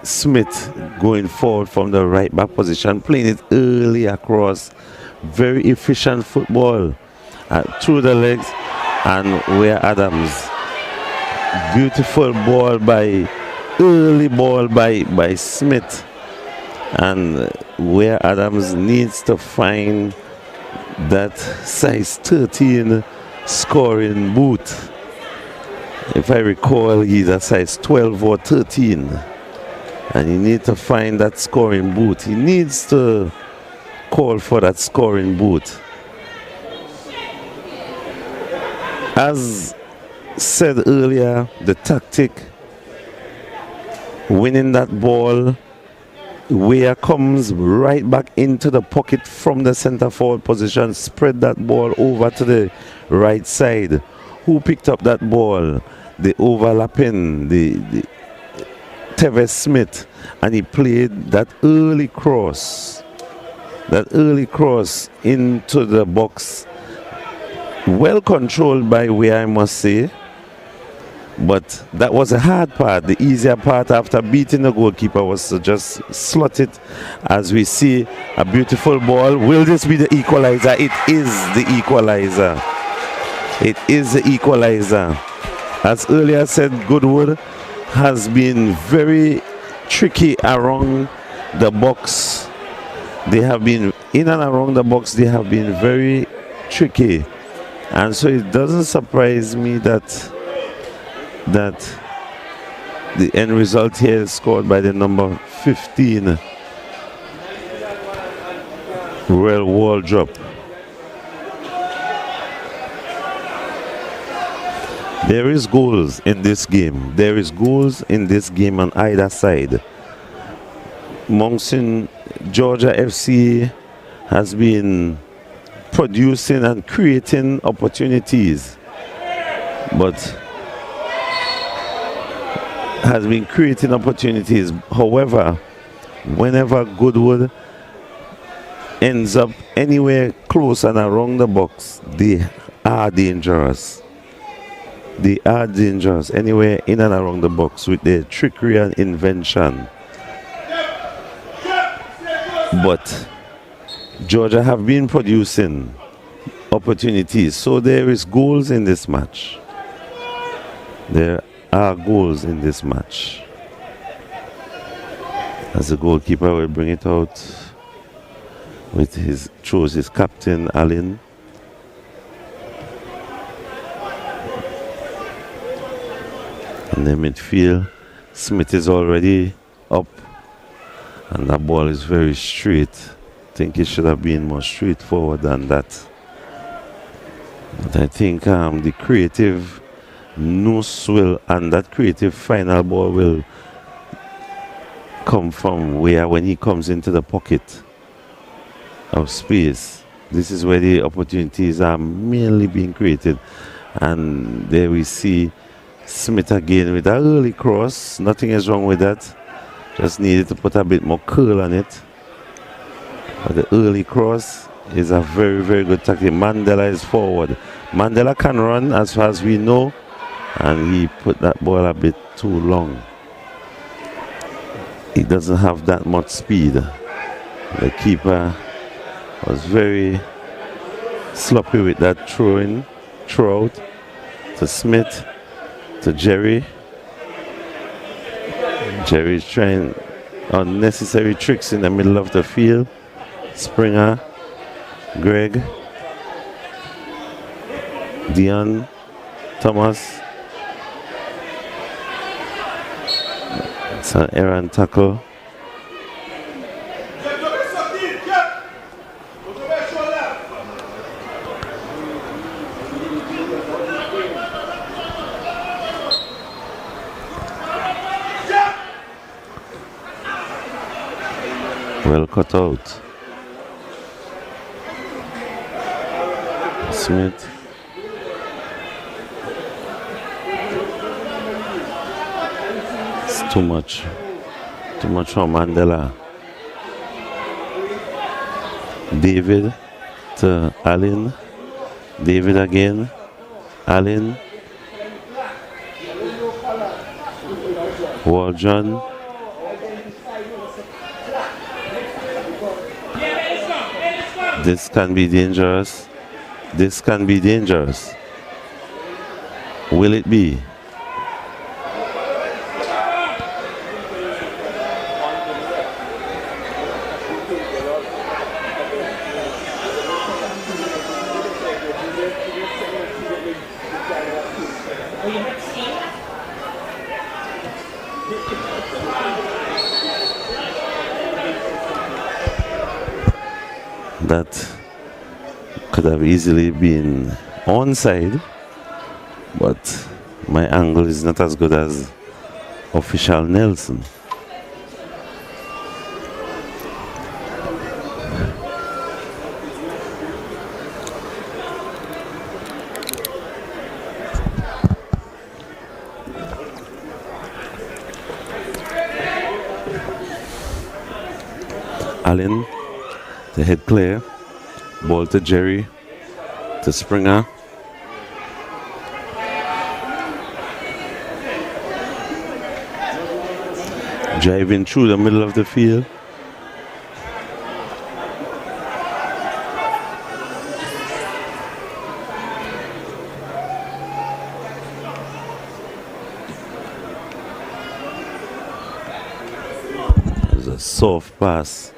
Smith going forward from the right back position, playing it early across. Very efficient football through the legs, and Ware Adams. Beautiful early ball by Smith, and Ware Adams needs to find that size 13 scoring boot. If I recall, he's a size 12 or 13, and he needs to find that scoring boot. He needs to call for that scoring boot. As said earlier, the tactic, winning that ball, Ware comes right back into the pocket from the centre forward position, spread that ball over to the right side. Who picked up that ball? The overlapping, the Tevez Smith, and he played that early cross into the box. Well controlled by Ware, I must say. But that was a hard part. The easier part after beating the goalkeeper was to just slot it. As we see a beautiful ball. Will this be the equalizer? It is the equalizer. It is the equalizer. As earlier said, Goodwood has been very tricky around the box. They have been in and around the box. They have been very tricky, and so it doesn't surprise me that the end result here is scored by the number 15 Royal Waldrop. There is goals in this game. There is goals in this game on either side. Moncton Georgia FC has been producing and creating opportunities, but However, whenever Goodwood ends up anywhere close and around the box, they are dangerous. They are dangerous anywhere in and around the box with their trickery and invention. But Georgia have been producing opportunities, so there is goals in this match. There are goals in this match. As the goalkeeper will bring it out with his captain Allen. And the midfield, Smith is already up, and that ball is very straight. I think it should have been more straightforward than that. But I think the creative noose will, and that creative final ball will come from where when he comes into the pocket of space. This is where the opportunities are mainly being created. And there we see Smith again with an early cross. Nothing is wrong with that. Just needed to put a bit more curl on it. But the early cross is a very, very good tactic. Mandela is forward. Mandela can run as far as we know. And he put that ball a bit too long. He doesn't have that much speed. The keeper was very sloppy with that throw out to Smith, to Jerry. Jerry's trying unnecessary tricks in the middle of the field. Springer, Greg, Dion, Thomas. It's an errant tackle. Well cut out. Smith. It's too much for Mandela. David to Allen. David again. Allen. Waldron. This can be dangerous. This can be dangerous. Will it be? That could have easily been onside, but my angle is not as good as official Nelson. Allen, the head clear. Ball to Jerry, to Springer. Driving through the middle of the field. a soft pass.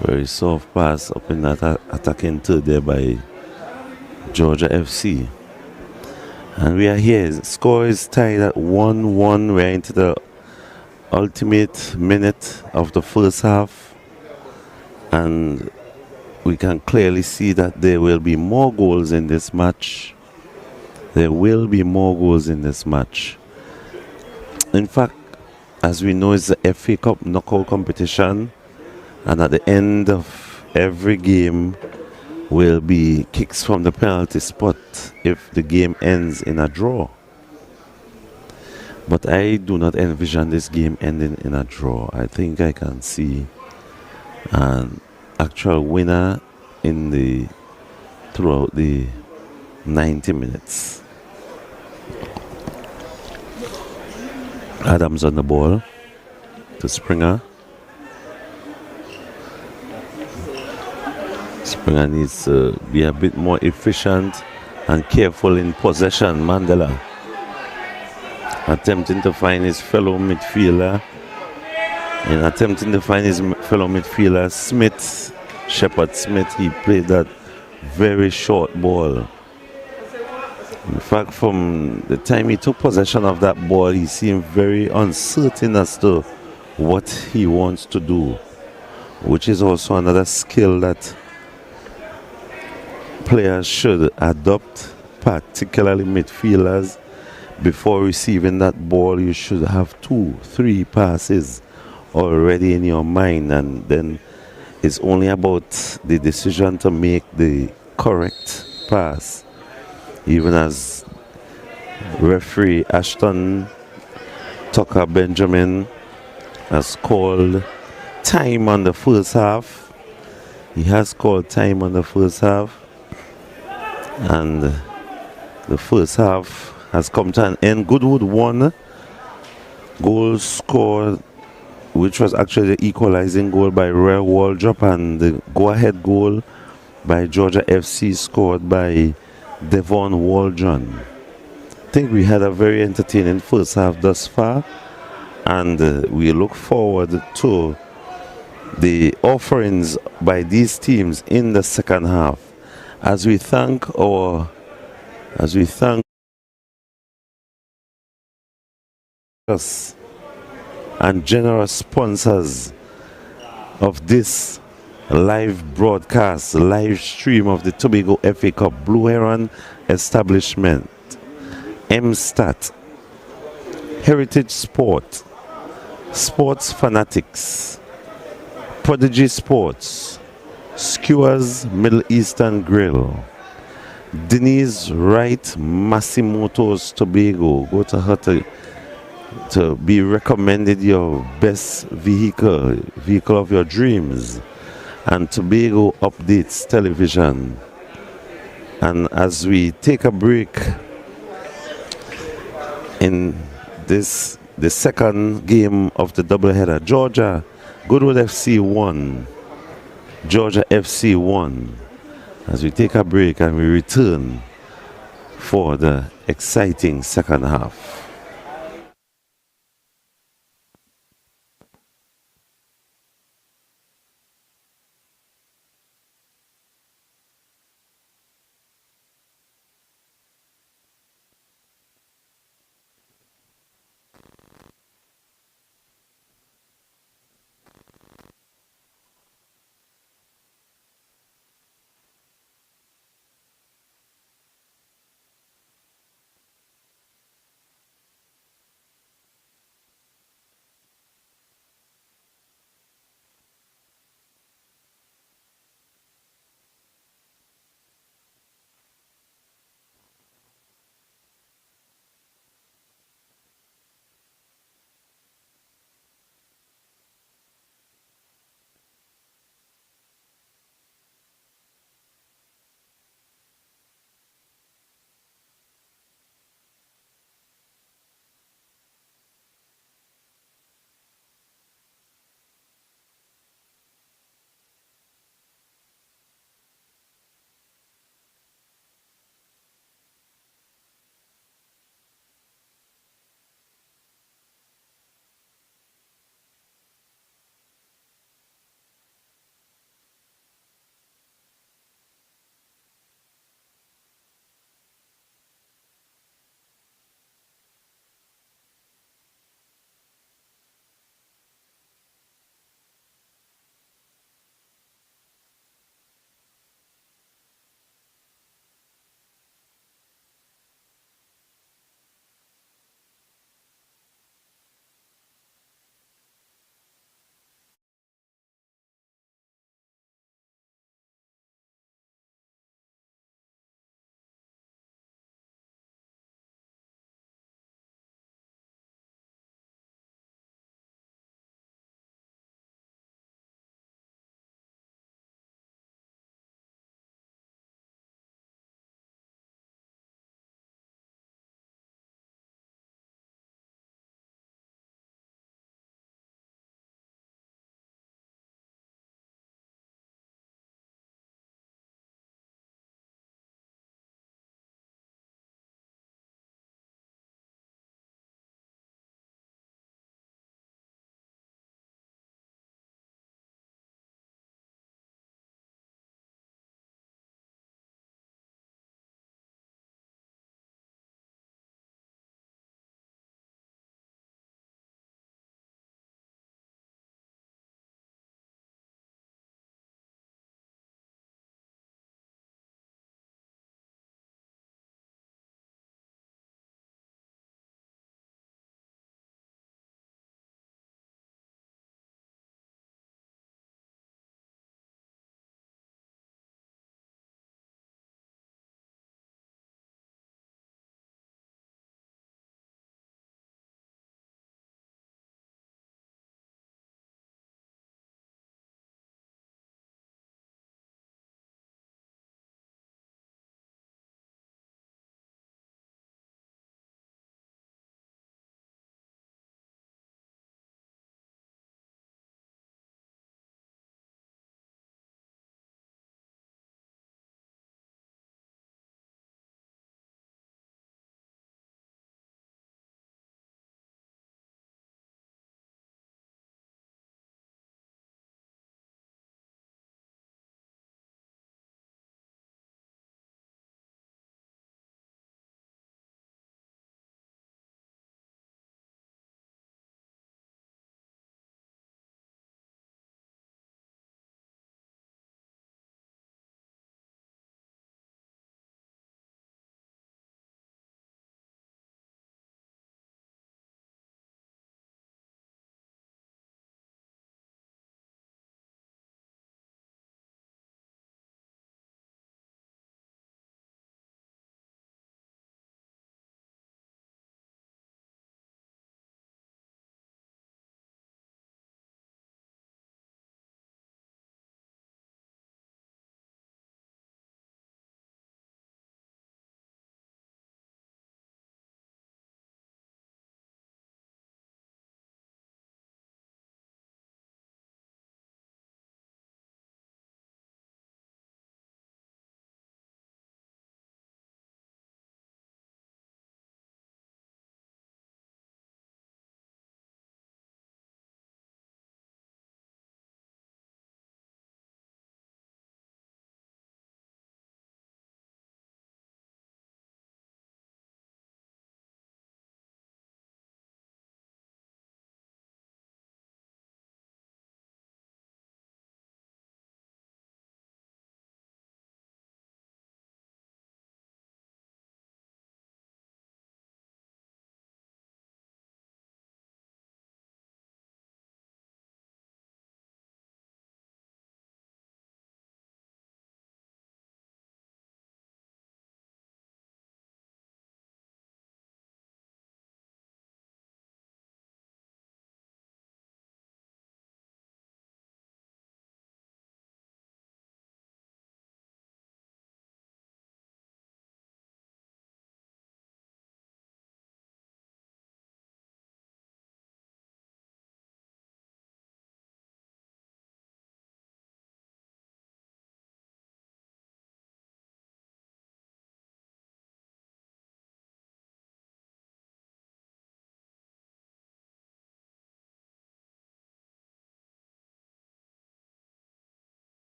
Very soft pass up in that attacking third there by Georgia FC. And we are here. Score is tied at 1-1. We're into the ultimate minute of the first half. And we can clearly see that there will be more goals in this match. There will be more goals in this match. In fact, as we know, it's the FA Cup knockout competition. And at the end of every game will be kicks from the penalty spot if the game ends in a draw. But I do not envision this game ending in a draw. I think I can see an actual winner throughout the 90 minutes. Adams on the ball to Springer. Springer needs to be a bit more efficient and careful in possession. Mandela attempting to find his fellow midfielder. In attempting to find his fellow midfielder, Shepard Smith, he played that very short ball. In fact, from the time he took possession of that ball, he seemed very uncertain as to what he wants to do, which is also another skill that players should adopt, particularly midfielders. Before receiving that ball, you should have 2-3 passes already in your mind, and then it's only about the decision to make the correct pass. Even as referee Ashton Tucker Benjamin has called time on the first half. He has called time on the first half. And the first half has come to an end. Goodwood won. Goal scored, which was actually the equalizing goal by Roy Waldrop, and the go-ahead goal by Georgia FC scored by Devon Waldron. I think we had a very entertaining first half thus far, and we look forward to the offerings by these teams in the second half. As we thank us and generous sponsors of this live broadcast, live stream of the Tobago FA Cup, Blue Heron Establishment, MSTAT, Heritage Sport, Sports Fanatics, Prodigy Sports, Skewers Middle Eastern Grill, Denise Wright Massimoto's Tobago. Go to her to be recommended your best vehicle of your dreams, and Tobago Updates Television. And as we take a break in the second game of the doubleheader, Goodwood FC won, Georgia FC won. As we take a break and we return for the exciting second half.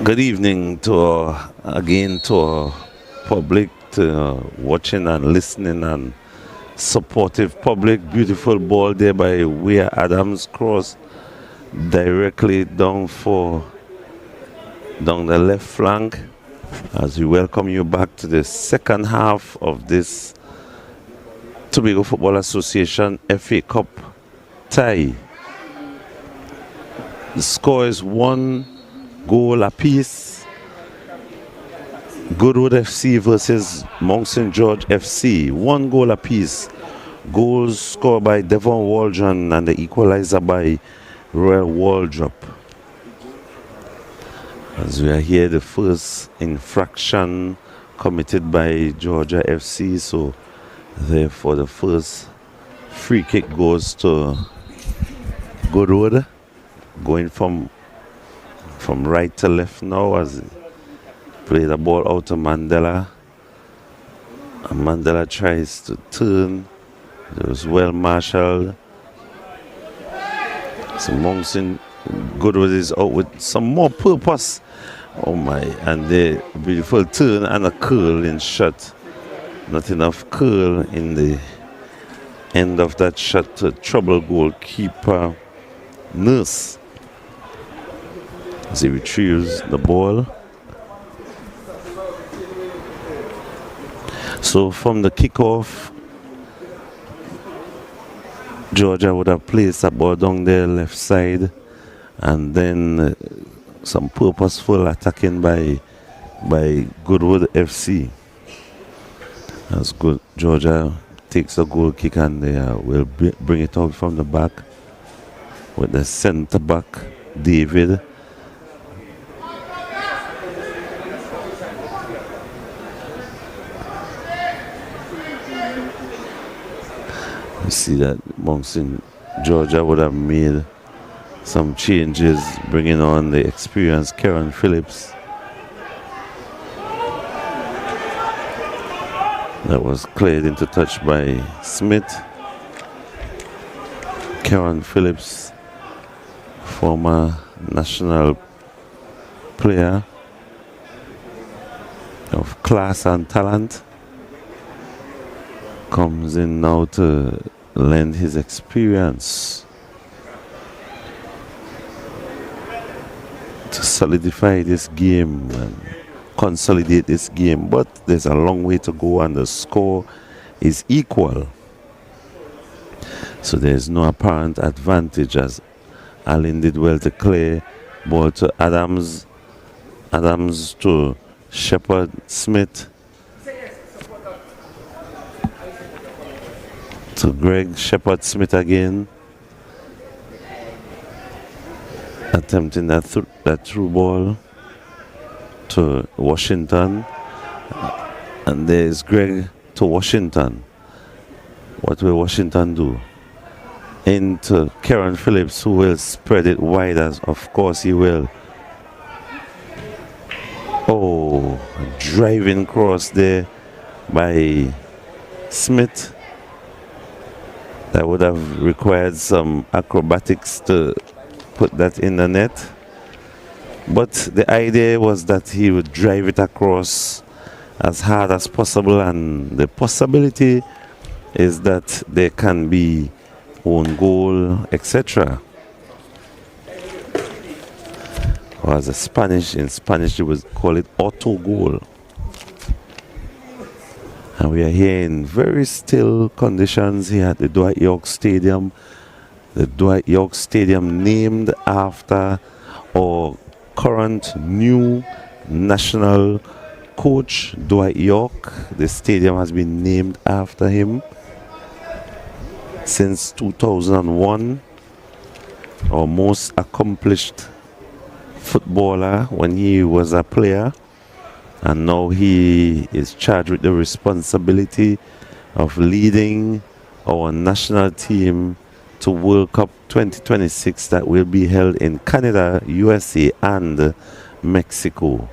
Good evening to again to our public, to watching and listening and supportive public. Beautiful ball there by Weir Adams, cross directly down the left flank. As we welcome you back to the second half of this Tobago Football Association FA Cup tie. The score is 1 goal apiece. Goodwood FC versus Mount St. George FC. 1 goal apiece. Goals scored by Devon Waldron and the equalizer by Royal Waldrop. As we are here, the first infraction committed by Georgia FC, so therefore the first free kick goes to Goodwood, going from right to left now as he play the ball out to Mandela. And Mandela tries to turn. It was well marshaled. So Monson Goodwood is out with some more purpose. Oh my, and the beautiful turn and a curl in shot. Not enough curl in the end of that shot to trouble goalkeeper Nurse as he retrieves the ball. So from the kickoff, Georgia would have placed a ball down their left side, and then some purposeful attacking by Goodwood FC. As Georgia takes a goal kick and they will bring it out from the back with the centre back David. You see that Monson Georgia would have made some changes, bringing on the experienced Karen Phillips. That was cleared into touch by Smith. Karen Phillips, former national player of class and talent, comes in now to lend his experience to solidify this game and consolidate this game. But there's a long way to go and the score is equal. So there's no apparent advantage as Allen did well to clear ball to Adams. Adams to Shepherd Smith. To Greg Shepherd Smith again. Attempting that through ball to Washington. And there's Greg to Washington. What will Washington do? Into Karen Phillips, who will spread it wide, as of course he will. Oh, driving cross there by Smith. That would have required some acrobatics to put that in the net. But the idea was that he would drive it across as hard as possible, and the possibility is that there can be own goal, etc. Or as in Spanish they would call it auto goal. And we are here in very still conditions here at the Dwight York Stadium. The Dwight York Stadium named after our current new national coach, Dwight York. The stadium has been named after him since 2001. Our most accomplished footballer when he was a player. And now he is charged with the responsibility of leading our national team to World Cup 2026 that will be held in Canada, USA, and Mexico.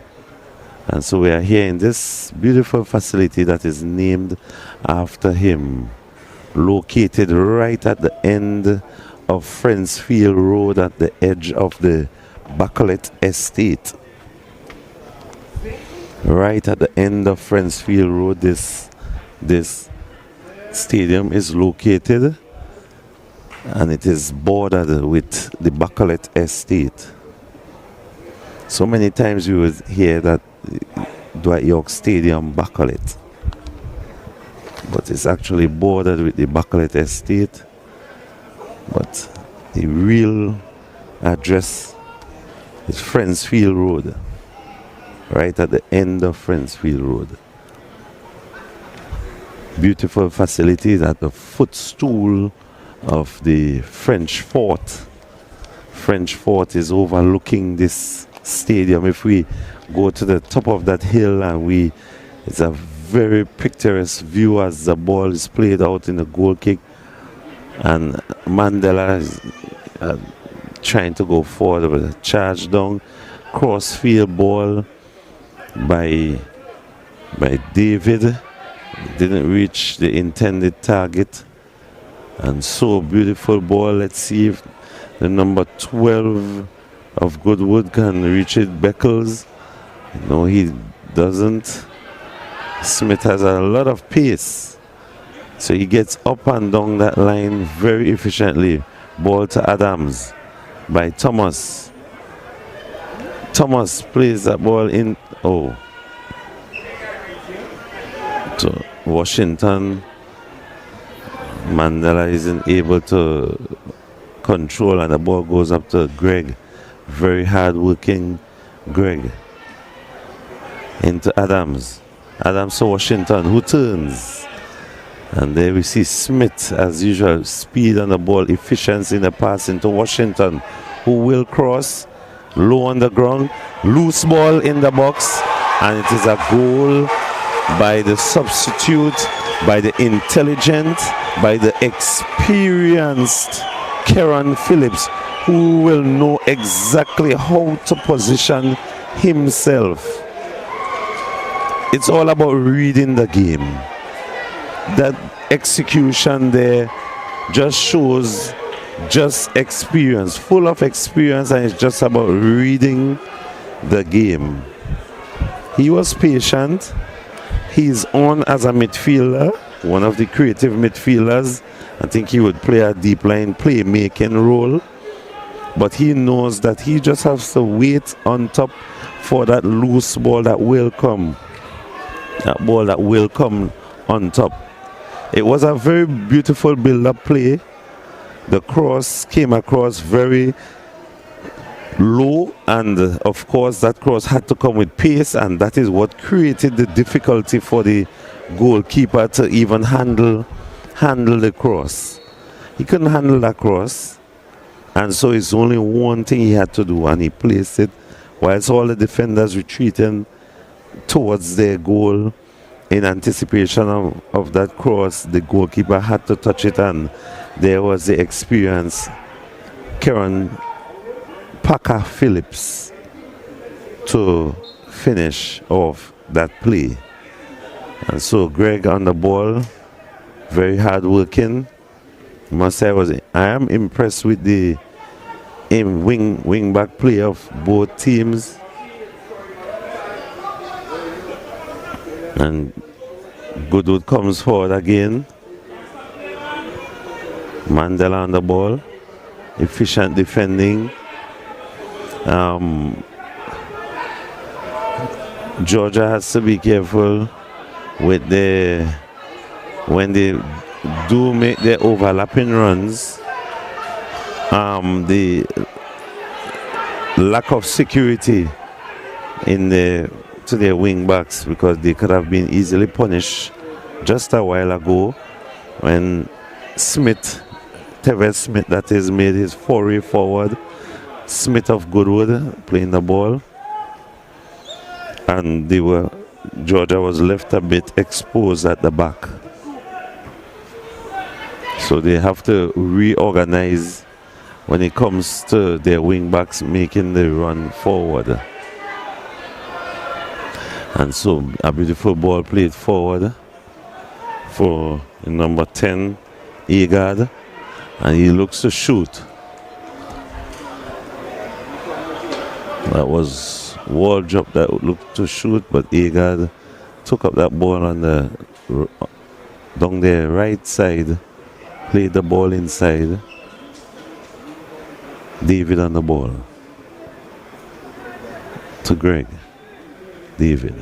And so we are here in this beautiful facility that is named after him, located right at the end of Friendsfield Road at the edge of the Bacolet Estate. Right at the end of Friendsfield Road, this stadium is located, and it is bordered with the Bacolet Estate. So many times you would hear that Dwight York Stadium Bacolet, but it's actually bordered with the Bacolet Estate. But the real address is Friendsfield Road, right at the end of Friendsfield Road. Beautiful facilities at the footstool of the French Fort. French Fort is overlooking this stadium. If we go to the top of that hill, and it's a very picturesque view as the ball is played out in the goal kick, and Mandela is trying to go forward with a charge down, crossfield ball by David, didn't reach the intended target, and so beautiful ball. Let's see if the number 12 of Goodwood can reach it. Beckles, no, he doesn't. Smith has a lot of pace, so he gets up and down that line very efficiently. Ball to Adams by Thomas. Thomas plays that ball in, to Washington. Mandela isn't able to control, and the ball goes up to Greg. Very hard working Greg. Into Adams. Adams to Washington, who turns. And there we see Smith, as usual, speed on the ball, efficiency in the pass into Washington, who will cross, low on the ground, loose ball in the box, and it is a goal by the substitute, by the intelligent, by the experienced Kieran Phillips, who will know exactly how to position himself. It's all about reading the game. That execution there just shows just experience, full of experience, and it's just about reading the game. He was patient. He's on as a midfielder, one of the creative midfielders. I think he would play a deep line playmaking role, but he knows that he just has to wait on top for that loose ball that will come. That ball that will come on top. It was a very beautiful build-up play. The cross came across very low, and of course that cross had to come with pace, and that is what created the difficulty for the goalkeeper to even handle the cross. He couldn't handle that cross, and so it's only one thing he had to do, and he placed it whilst all the defenders retreating towards their goal in anticipation of that cross. The goalkeeper had to touch it, and there was the experienced Kieran Parker Phillips to finish off that play. And so Greg on the ball, very hard working. I must say I am impressed with the wing back play of both teams. And Goodwood comes forward again. Mandela on the ball, efficient defending. Georgia has to be careful with when they do make their overlapping runs. The lack of security to their wing backs, because they could have been easily punished just a while ago when Tevez Smith, that is, made his foray forward. Smith of Goodwood playing the ball, and Georgia was left a bit exposed at the back. So they have to reorganize when it comes to their wing backs making the run forward. And so a beautiful ball played forward for number 10, Agard, and he looks to shoot. That was wall drop that looked to shoot, but Agard took up that ball on the down the right side, played the ball inside. David on the ball to Greg. David.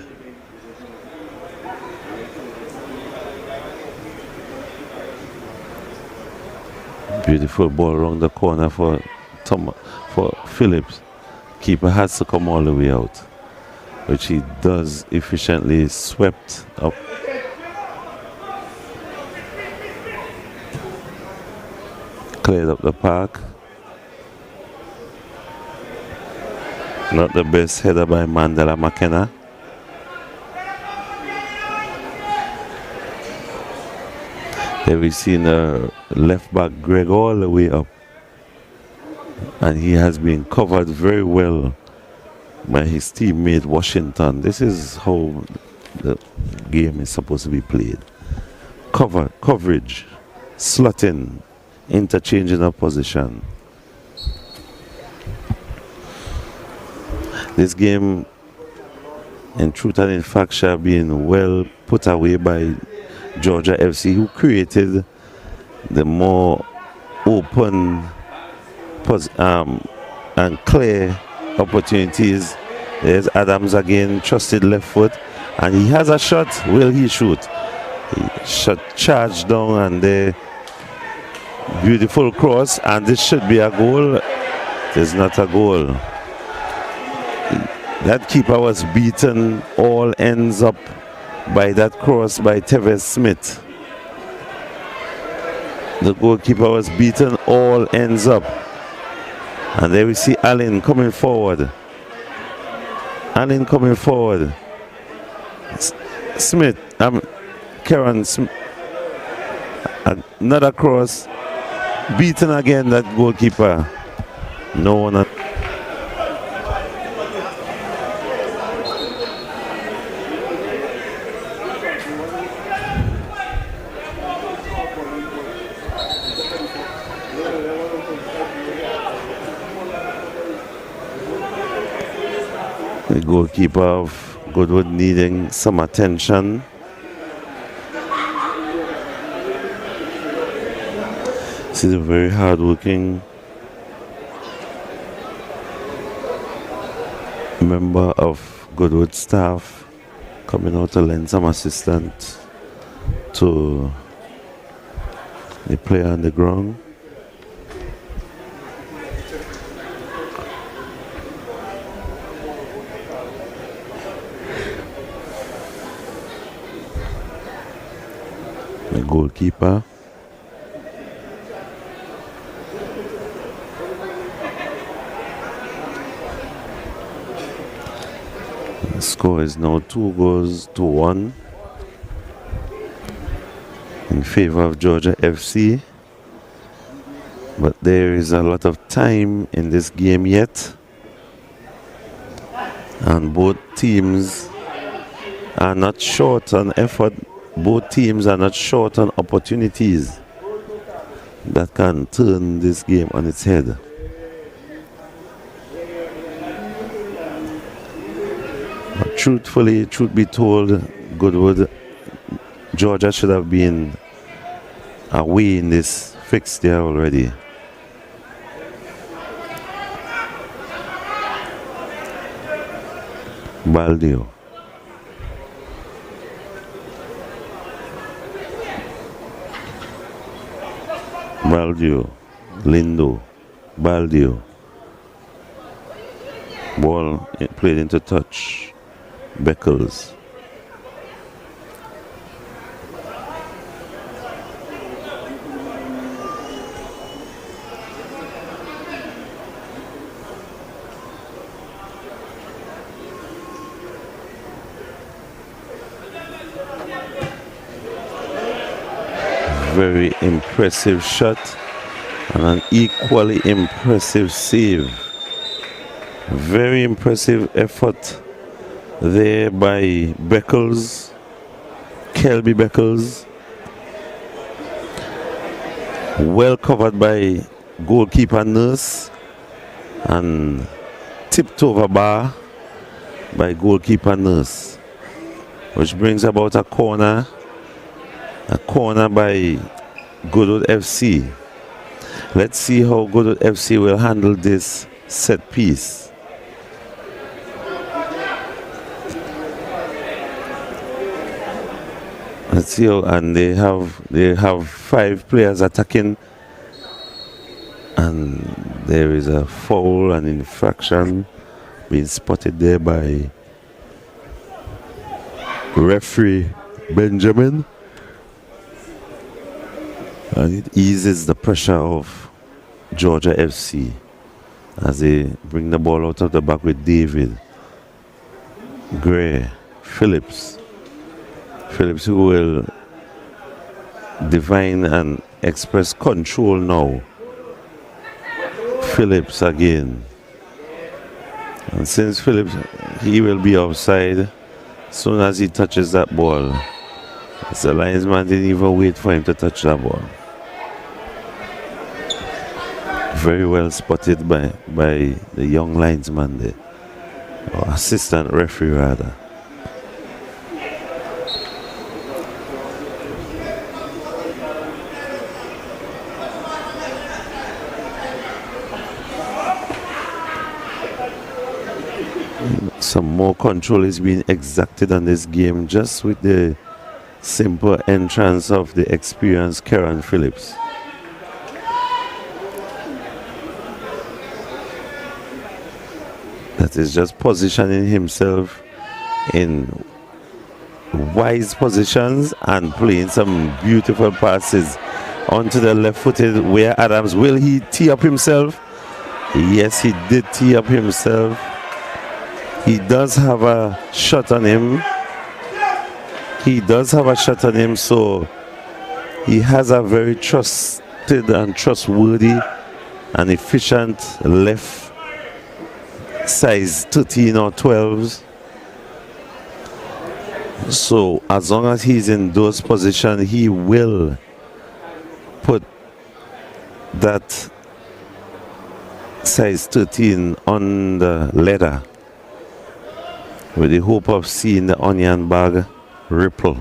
Beautiful ball around the corner for Phillips. Keeper has to come all the way out, which he does efficiently. Swept up. Cleared up the park. Not the best header by Mandela McKenna. There we seen the left back Greg all the way up, and he has been covered very well by his teammate Washington. This is how the game is supposed to be played. Coverage, slotting, interchanging of position. This game, in truth and in fact, shall be well put away by Georgia FC, who created the more open and clear opportunities. There's Adams again, trusted left foot, and he has a shot. Will he shoot? He shot charged down, and the beautiful cross, and this should be a goal. It is not a goal. That keeper was beaten all ends up by that cross by Tevez Smith. The goalkeeper was beaten all ends up. And there we see Allen coming forward. Allen coming forward. Smith, Karen Smith. Another cross. Beaten again, that goalkeeper. No one. The goalkeeper of Goodwood needing some attention. This is a very hard-working member of Goodwood staff coming out to lend some assistance to the player on the ground. The goalkeeper. The score is now 2-1 in favor of Georgia FC. But there is a lot of time in this game yet, and both teams are not short on effort. Both teams are not short on opportunities that can turn this game on its head. But truthfully, truth be told, Goodwood, Georgia should have been away in this fixture already. Baldio. Baldio, Lindo, Baldio. Ball played into touch. Beckles. Very impressive shot and an equally impressive save. Very impressive effort there by Beckles, Kelby Beckles. Well covered by goalkeeper Nurse, and tipped over bar by goalkeeper Nurse, which brings about a corner by Goodwood FC. Let's see how Goodwood FC will handle this set piece. Let's see how, and they have 5 players attacking, and there is a foul and infraction being spotted there by referee Benjamin, and it eases the pressure of Georgia FC as they bring the ball out of the back with David, Gray, Phillips, who will divine and express control now. Phillips again, and since Phillips, he will be offside as soon as he touches that ball. The linesman didn't even wait for him to touch that ball. Very well spotted by the young linesman there, or assistant referee rather. Some more control is being exacted on this game just with the simple entrance of the experienced Kieran Phillips. That is just positioning himself in wise positions and playing some beautiful passes onto the left-footed where Adams. Will he tee up himself? Yes, he did tee up himself. He does have a shot on him. So he has a very trusted and trustworthy and efficient left size 13 or 12s. So as long as he's in those positions, he will put that size 13 on the leather with the hope of seeing the onion bag ripple.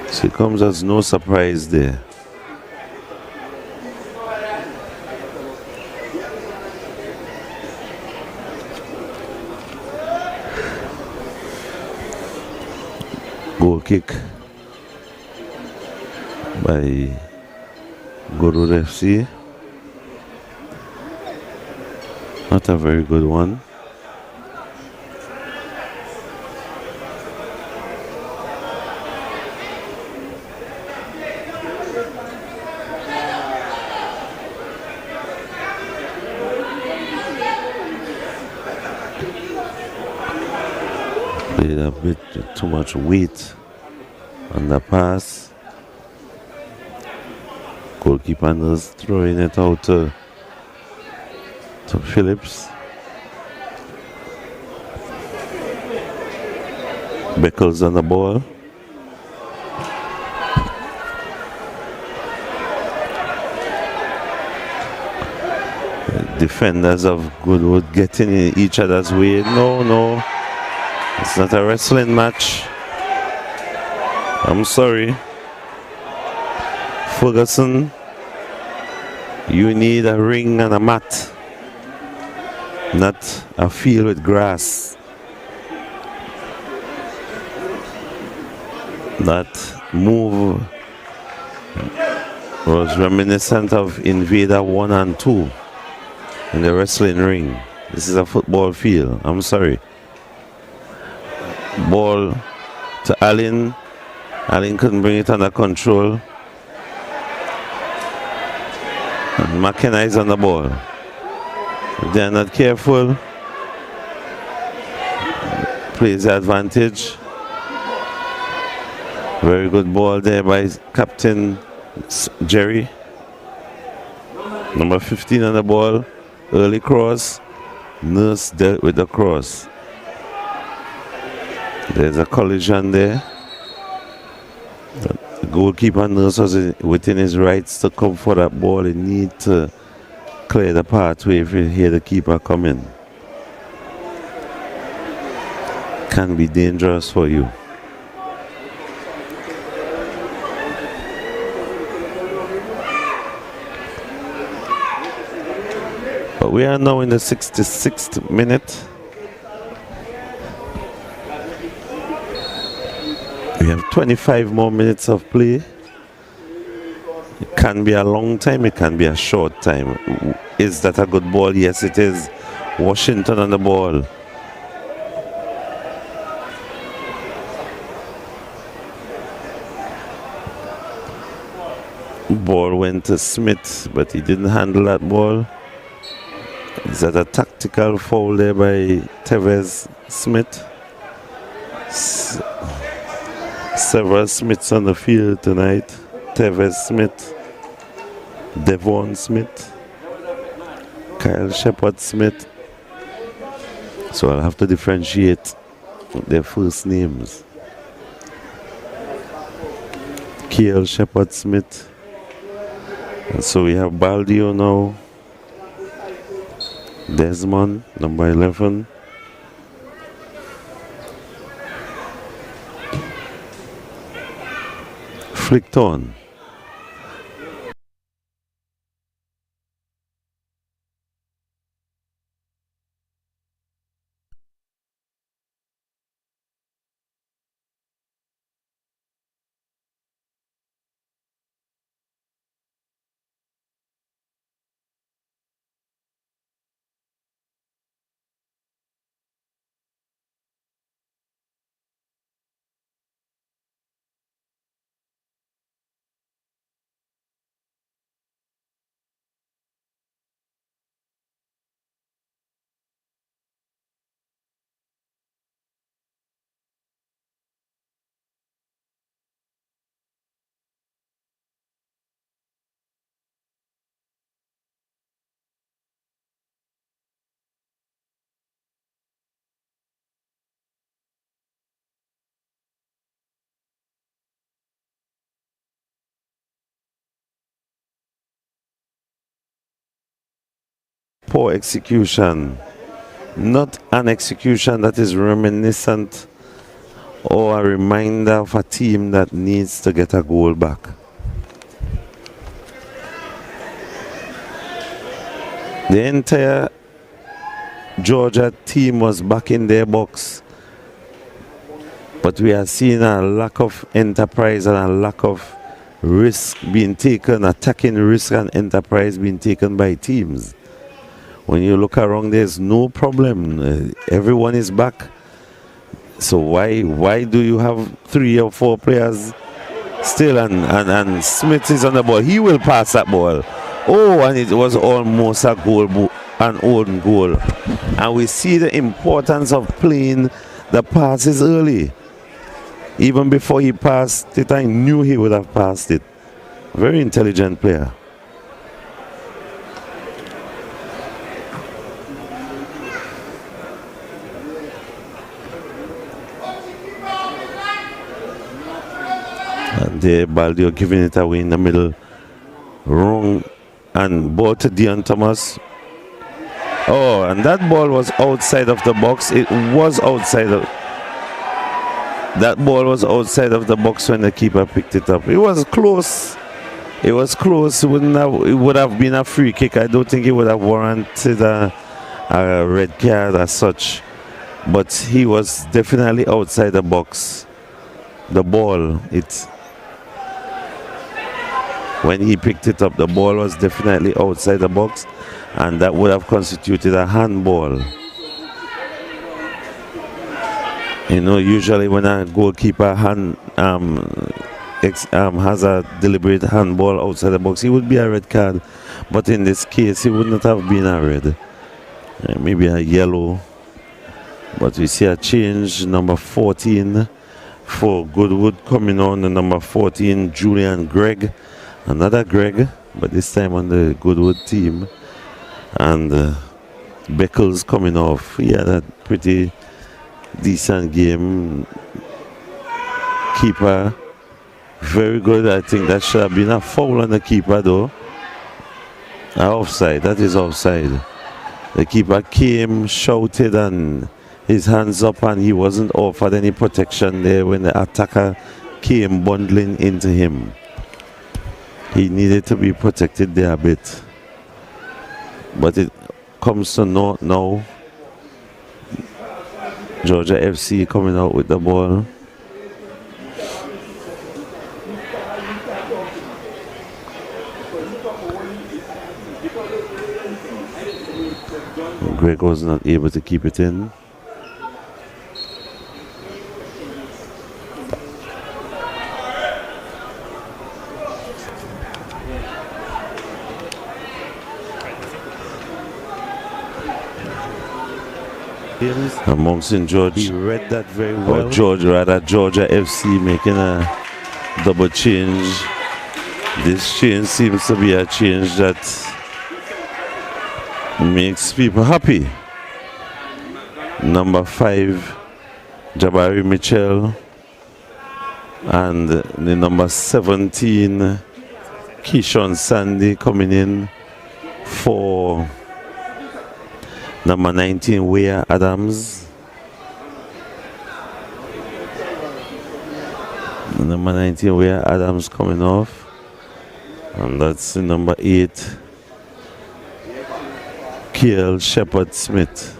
So it comes as no surprise there. Goal kick by Goodwood FC. Not a very good one. Played a bit too much weight on the pass. Goalkeeper is throwing it out to Phillips. Beckles on the ball. Defenders of Goodwood getting in each other's way. No. It's not a wrestling match. I'm sorry. Ferguson, you need a ring and a mat, not a field with grass. That move was reminiscent of Invader 1 and 2 in the wrestling ring. This is a football field. I'm sorry. Ball to Allen. Allen couldn't bring it under control. And McKenna is on the ball. If they are not careful, plays the advantage. Very good ball there by Captain Jerry. Number 15 on the ball. Early cross. Nurse dealt with the cross. There's a collision there. The goalkeeper knows within his rights to come for that ball. He need to clear the pathway if you hear the keeper coming. Can be dangerous for you. But we are now in the 66th minute. We have 25 more minutes of play. It can be a long time, it can be a short time. Is that a good ball? Yes, it is. Washington on the ball. Ball went to Smith, but he didn't handle that ball. Is that a tactical foul there by Tevez Smith? Several Smiths on the field tonight. Tevez Smith, Devon Smith, Kyle Shepard Smith. So I'll have to differentiate their first names. Kyle Shepard Smith. And so we have Baldio now. Desmond, number 11. Flicked on. Poor execution, not an execution that is reminiscent or a reminder of a team that needs to get a goal back. The entire Georgia team was back in their box, but we are seeing a lack of enterprise and a lack of risk being taken, attacking risk and enterprise being taken by teams. When you look around, there's no problem. Everyone is back. So why do you have 3 or 4 players still? And Smith is on the ball. He will pass that ball. Oh, and it was almost a goal, an own goal. And we see the importance of playing the passes early. Even before he passed it, I knew he would have passed it. Very intelligent player. And there, Baldio giving it away in the middle. Wrong. And ball to Dion Thomas. Oh, and that ball was outside of the box. It was outside of... That ball was outside of the box when the keeper picked it up. It was close. It was close. It would have been a free kick. I don't think it would have warranted a red card as such. But he was definitely outside the box. The ball, when he picked it up, the ball was definitely outside the box, and that would have constituted a handball. You know, usually when a goalkeeper has a deliberate handball outside the box, it would be a red card. But in this case, it would not have been a red. Maybe a yellow. But we see a change, number 14 for Goodwood coming on, the number 14, Julian Gregg. Another Greg, but this time on the Goodwood team. And Beckles coming off. He had a pretty decent game. Keeper Very good. I think that should have been a foul on the keeper though. Offside. That is offside. The keeper came, shouted, and his hands up, and he wasn't offered any protection there when the attacker came bundling into him. He needed to be protected there a bit. But it comes to naught now. Georgia FC coming out with the ball. Greg was not able to keep it in. Among St. George, He read that very well. Georgia FC making a double change. This change seems to be a change that makes people happy. Number 5, Jabari Mitchell, and the number 17, Keyshawn Sandy, coming in for number 19, Weah Adams. Number 19, Weah Adams coming off. And that's the number 8, Kiel Shepard Smith.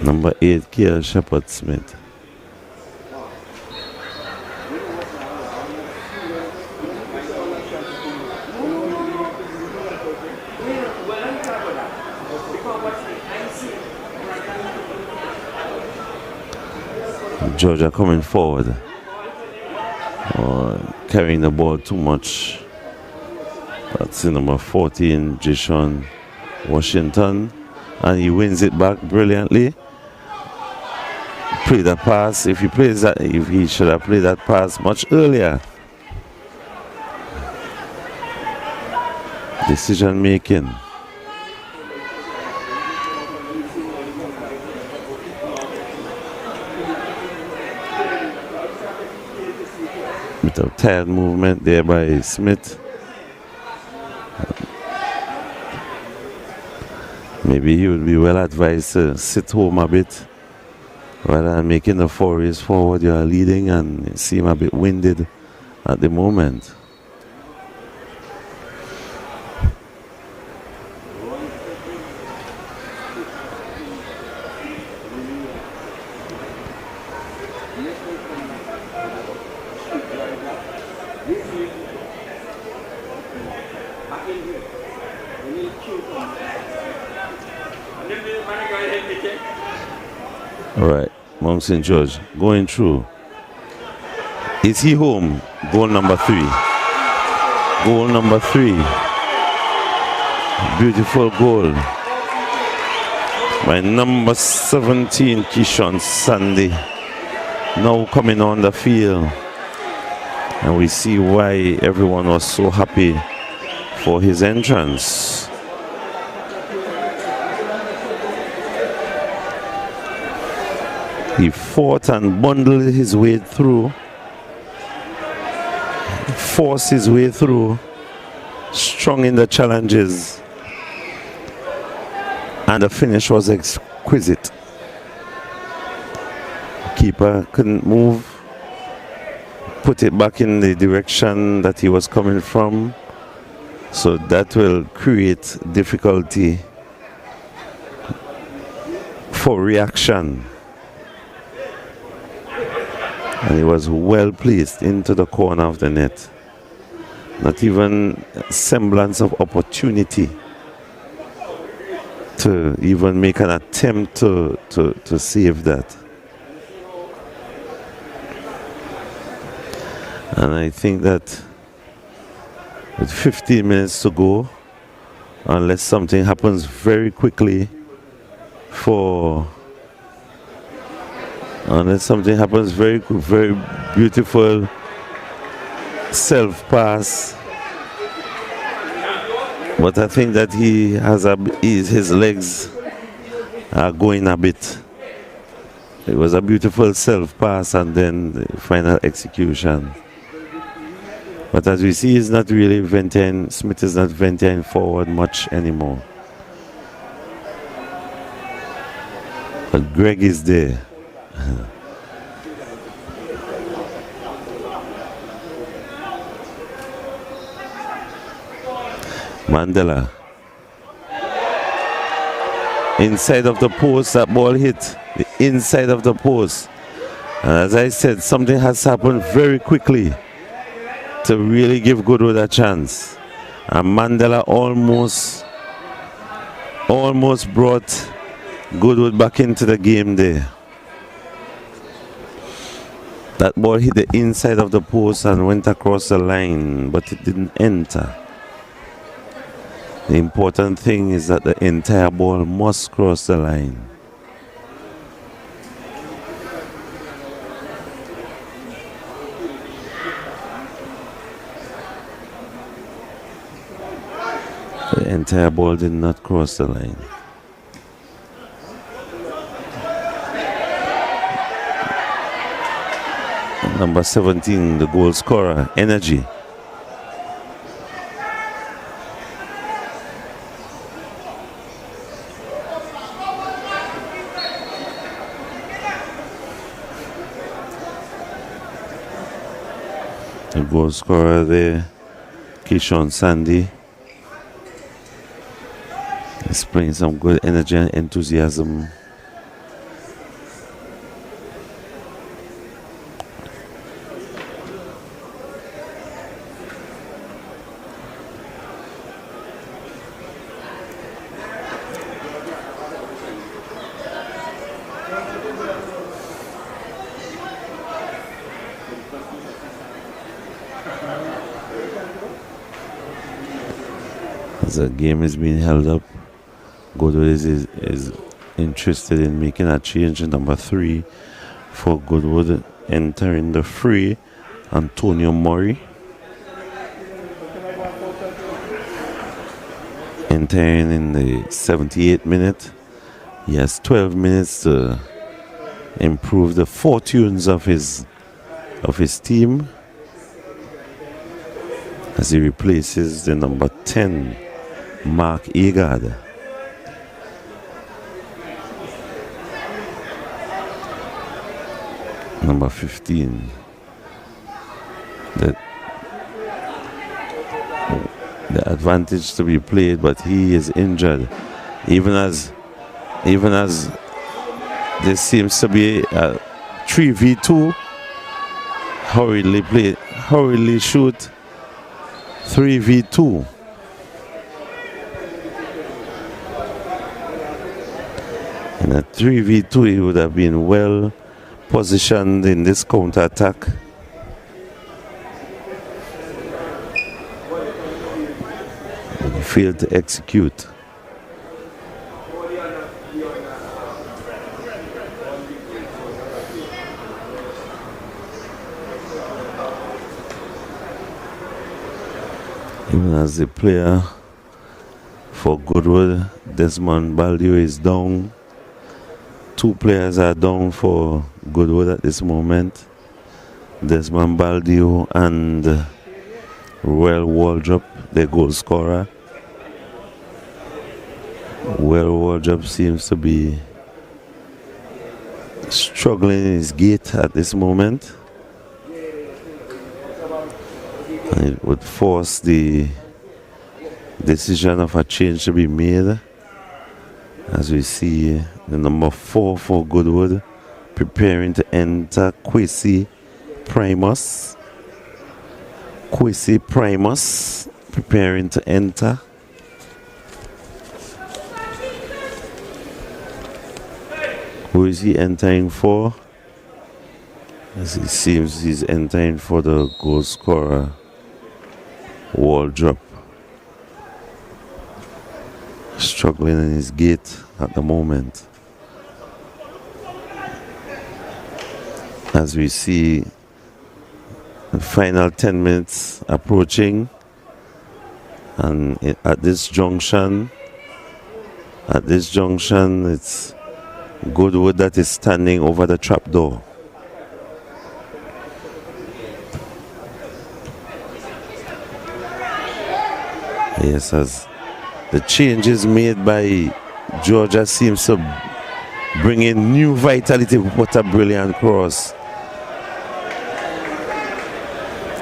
Number 8, Kiel Shepard Smith. Georgia coming forward, carrying the ball too much. That's the number 14, Jishon Washington, and he wins it back brilliantly. Play the pass. If he should have played that pass much earlier. Decision making. Bit of tired movement there by Smith. Maybe he would be well advised to sit home a bit rather than making the forays forward. You are leading and seem a bit winded at the moment. All right, Mount St. George going through. Is he home? Goal number 3. Goal number 3. Beautiful goal by number 17, Keyshawn Sandy. Now coming on the field. And we see why everyone was so happy for his entrance. He fought and bundled his way through, forced his way through, strong in the challenges, and the finish was exquisite. Keeper couldn't move, put it back in the direction that he was coming from, so that will create difficulty for reaction. And he was well placed into the corner of the net. Not even a semblance of opportunity to even make an attempt to save that. And I think that with 15 minutes to go, unless something happens very quickly unless something happens very beautiful self pass, but I think that his legs are going a bit. It was a beautiful self pass and then the final execution. But as we see, he's not really venturing, Smith is not venturing forward much anymore. But Greg is there. Mandela. Inside of the post, that ball hit. The inside of the post. And as I said, something has happened very quickly to really give Goodwood a chance. And Mandela almost brought Goodwood back into the game there. That ball hit the inside of the post and went across the line, but it didn't enter. The important thing is that the entire ball must cross the line. The entire ball did not cross the line. Number 17, the goal scorer, Energy. The goal scorer there, Keishon Sandy, displaying some good energy and enthusiasm. As the game is being held up, Goodwood is interested in making a change. Number 3 for Goodwood, entering the fray, Antonio Murray. Entering in the 78th minute. He has 12 minutes to improve the fortunes of his team as he replaces the number 10, Mark Agard. Number 15. The advantage to be played, but he is injured. Even as this seems to be a 3v2, hurriedly play, hurriedly shoot, 3v2. In a 3v2, he would have been well positioned in this counter attack. He failed to execute. Even as the player for Goodwood, Desmond Baldio, is down. 2 players are down for Goodwood at this moment. Desmond Baldio and Royal Waldrop, their goal scorer. Royal Waldrop seems to be struggling in his gait at this moment. And it would force the decision of a change to be made. As we see the number 4 for Goodwood preparing to enter, Kwesi Primus. Kwesi Primus preparing to enter. Who is he entering for? As it seems he's entering for the goal scorer, Waldrop. Struggling in his gait at the moment. As we see the final 10 minutes approaching, and at this junction it's Goodwood that is standing over the trapdoor. Yes, as the changes made by Georgia seems to bring in new vitality. What a brilliant cross.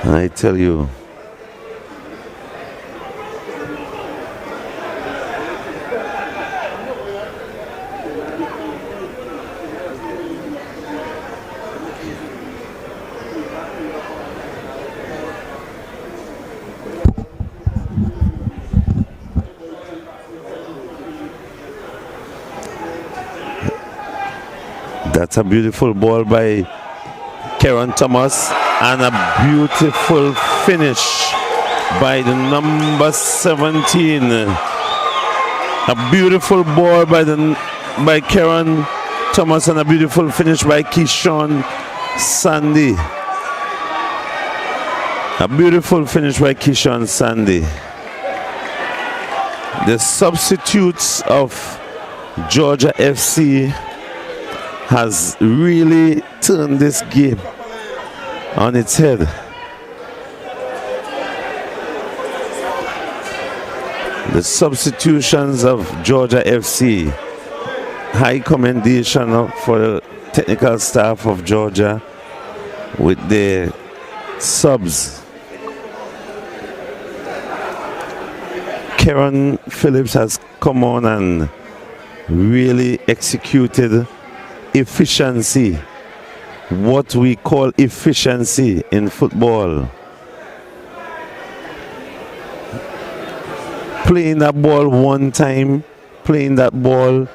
And I tell you, that's a beautiful ball by Karen Thomas and a beautiful finish by the number 17. A beautiful ball by Karen Thomas and a beautiful finish by Keyshawn Sandy. A beautiful finish by Keyshawn Sandy. The substitutes of Georgia FC has really turned this game on its head. The substitutions of Georgia FC, high commendation for the technical staff of Georgia with their subs. Karen Phillips has come on and really executed efficiency, what we call efficiency in football. Playing that ball one time, playing that ball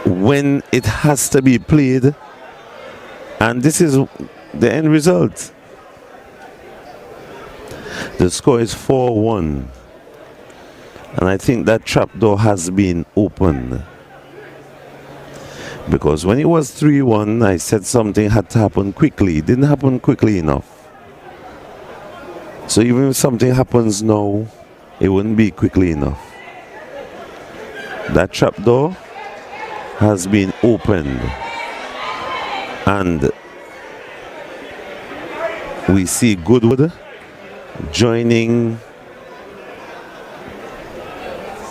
when it has to be played, and this is the end result. The score is 4-1, and I think that trapdoor has been opened. Because when it was 3-1, I said something had to happen quickly. It didn't happen quickly enough. So even if something happens now, it wouldn't be quickly enough. That trapdoor has been opened. And we see Goodwood joining.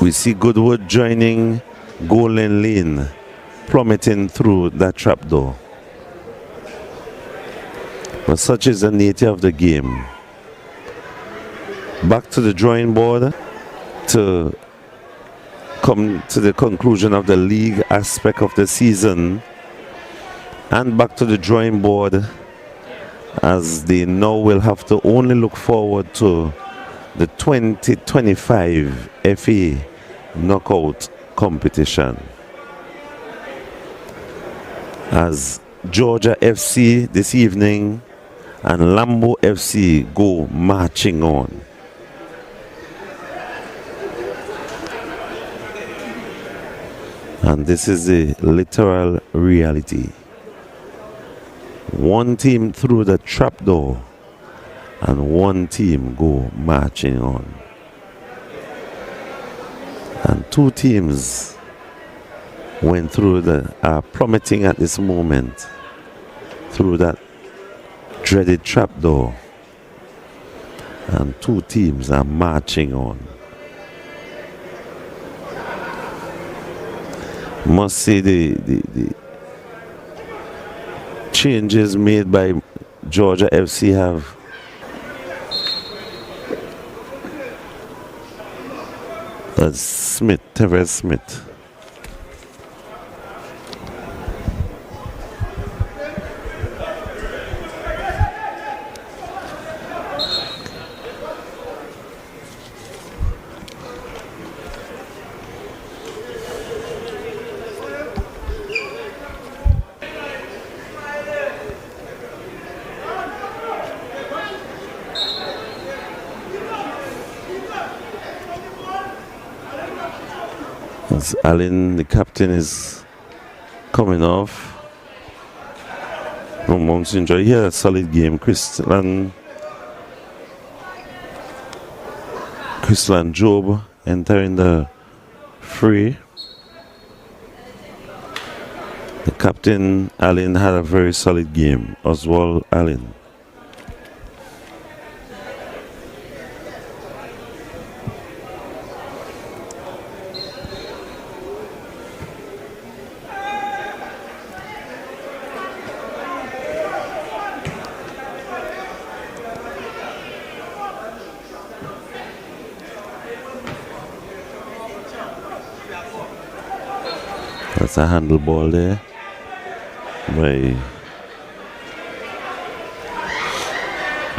We see Goodwood joining Golden Lane, plummeting through that trapdoor. But such is the nature of the game. Back to the drawing board to come to the conclusion of the league aspect of the season, and back to the drawing board as they now will have to only look forward to the 2025 FA knockout competition, as Georgia FC this evening and Lambeau FC go marching on. And this is the literal reality. One team through the trapdoor and one team go marching on. And two teams went through are plummeting at this moment through that dreaded trapdoor, and two teams are marching on. Must say the changes made by Georgia FC have Tevez Smith. As Allen, the captain, is coming off. Mount enjoy here, a solid game. Crystal and Job entering the fray. Captain Allen had a very solid game. Oswald Allen. That's a handle ball there by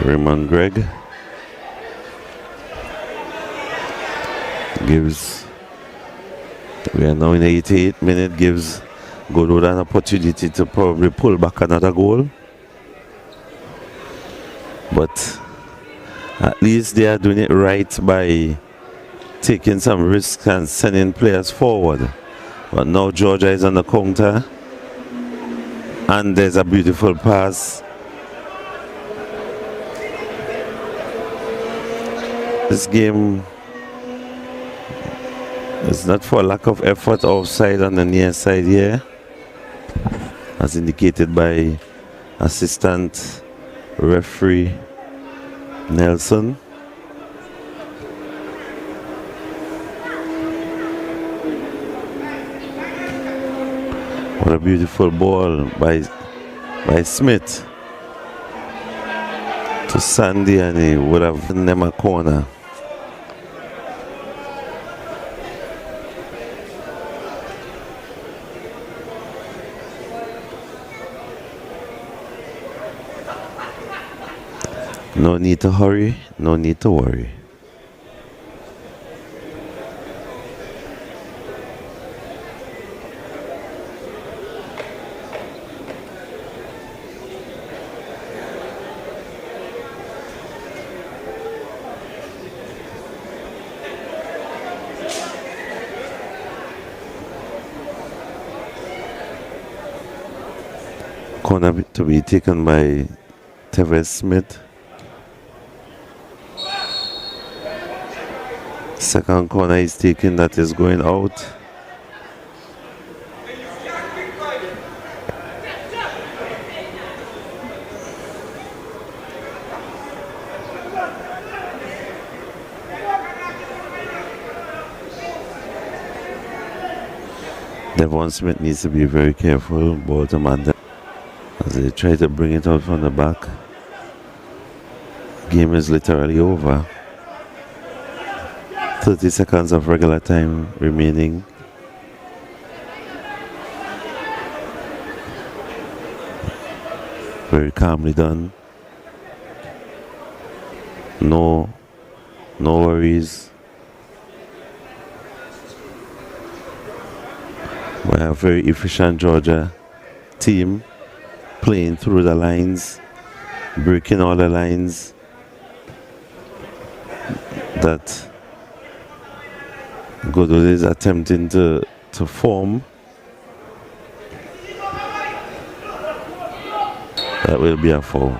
Raymond Gregg. We are now in the 88th minute, gives Goodwood an opportunity to probably pull back another goal. But at least they are doing it right by taking some risks and sending players forward. But now Georgia is on the counter. And there's a beautiful pass. This game is not for lack of effort offside on the near side here, as indicated by assistant referee Nelson. What a beautiful ball by Smith to Sandy, and he would have given them a corner. No need to hurry, no need to worry. Corner to be taken by Tevez Smith. Second corner is taken, that is going out. Devon Smith needs to be very careful, bottom and as they try to bring it out from the back. Game is literally over. 30 seconds of regular time remaining. Very calmly done. No worries. We have a very efficient Georgia team playing through the lines, breaking all the lines that Goodwood is attempting to form. That will be a foul.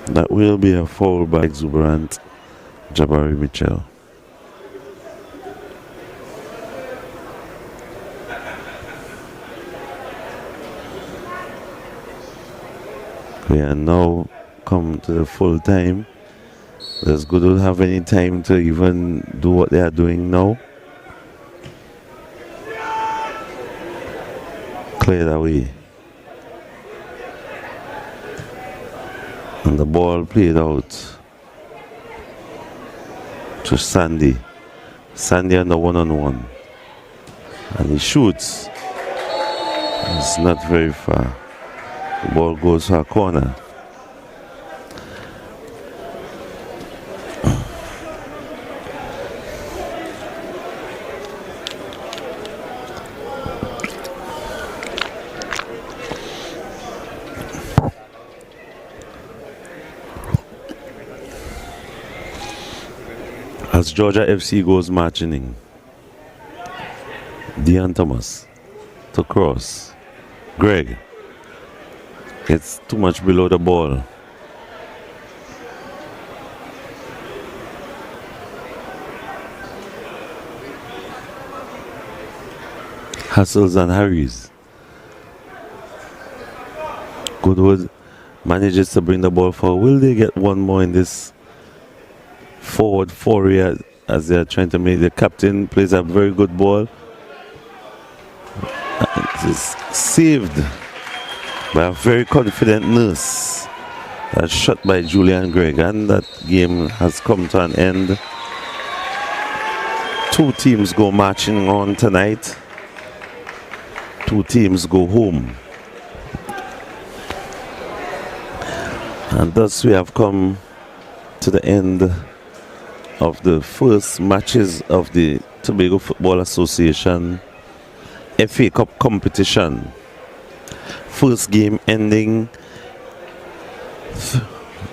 That will be a foul by exuberant Jabari Mitchell. We are now come to the full time. Does Goodwood have any time to even do what they are doing now? Cleared away. And the ball played out to Sandy. Sandy on the one-on-one. And he shoots. It's not very far. The ball goes to a corner. As Georgia FC goes marching in, Dean Thomas to cross. Greg gets too much below the ball. hassles and hurries. Goodwood manages to bring the ball forward. Will they get one more in this forward foray as they are trying to make the captain plays a very good ball? It is saved by a very confident Nurse. That's shot by Julian Gregg, and that game has come to an end. Two teams go marching on tonight. Two teams go home. And thus we have come to the end of the first matches of the Tobago Football Association FA Cup competition. First game ending.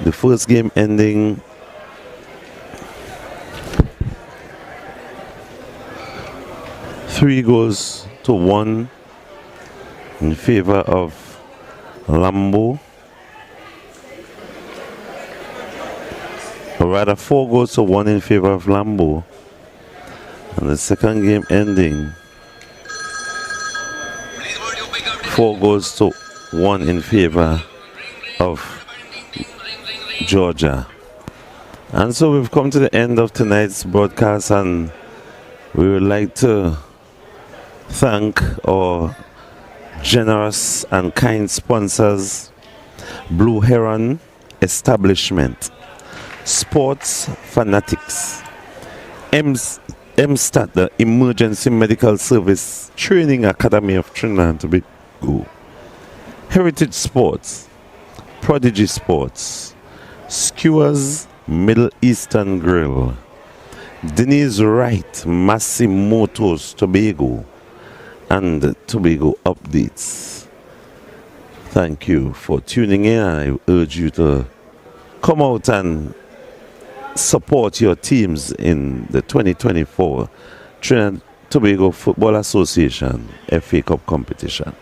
The first game ending 3-1 in favor of Lambeau. Or rather 4-1 in favor of Lambeau. And the second game ending 4-1 in favor of Georgia. And so we've come to the end of tonight's broadcast, and we would like to thank our generous and kind sponsors: Blue Heron Establishment, Sports Fanatics, MSTAT, the Emergency Medical Service Training Academy of Trinidad and Tobago, Heritage Sports, Prodigy Sports, Skewers Middle Eastern Grill, Denise Wright Massimoto's Tobago, and Tobago Updates. Thank you for tuning in. I urge you to come out and support your teams in the 2024 Trinidad Tobago Football Association FA Cup competition.